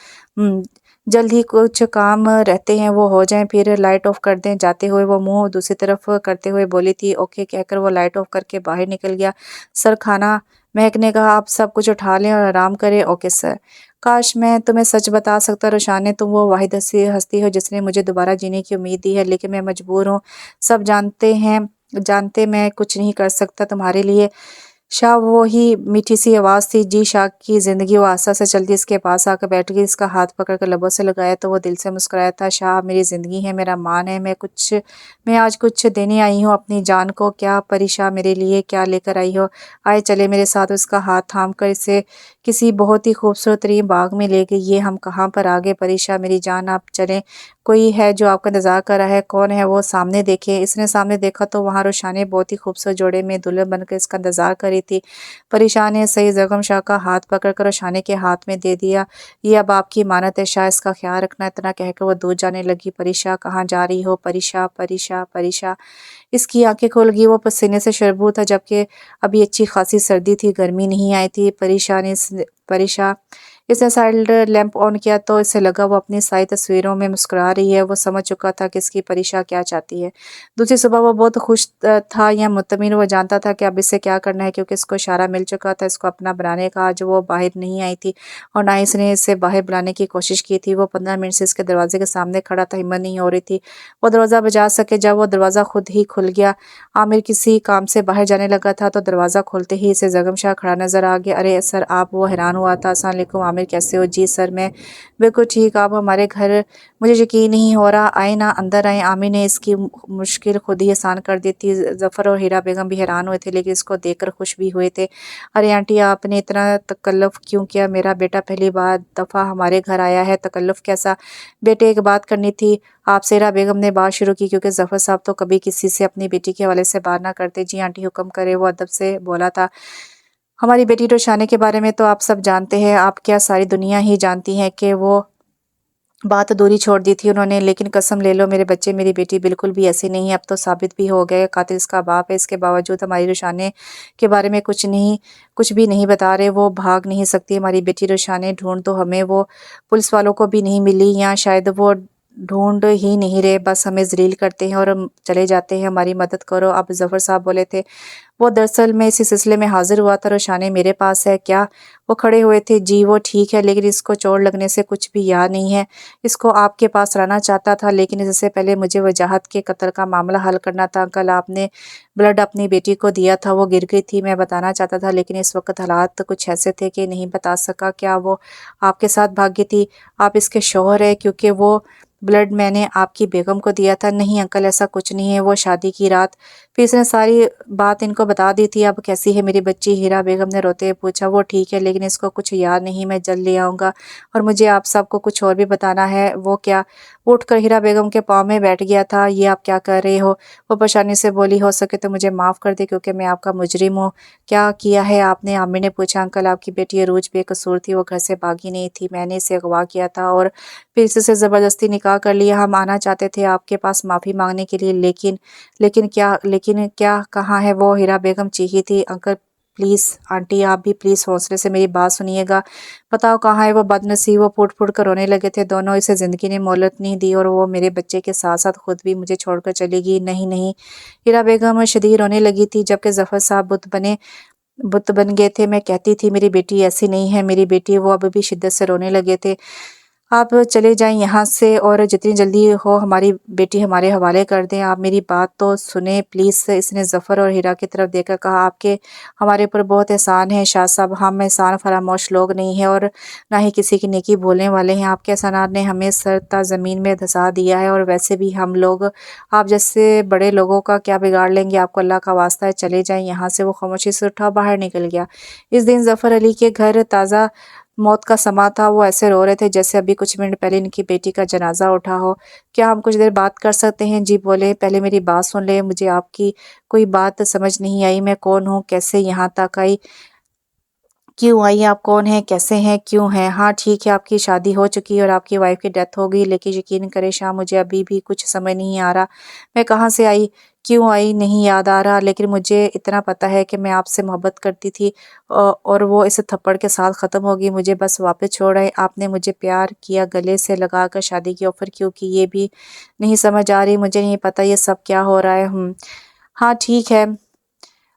जल्द ही कुछ काम रहते हैं, वो हो जाएं, फिर लाइट ऑफ कर दें। जाते हुए वो मुंह दूसरी तरफ करते हुए बोली थी। ओके कहकर वो लाइट ऑफ करके बाहर निकल गया। सर खाना? महक ने कहा। आप सब कुछ उठा लें और आराम करें। Okay sir. काश मैं तुम्हें सच बता सकता रोशाने, तुम वो वाहिद हस्ती हो जिसने मुझे दोबारा जीने की उम्मीद दी है, लेकिन मैं मजबूर हूँ। सब जानते मैं कुछ नहीं कर सकता तुम्हारे लिए। शाह वो ही मीठी सी आवाज़ थी। जी शाह की ज़िंदगी। वो आस्था से चलती इसके पास आकर बैठ गई, इसका हाथ पकड़कर लबों से लगाया तो वो दिल से मुस्कुराया था। शाह मेरी ज़िंदगी है, मेरा मान है, मैं आज कुछ देने आई हूँ अपनी जान को। क्या परीशा मेरे लिए क्या लेकर आई हो? आए चले मेरे साथ। उसका हाथ थाम कर इसे किसी बहुत ही खूबसूरत तरीन बाग में ले गई। ये हम कहाँ पर आ गए? परीशा मेरी जान आप चलें, कोई है जो आपका इंतजार कर रहा है। कौन है वो? सामने देखे। इसने सामने देखा तो वहाँ रोशानी बहुत ही खूबसूरत जोड़े में दुल्हन बनकर इसका इंतजार कर रही थी। परेशान ने सही जख्म शाह का हाथ पकड़कर रोशानी के हाथ में दे दिया। ये अब आपकी मानत है शाह, इसका ख्याल रखना। इतना कहकर वो दूर जाने लगी। परीशा कहाँ जा रही हो? परीशा परीशा परीशा। इसकी आंखें खुल गई। वो पसीने से शरबूर था, जबकि अभी अच्छी खासी सर्दी थी, गर्मी नहीं आई थी। परीशा इसने साइड लैंप ऑन किया तो इसे लगा वो अपनी सारी तस्वीरों में मुस्कुरा रही है। वो समझ चुका था कि इसकी परीशा क्या चाहती है। दूसरी सुबह वो बहुत खुश था या मुतमिन। वो जानता था कि अब इसे क्या करना है, क्योंकि इसको इशारा मिल चुका था इसको अपना बनाने का। आज वो बाहर नहीं आई थी और ना ही इसने इसे बाहर बुलाने की कोशिश की थी। वो 15 मिनट से इसके दरवाजे के सामने खड़ा था, हिम्मत नहीं हो रही थी वो दरवाज़ा बजा सके। जब वो दरवाज़ा खुद ही खुल गया, आमिर किसी काम से बाहर जाने लगा था तो दरवाज़ा खोलते ही इसे जगम शाह खड़ा नजर आ गया। अरे सर आप? वो हैरान हुआ था। अस्सलाम वालेकुम आमिर, कैसे हो? जी सर मैं बिल्कुल ठीक। आप हमारे घर? मुझे यकीन नहीं हो रहा। आए ना, अंदर आए। आमिर ने इसकी मुश्किल खुद ही आसान कर दी थी। जफ़र और हीरा बेगम भी हैरान हुए थे, लेकिन इसको देखकर खुश भी हुए थे। अरे आंटी आपने इतना तकल्लुफ़ क्यों किया? मेरा बेटा पहली बार दफ़ा हमारे घर आया है। तकल्लुफ़ कैसा? बेटे एक बात करनी थी आपसे। हीरा बेगम ने बात शुरू की, क्योंकि जफ़र साहब तो कभी किसी से अपनी बेटी के हवाले से बात ना करते। जी आंटी हुक्म करे। वो अदब से बोला था। हमारी बेटी रोशानी के बारे में तो आप सब जानते हैं। आप क्या, सारी दुनिया ही जानती है कि वो बात अधूरी छोड़ दी थी उन्होंने। लेकिन कसम ले लो मेरे बच्चे, मेरी बेटी बिल्कुल भी ऐसी नहीं है। अब तो साबित भी हो गए, कातिल इसका बाप है। इसके बावजूद हमारी रोशानी के बारे में कुछ भी नहीं बता रहे। वो भाग नहीं सकती हमारी बेटी रोशानी। ढूंढ तो हमें वो पुलिस वालों को भी नहीं मिली, या शायद वो ढूंढ ही नहीं रहे, बस हमें जलील करते हैं और हम चले जाते हैं। हमारी मदद करो। अब जफर साहब बोले थे। वो दरअसल मैं इसी सिलसिले में हाजिर हुआ था। रोशानी मेरे पास है क्या? वो खड़े हुए थे। जी वो ठीक है, लेकिन इसको चोट लगने से कुछ भी याद नहीं है। इसको आपके पास लाना चाहता था, लेकिन इससे पहले मुझे वजाहत के कत्ल का मामला हल करना था। कल आपने ब्लड अपनी बेटी को दिया था, वो गिर गई थी। मैं बताना चाहता था, लेकिन इस वक्त हालात कुछ ऐसे थे कि नहीं बता सका। क्या वो आपके साथ भागी थी? आप इसके शौहर है? क्योंकि वो ब्लड मैंने आपकी बेगम को दिया था। नहीं अंकल, ऐसा कुछ नहीं है। वो शादी की रात। फिर इसने सारी बात इनको बता दी थी। अब कैसी है मेरी बच्ची? हीरा बेगम ने रोते हुए पूछा। वो ठीक है, लेकिन इसको कुछ याद नहीं। मैं जल्द ले आऊँगा। और मुझे आप सबको कुछ और भी बताना है। वो क्या? वो उठकर हीरा बेगम के पाँव में बैठ गया था। ये आप क्या कर रहे हो? वो परेशानी से बोली। हो सके तो मुझे माफ़ कर दे, क्योंकि मैं आपका मुजरिम हूँ। क्या किया है आपने? आमिर ने पूछा। अंकल आपकी बेटी अरूज बेकसूर थी, वो घर से भागी नहीं थी। मैंने इसे अगवा किया था और फिर इससे ज़बरदस्ती निकाह कर लिया। हम आना चाहते थे आपके पास माफ़ी मांगने के लिए, लेकिन क्या? कहाँ है वो? हीरा बेगम चीखी थी। अंकल प्लीज़, आंटी आप भी प्लीज़ हौसले से मेरी बात सुनिएगा। बताओ कहाँ है वो बदनसीब? वो फूट फूट कर रोने लगे थे दोनों। इसे ज़िंदगी ने मोहलत नहीं दी और वो मेरे बच्चे के साथ साथ खुद भी मुझे छोड़कर चली गई। नहीं नहीं। हीरा बेगम शदीद रोने लगी थी, जबकि जफ़र साहब बुत बन गए थे। मैं कहती थी मेरी बेटी ऐसी नहीं है मेरी बेटी। वो अब भी शिद्दत से रोने लगे थे। आप चले जाएं यहाँ से और जितनी जल्दी हो हमारी बेटी हमारे हवाले कर दें। आप मेरी बात तो सुने प्लीज़। इसने ज़फ़र और हीरा की तरफ देखकर कहा, आपके हमारे ऊपर बहुत एहसान है शाह साहब। हम एहसान फरामोश लोग नहीं हैं और ना ही किसी की नेकी बोलने वाले हैं। आपके एहसानात ने हमें सर ता ज़मीन में धंसा दिया है और वैसे भी हम लोग आप जैसे बड़े लोगों का क्या बिगाड़ लेंगे। आपको अल्लाह का वास्ता है, चले जाएं यहाँ से। वो खामोशी से उठा बाहर निकल गया। इस दिन ज़फ़र अली के घर ताज़ा मौत का समा था। वो ऐसे रो रहे थे जैसे अभी कुछ मिनट पहले इनकी बेटी का जनाजा उठा हो। क्या हम कुछ देर बात कर सकते हैं? जी बोले। पहले मेरी बात सुन ले। मुझे आपकी कोई बात समझ नहीं आई। मैं कौन हूँ, कैसे यहाँ तक आई, क्यों आई, आप कौन हैं, कैसे हैं, क्यों हैं? हाँ ठीक है, आपकी शादी हो चुकी है और आपकी वाइफ की डेथ हो गई, लेकिन यकीन करें शाह, मुझे अभी भी कुछ समझ नहीं आ रहा मैं कहाँ से आई, क्यों आई, नहीं याद आ रहा। लेकिन मुझे इतना पता है कि मैं आपसे मोहब्बत करती थी और वो इस थप्पड़ के साथ ख़त्म होगी। मुझे बस वापस छोड़ आए। आपने मुझे प्यार किया, गले से लगा कर शादी की ऑफ़र क्यों की, ये भी नहीं समझ आ रही। मुझे नहीं पता ये सब क्या हो रहा है। हाँ ठीक है,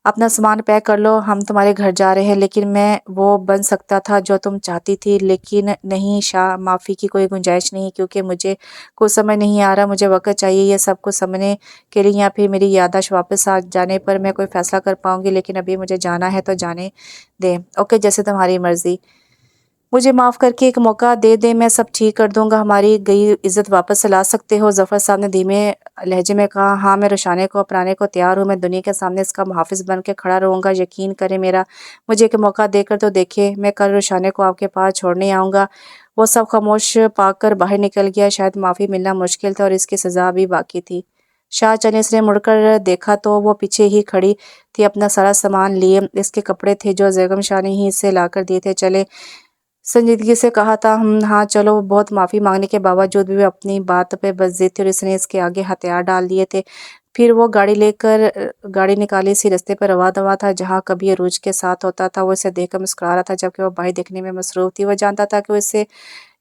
अपना सामान पैक कर लो, हम तुम्हारे घर जा रहे हैं। लेकिन मैं वो बन सकता था जो तुम चाहती थी, लेकिन नहीं शाह, माफ़ी की कोई गुंजाइश नहीं, क्योंकि मुझे कुछ समझ नहीं आ रहा। मुझे वक्त चाहिए ये सब कुछ समझने के लिए, या फिर मेरी याददाश्त वापस आ जाने पर मैं कोई फ़ैसला कर पाऊँगी। लेकिन अभी मुझे जाना है तो जाने दें। ओके, जैसे तुम्हारी मर्ज़ी। मुझे माफ़ करके एक मौका दे दें, मैं सब ठीक कर दूँगा। हमारी गई इज़्ज़त वापस ला सकते हो। ज़फ़र साहब ने धीमे लहजे में कहा, हाँ मैं रुशाने को अपनाने को तैयार हूँ। मैं दुनिया के सामने इसका मुहाफ़िज़ बन के खड़ा रहूँगा। यकीन करें मेरा, मुझे एक मौका देकर तो देखें। मैं कल रुशाने को आपके पास छोड़ने आऊँगा। वो सब खामोश पाकर बाहर निकल गया। शायद माफ़ी मिलना मुश्किल था और इसकी सज़ा अभी बाकी थी। शाह चने ने मुड़कर देखा तो वो पीछे ही खड़ी थी, अपना सारा सामान लिए। इसके कपड़े थे जो बेगम शाह ने ही इसे लाकर दिए थे। चले, संजीदगी से कहा था। हाँ चलो। बहुत माफ़ी मांगने के बावजूद भी अपनी बात पे बस ज़िद थी और इसने इसके आगे हथियार डाल दिए थे। फिर वो गाड़ी लेकर गाड़ी निकाली सी रास्ते पर रवा दवा था। जहाँ कभी अरूज के साथ होता था वो इसे देखकर मुस्कुरा रहा था, जबकि वो बाहर देखने में मसरूफ़ थी। वो जानता था कि वो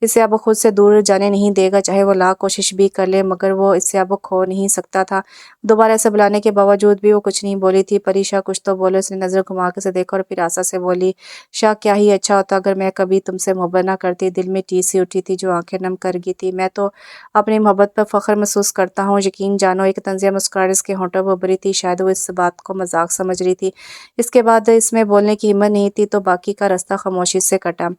इसे अब खुद से दूर जाने नहीं देगा, चाहे वो लाख कोशिश भी कर ले, मगर वो इसे अब खो नहीं सकता था। दोबारा ऐसे बुलाने के बावजूद भी वो कुछ नहीं बोली थी। परीशा कुछ तो बोले। उसने नज़र घुमा के उसे देखा और फिर आशा से बोली, शाह क्या ही अच्छा होता अगर मैं कभी तुमसे मोहब्बत ना करती। दिल में टीस सी उठी थी जो आंखें नम कर गई थी। मैं तो अपनी मोहब्बत पर फ़ख्र महसूस करता हूँ, यकीन जानो। एक तंज़िया मुस्कुराहट इसके होंठों पर उभरी थी। शायद वो इस बात को मजाक समझ रही थी। इसके बाद इसमें बोलने की हिम्मत नहीं थी, तो बाकी का रास्ता खामोशी से कटा।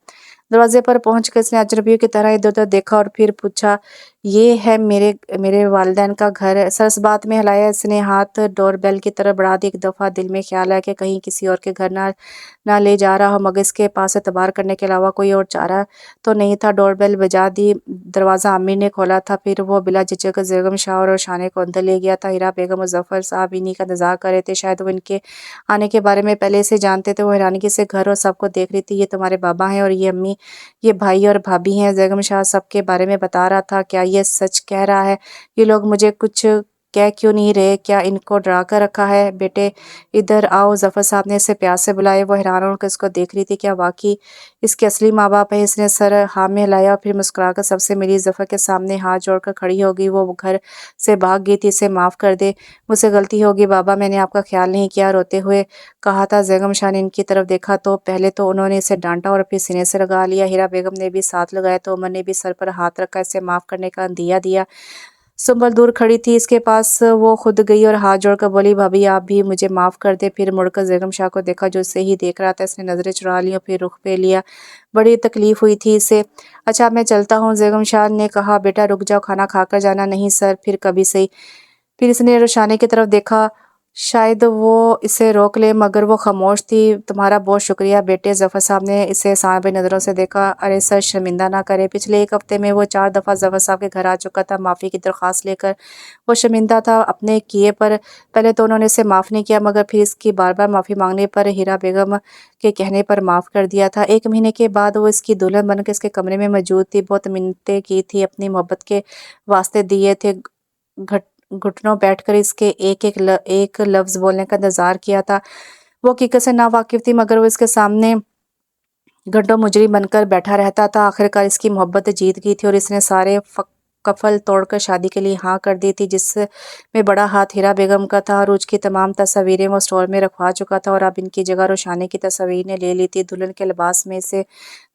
दरवाजे पर पहुंचकर इसने अजनबियों की तरह इधर-उधर देखा और फिर पूछा, ये है मेरे मेरे वालिदैन का घर है। सरस बात में हिलाया इसने हाथ डोरबेल की तरफ बढ़ा दी। एक दफ़ा दिल में ख्याल आया कि कहीं किसी और के घर ना ले जा रहा हो, मगर इसके पास एतबार करने के अलावा कोई और चारा तो नहीं था। डोरबेल बजा दी। दरवाज़ा आमिर ने खोला था। फिर वो बिला झिझक बेगम शाह और शाने को अंदर ले गया था। हीरा बेगम और ज़फ़र साहब इन्हीं का इंतज़ार कर रहे थे। शायद वो इनके आने के बारे में पहले से जानते थे। वो हैरानगी से घर और सबको देख रही थी। ये तुम्हारे बाबा हैं और ये अम्मी, ये भाई और भाभी हैं। बेगम शाह सबके बारे में बता रहा था। क्या ये सच कह रहा है? ये लोग मुझे कुछ कह क्यों नहीं रहे? क्या इनको डरा कर रखा है? बेटे इधर आओ। ज़फ़र साहब ने इसे प्यार से बुलाया। वो हैरान होकर इसको देख रही थी। क्या वाकई इसके असली माँ बाप है? इसने सर हाँ में हिलाया और फिर मुस्कुराकर सबसे मिली। ज़फ़र के सामने हाथ जोड़कर खड़ी हो गई। वो घर से भाग गई थी। इसे माफ़ कर दे, मुझसे गलती होगी बाबा, मैंने आपका ख्याल नहीं किया, रोते हुए कहा था। बेगम शाह ने इनकी तरफ देखा तो पहले तो उन्होंने इसे डांटा और फिर सीने से लगा लिया। हीरा बेगम ने भी साथ लगाया तो उमर ने भी सर पर हाथ रखा, इसे माफ़ करने का अंदिया दिया। सुंबल दूर खड़ी थी। इसके पास वो खुद गई और हाथ जोड़कर बोली, भाभी आप भी मुझे माफ़ कर दे। फिर मुड़कर बेगम शाह को देखा जो उसे ही देख रहा था। इसने नज़रें चुरा ली और फिर रुख पे लिया। बड़ी तकलीफ़ हुई थी इसे। अच्छा मैं चलता हूँ। बेगम शाह ने कहा, बेटा रुक जाओ, खाना खाकर जाना। नहीं सर, फिर कभी सही। फिर इसने रुशाने की तरफ देखा, शायद वो इसे रोक ले, मगर वो खामोश थी। तुम्हारा बहुत शुक्रिया बेटे। ज़फ़र साहब ने इसे सांभे नज़रों से देखा। अरे सर शर्मिंदा ना करे। पिछले एक हफ्ते में वो 4 दफ़ा ज़फ़र साहब के घर आ चुका था माफ़ी की दरख्वास्त लेकर। वो शर्मिंदा था अपने किए पर। पहले तो उन्होंने इसे माफ़ नहीं किया, मगर फिर इसकी बार बार माफ़ी मांगने पर हीरा बेगम के कहने पर माफ़ कर दिया था। 1 महीने के बाद वो इसकी दुल्हन बनकर इसके कमरे में मौजूद थी। बहुत मिन्नतें की थी, अपनी मोहब्बत के वास्ते दिए थे, घट घुटनों बैठकर इसके एक लफ्ज़ बोलने का इंतज़ार किया था। वो हकीकत से नावाकिफ़ थी, मगर वो इसके सामने घंटों मुजरिम बनकर बैठा रहता था। आखिरकार इसकी मोहब्बत जीत गई थी और इसने सारे कफल तोड़कर शादी के लिए हाँ कर दी थी, जिसमें बड़ा हाथ हीरा बेगम का था। और उसकी तमाम तस्वीरें वो स्टोर में रखवा चुका था और अब इनकी जगह रोशानी की तस्वीर ने ले ली थी। दुल्हन के लिबास में इसे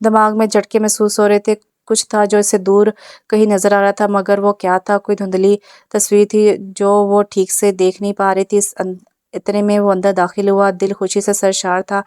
दिमाग में झटके महसूस हो रहे थे। कुछ था जो इससे दूर कहीं नजर आ रहा था, मगर वो क्या था? कोई धुंधली तस्वीर थी जो वो ठीक से देख नहीं पा रही थी। इतने में वो अंदर दाखिल हुआ। दिल खुशी से सरशार था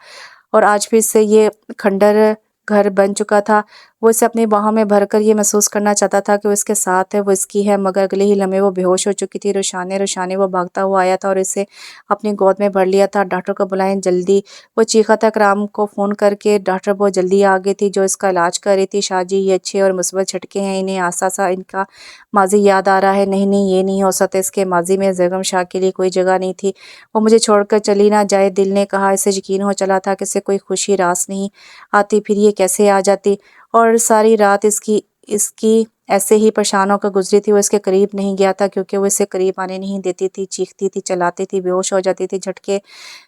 और आज फिर से ये खंडर घर बन चुका था। वो इसे अपनी बाहों में भरकर ये महसूस करना चाहता था कि वो इसके साथ है, वो इसकी है, मगर अगले ही लम्हे वो बेहोश हो चुकी थी। रुशाने वो भागता हुआ आया था और इसे अपनी गोद में भर लिया था। डॉक्टर को बुलाएं जल्दी, वो चीखा था। इकराम को फ़ोन करके डॉक्टर बहुत जल्दी आ गई थी जो इसका इलाज कर रही थी। शाहजी, ये अच्छे और मुस्बत झटके हैं, इन्हें आसा सा इनका माजी याद आ रहा है। नहीं नहीं, ये नहीं हो सकता। इसके माजी में जैगम शाह के लिए कोई जगह नहीं थी। वो मुझे छोड़कर चली ना जाए, दिल ने कहा। इसे यकीन हो चला था कि इसे कोई खुशी रास नहीं आती, फिर ये कैसे आ जाती। और सारी रात इसकी इसकी ऐसे ही परेशान होकर गुजरी थी। वो इसके करीब नहीं गया था क्योंकि वो इससे करीब आने नहीं देती थी। चीखती थी, चिल्लाती थी, बेहोश हो जाती थी। झटके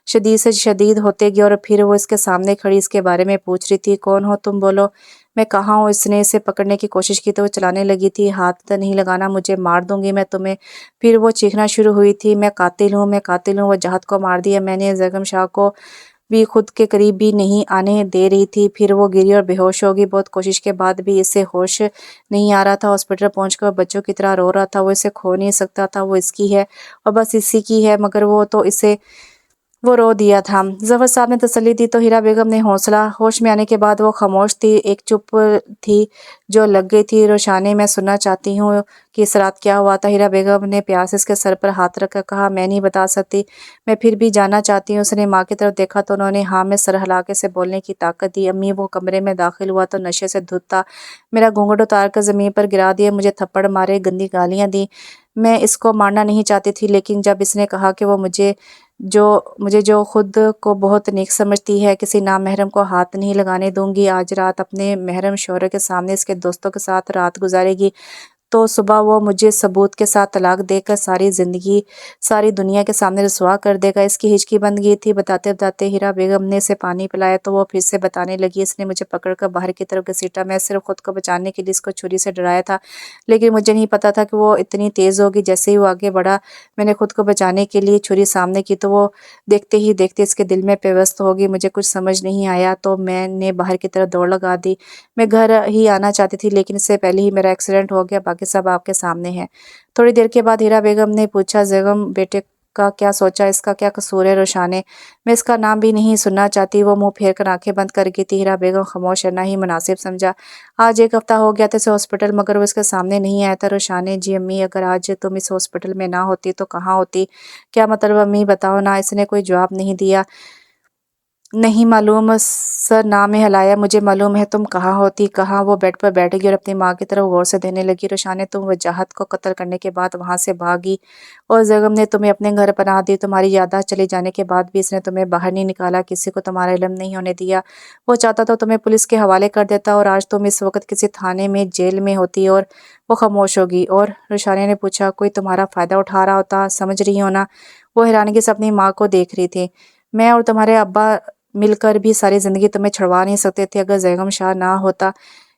शदीद से शदीद होते गए और फिर वो इसके सामने खड़ी इसके बारे में पूछ रही थी। कौन हो तुम? बोलो। मैं कहाँ हूँ? इसने इसे पकड़ने की कोशिश की तो वो चलाने लगी थी। हाथ नहीं लगाना, मुझे मार दूंगी मैं तुम्हें। फिर वो चीखना शुरू हुई थी। मैं कातिल हूँ, मैं कातिल हूँ। वो जहद को मार दिया मैंने। जैगम शाह को भी खुद के करीब भी नहीं आने दे रही थी। फिर वो गिरी और बेहोश हो गई। बहुत कोशिश के बाद भी इसे होश नहीं आ रहा था। हॉस्पिटल पहुंचकर वो बच्चों की तरह रो रहा था। वो इसे खो नहीं सकता था। वो इसकी है और बस इसी की है, मगर वो तो इसे वो रो दिया था। जफर साहब ने तसल्ली दी तो हीरा बेगम ने हौसला। होश में आने के बाद वो खामोश थी, एक चुप थी जो लग गई थी। रोशाने, मैं सुनना चाहती हूँ कि इस रात क्या हुआ था। हीरा बेगम ने प्यार से इसके सर पर हाथ रखकर कहा, मैं नहीं बता सकती, मैं फिर भी जानना चाहती हूँ। उसने माँ की तरफ देखा तो उन्होंने हाँ में सर हिलाके से बोलने की ताकत दी। अम्मी, वो कमरे में दाखिल हुआ तो नशे से धुत था। मेरा घूंघट उतार कर ज़मीन पर गिरा दिया, मुझे थप्पड़ मारे, गंदी गालियाँ दी। मैं इसको मारना नहीं चाहती थी, लेकिन जब इसने कहा कि वो मुझे जो खुद को बहुत नेक समझती है, किसी नामहरम को हाथ नहीं लगाने दूंगी, आज रात अपने महरम शौहर के सामने इसके दोस्तों के साथ रात गुजारेगी, तो सुबह वो मुझे सबूत के साथ तलाक देकर सारी ज़िंदगी सारी दुनिया के सामने रसवा कर देगा। इसकी हिचकी बंद गई थी। बताते बताते हीरा बेगम ने इसे पानी पिलाया तो वो फिर से बताने लगी। इसने मुझे पकड़कर बाहर की तरफ घसीटा। मैं सिर्फ खुद को बचाने के लिए इसको छुरी से डराया था, लेकिन मुझे नहीं पता था कि वो इतनी तेज़ होगी। जैसे ही वो आगे बढ़ा, मैंने खुद को बचाने के लिए छुरी सामने की तो वो देखते ही देखते इसके दिल में पेवस्त होगी। मुझे कुछ समझ नहीं आया तो मैंने बाहर की तरफ दौड़ लगा दी। मैं घर ही आना चाहती थी, लेकिन इससे पहले ही मेरा एक्सीडेंट हो गया। बाकी सब आपके सामने है। थोड़ी देर के बाद हीरा बेगम ने पूछा, जैगम बेटे का क्या सोचा? इसका क्या कसूर है? रोशाने, मैं इसका नाम भी नहीं सुनना चाहती। वो मुंह फेर कर आंखें बंद कर गई थी। हीरा बेगम खामोश रहना ही मुनासिब समझा। आज एक हफ्ता हो गया था इसे हॉस्पिटल, मगर वो इसके सामने नहीं आया था। रोशाने, जी अम्मी, अगर आज तुम इस हॉस्पिटल में ना होती तो कहाँ होती? क्या मतलब अम्मी, बताओ ना। इसने कोई जवाब नहीं दिया। नहीं मालूम सर, नाम में हिलाया। मुझे मालूम है तुम कहाँ होती। कहाँ? वो बेड पर बैठ गई और अपनी माँ की तरफ गौर से देने लगी। रोशाने, तुम वजाहत को कत्ल करने के बाद वहाँ से भागी और जैगम ने तुम्हें अपने घर पनाह दी। तुम्हारी याददाश्त चले जाने के बाद भी इसने तुम्हें बाहर नहीं निकाला, किसी को तुम्हारा इल्म नहीं होने दिया। वो चाहता तो तुम्हें पुलिस के हवाले कर देता और आज तुम इस वक्त किसी थाने में जेल में होती। और वो खामोश होगी। और रोशाने ने पूछा, कोई तुम्हारा फ़ायदा उठा रहा होता? समझ रही हो ना? वो हैरानगी से अपनी माँ को देख रही थी। मैं और तुम्हारे अब्बा मिलकर भी सारी ज़िंदगी तुम्हें छुड़वा नहीं सकते थे अगर जैगम शाह ना होता।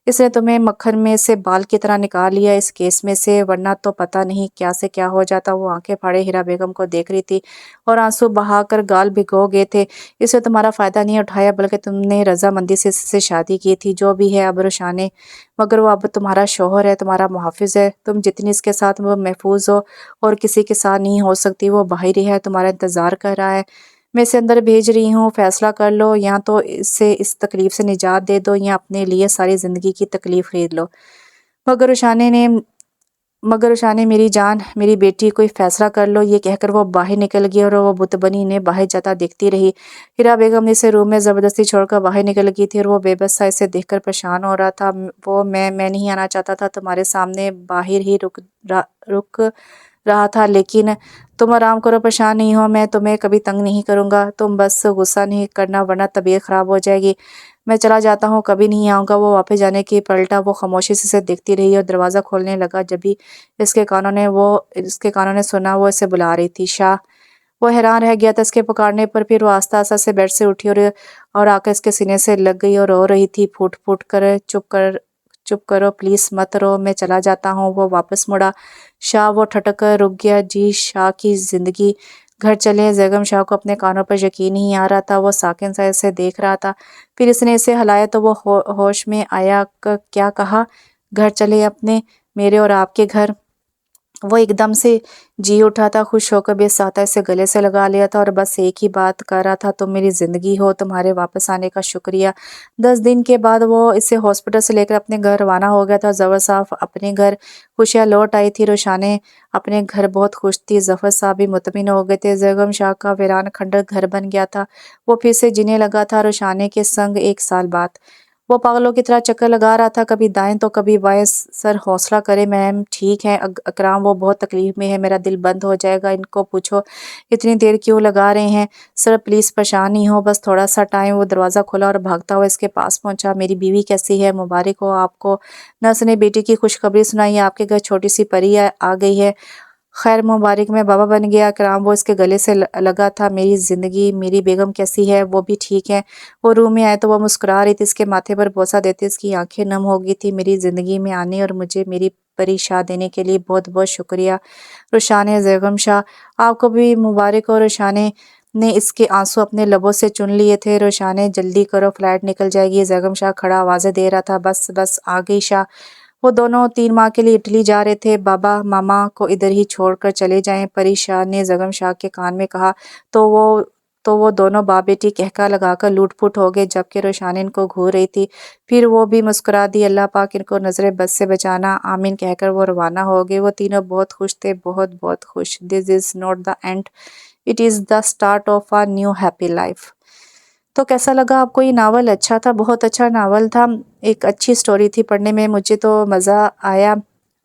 इसने तुम्हें मक्खन में से बाल की तरह निकाल लिया इस केस में से, वरना तो पता नहीं क्या से क्या हो जाता। वो आंखें फाड़े हीरा बेगम को देख रही थी और आंसू बहाकर गाल भिगो गए थे। इसने तुम्हारा फ़ायदा नहीं उठाया, बल्कि तुमने रजामंदी से इससे शादी की थी। जो भी है अब रोशाने, मगर वो अब तुम्हारा शौहर है, तुम्हारा मुहाफिज है। तुम जितनी इसके साथ वो महफूज हो और किसी के साथ नहीं हो सकती। वो बाहर ही है, तुम्हारा इंतज़ार कर रहा है। मैं इसे अंदर भेज रही हूँ, फैसला कर लो। या तो इससे इस तकलीफ से निजात दे दो या अपने लिए सारी ज़िंदगी की तकलीफ खरीद लो। मगर उशाने ने मगर उशाने, मेरी जान, मेरी बेटी, कोई फैसला कर लो। ये कहकर वो बाहर निकल गई और वो बुतबनी ने बाहर जाता देखती रही। हीरा बेगम ने इसे रूम में ज़बरदस्ती छोड़कर बाहर निकल गई थी और वो बेबस सा इसे देखकर परेशान हो रहा था। वो मैं नहीं आना चाहता था, तुम्हारे सामने बाहर ही रुक रहा था, लेकिन तुम आराम करो, परेशान नहीं हो। मैं तुम्हें कभी तंग नहीं करूँगा। तुम बस गुस्सा नहीं करना, वरना तबीयत ख़राब हो जाएगी। मैं चला जाता हूँ, कभी नहीं आऊँगा। वो वापस जाने की पलटा। वो खामोशी से देखती रही और दरवाज़ा खोलने लगा। जब भी इसके कानों ने सुना वो इसे बुला रही थी। शाह। वो हैरान रह गया था इसके पुकारने पर। फिर वो आस्ता आस्ता से बेड से उठी और आकर इसके सीने से लग गई और रो रही थी फूट फूट कर, चुप करो प्लीज़, मत रो, मैं चला जाता हूँ। वो वापस मुड़ा। शाह। वो ठटक कर रुक गया। जी, शाह की ज़िंदगी घर चले। जैगम शाह को अपने कानों पर यकीन नहीं आ रहा था। वो साकिन सा इसे देख रहा था। फिर इसने इसे हिलाया तो वो होश में आया। क्या कहा? घर चले अपने, मेरे और आपके घर। वो एकदम से जी उठा था, खुश होकर बेसाता इसे गले से लगा लिया था और बस एक ही बात कर रहा था, तुम मेरी ज़िंदगी हो, तुम्हारे वापस आने का शुक्रिया। 10 दिन के बाद वो इसे हॉस्पिटल से लेकर अपने घर रवाना हो गया था। ज़फ़र साहब अपने घर खुशियाँ लौट आई थी। रोशाने अपने घर बहुत खुश थी। ज़फ़र साहब भी मुतमिन हो गए थे। जैगम शाह का वीरान खंडर घर बन गया था। वो फिर से जीने लगा था रोशाने के संग 1 साल बाद। वो पागलों की तरह चक्कर लगा रहा था, कभी दाएं तो कभी बाएं। सर हौसला करे मैम, ठीक है अकराम, वो बहुत तकलीफ में है, मेरा दिल बंद हो जाएगा, इनको पूछो इतनी देर क्यों लगा रहे हैं। सर प्लीज़ परेशान नहीं हो, बस थोड़ा सा टाइम। वो दरवाज़ा खोला और भागता हुआ इसके पास पहुंचा। मेरी बीवी कैसी है? मुबारक हो आपको। नर्स ने बेटी की खुशखबरी सुनाई, आपके घर छोटी सी परी आ गई है। खैर मुबारक, मैं बाबा बन गया। कराम वो इसके गले से लगा था। मेरी ज़िंदगी, मेरी बेगम कैसी है? वो भी ठीक है। वो रूम में आए तो वो मुस्कुरा रही थी। इसके माथे पर बोसा देते इसकी आंखें नम हो गई थी। मेरी ज़िंदगी में आने और मुझे मेरी परी शाह देने के लिए बहुत बहुत शुक्रिया। रुशाने जैगम शाह, आपको भी मुबारक हो। रुशाने ने इसके आंसू अपने लबों से चुन लिए थे। रोशाने जल्दी करो, फ्लाइट निकल जाएगी। जैगम शाह खड़ा आवाज़ें दे रहा था, बस बस आ गई शाह। वो दोनों 3 माह के लिए इटली जा रहे थे। बाबा मामा को इधर ही छोड़कर चले जाएं, परी शाह ने जगम शाह के कान में कहा। तो वो दोनों बाप बेटी कहका लगाकर लूट-फुट हो गए, जबकि रोशानी इनको घूर रही थी। फिर वो भी मुस्कुरा दी। अल्लाह पाक इनको नज़र बद से बचाना, आमीन कहकर वो रवाना हो गए। वो तीनों बहुत खुश थे, बहुत बहुत खुश। This is not the end, it is the start of a new happy life. तो कैसा लगा आपको ये नावल? अच्छा था, बहुत अच्छा नावल था। एक अच्छी स्टोरी थी, पढ़ने में मुझे तो मज़ा आया।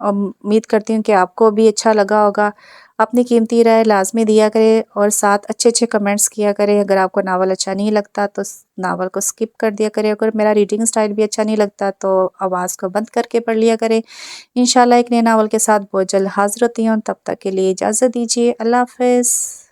उम्मीद करती हूँ कि आपको भी अच्छा लगा होगा। अपनी कीमती राय लाज़मी दिया करें और साथ अच्छे-अच्छे कमेंट्स किया करें। अगर आपको नावल अच्छा नहीं लगता तो नावल को स्किप कर दिया करें। अगर मेरा रीडिंग स्टाइल भी अच्छा नहीं लगता तो आवाज़ को बंद करके पढ़ लिया करें। इंशाल्लाह एक नए नावल के साथ बहुत जल्द हाज़िर होती हूँ। तब तक के लिए इजाज़त दीजिए। अल्लाह हाफ़िज़।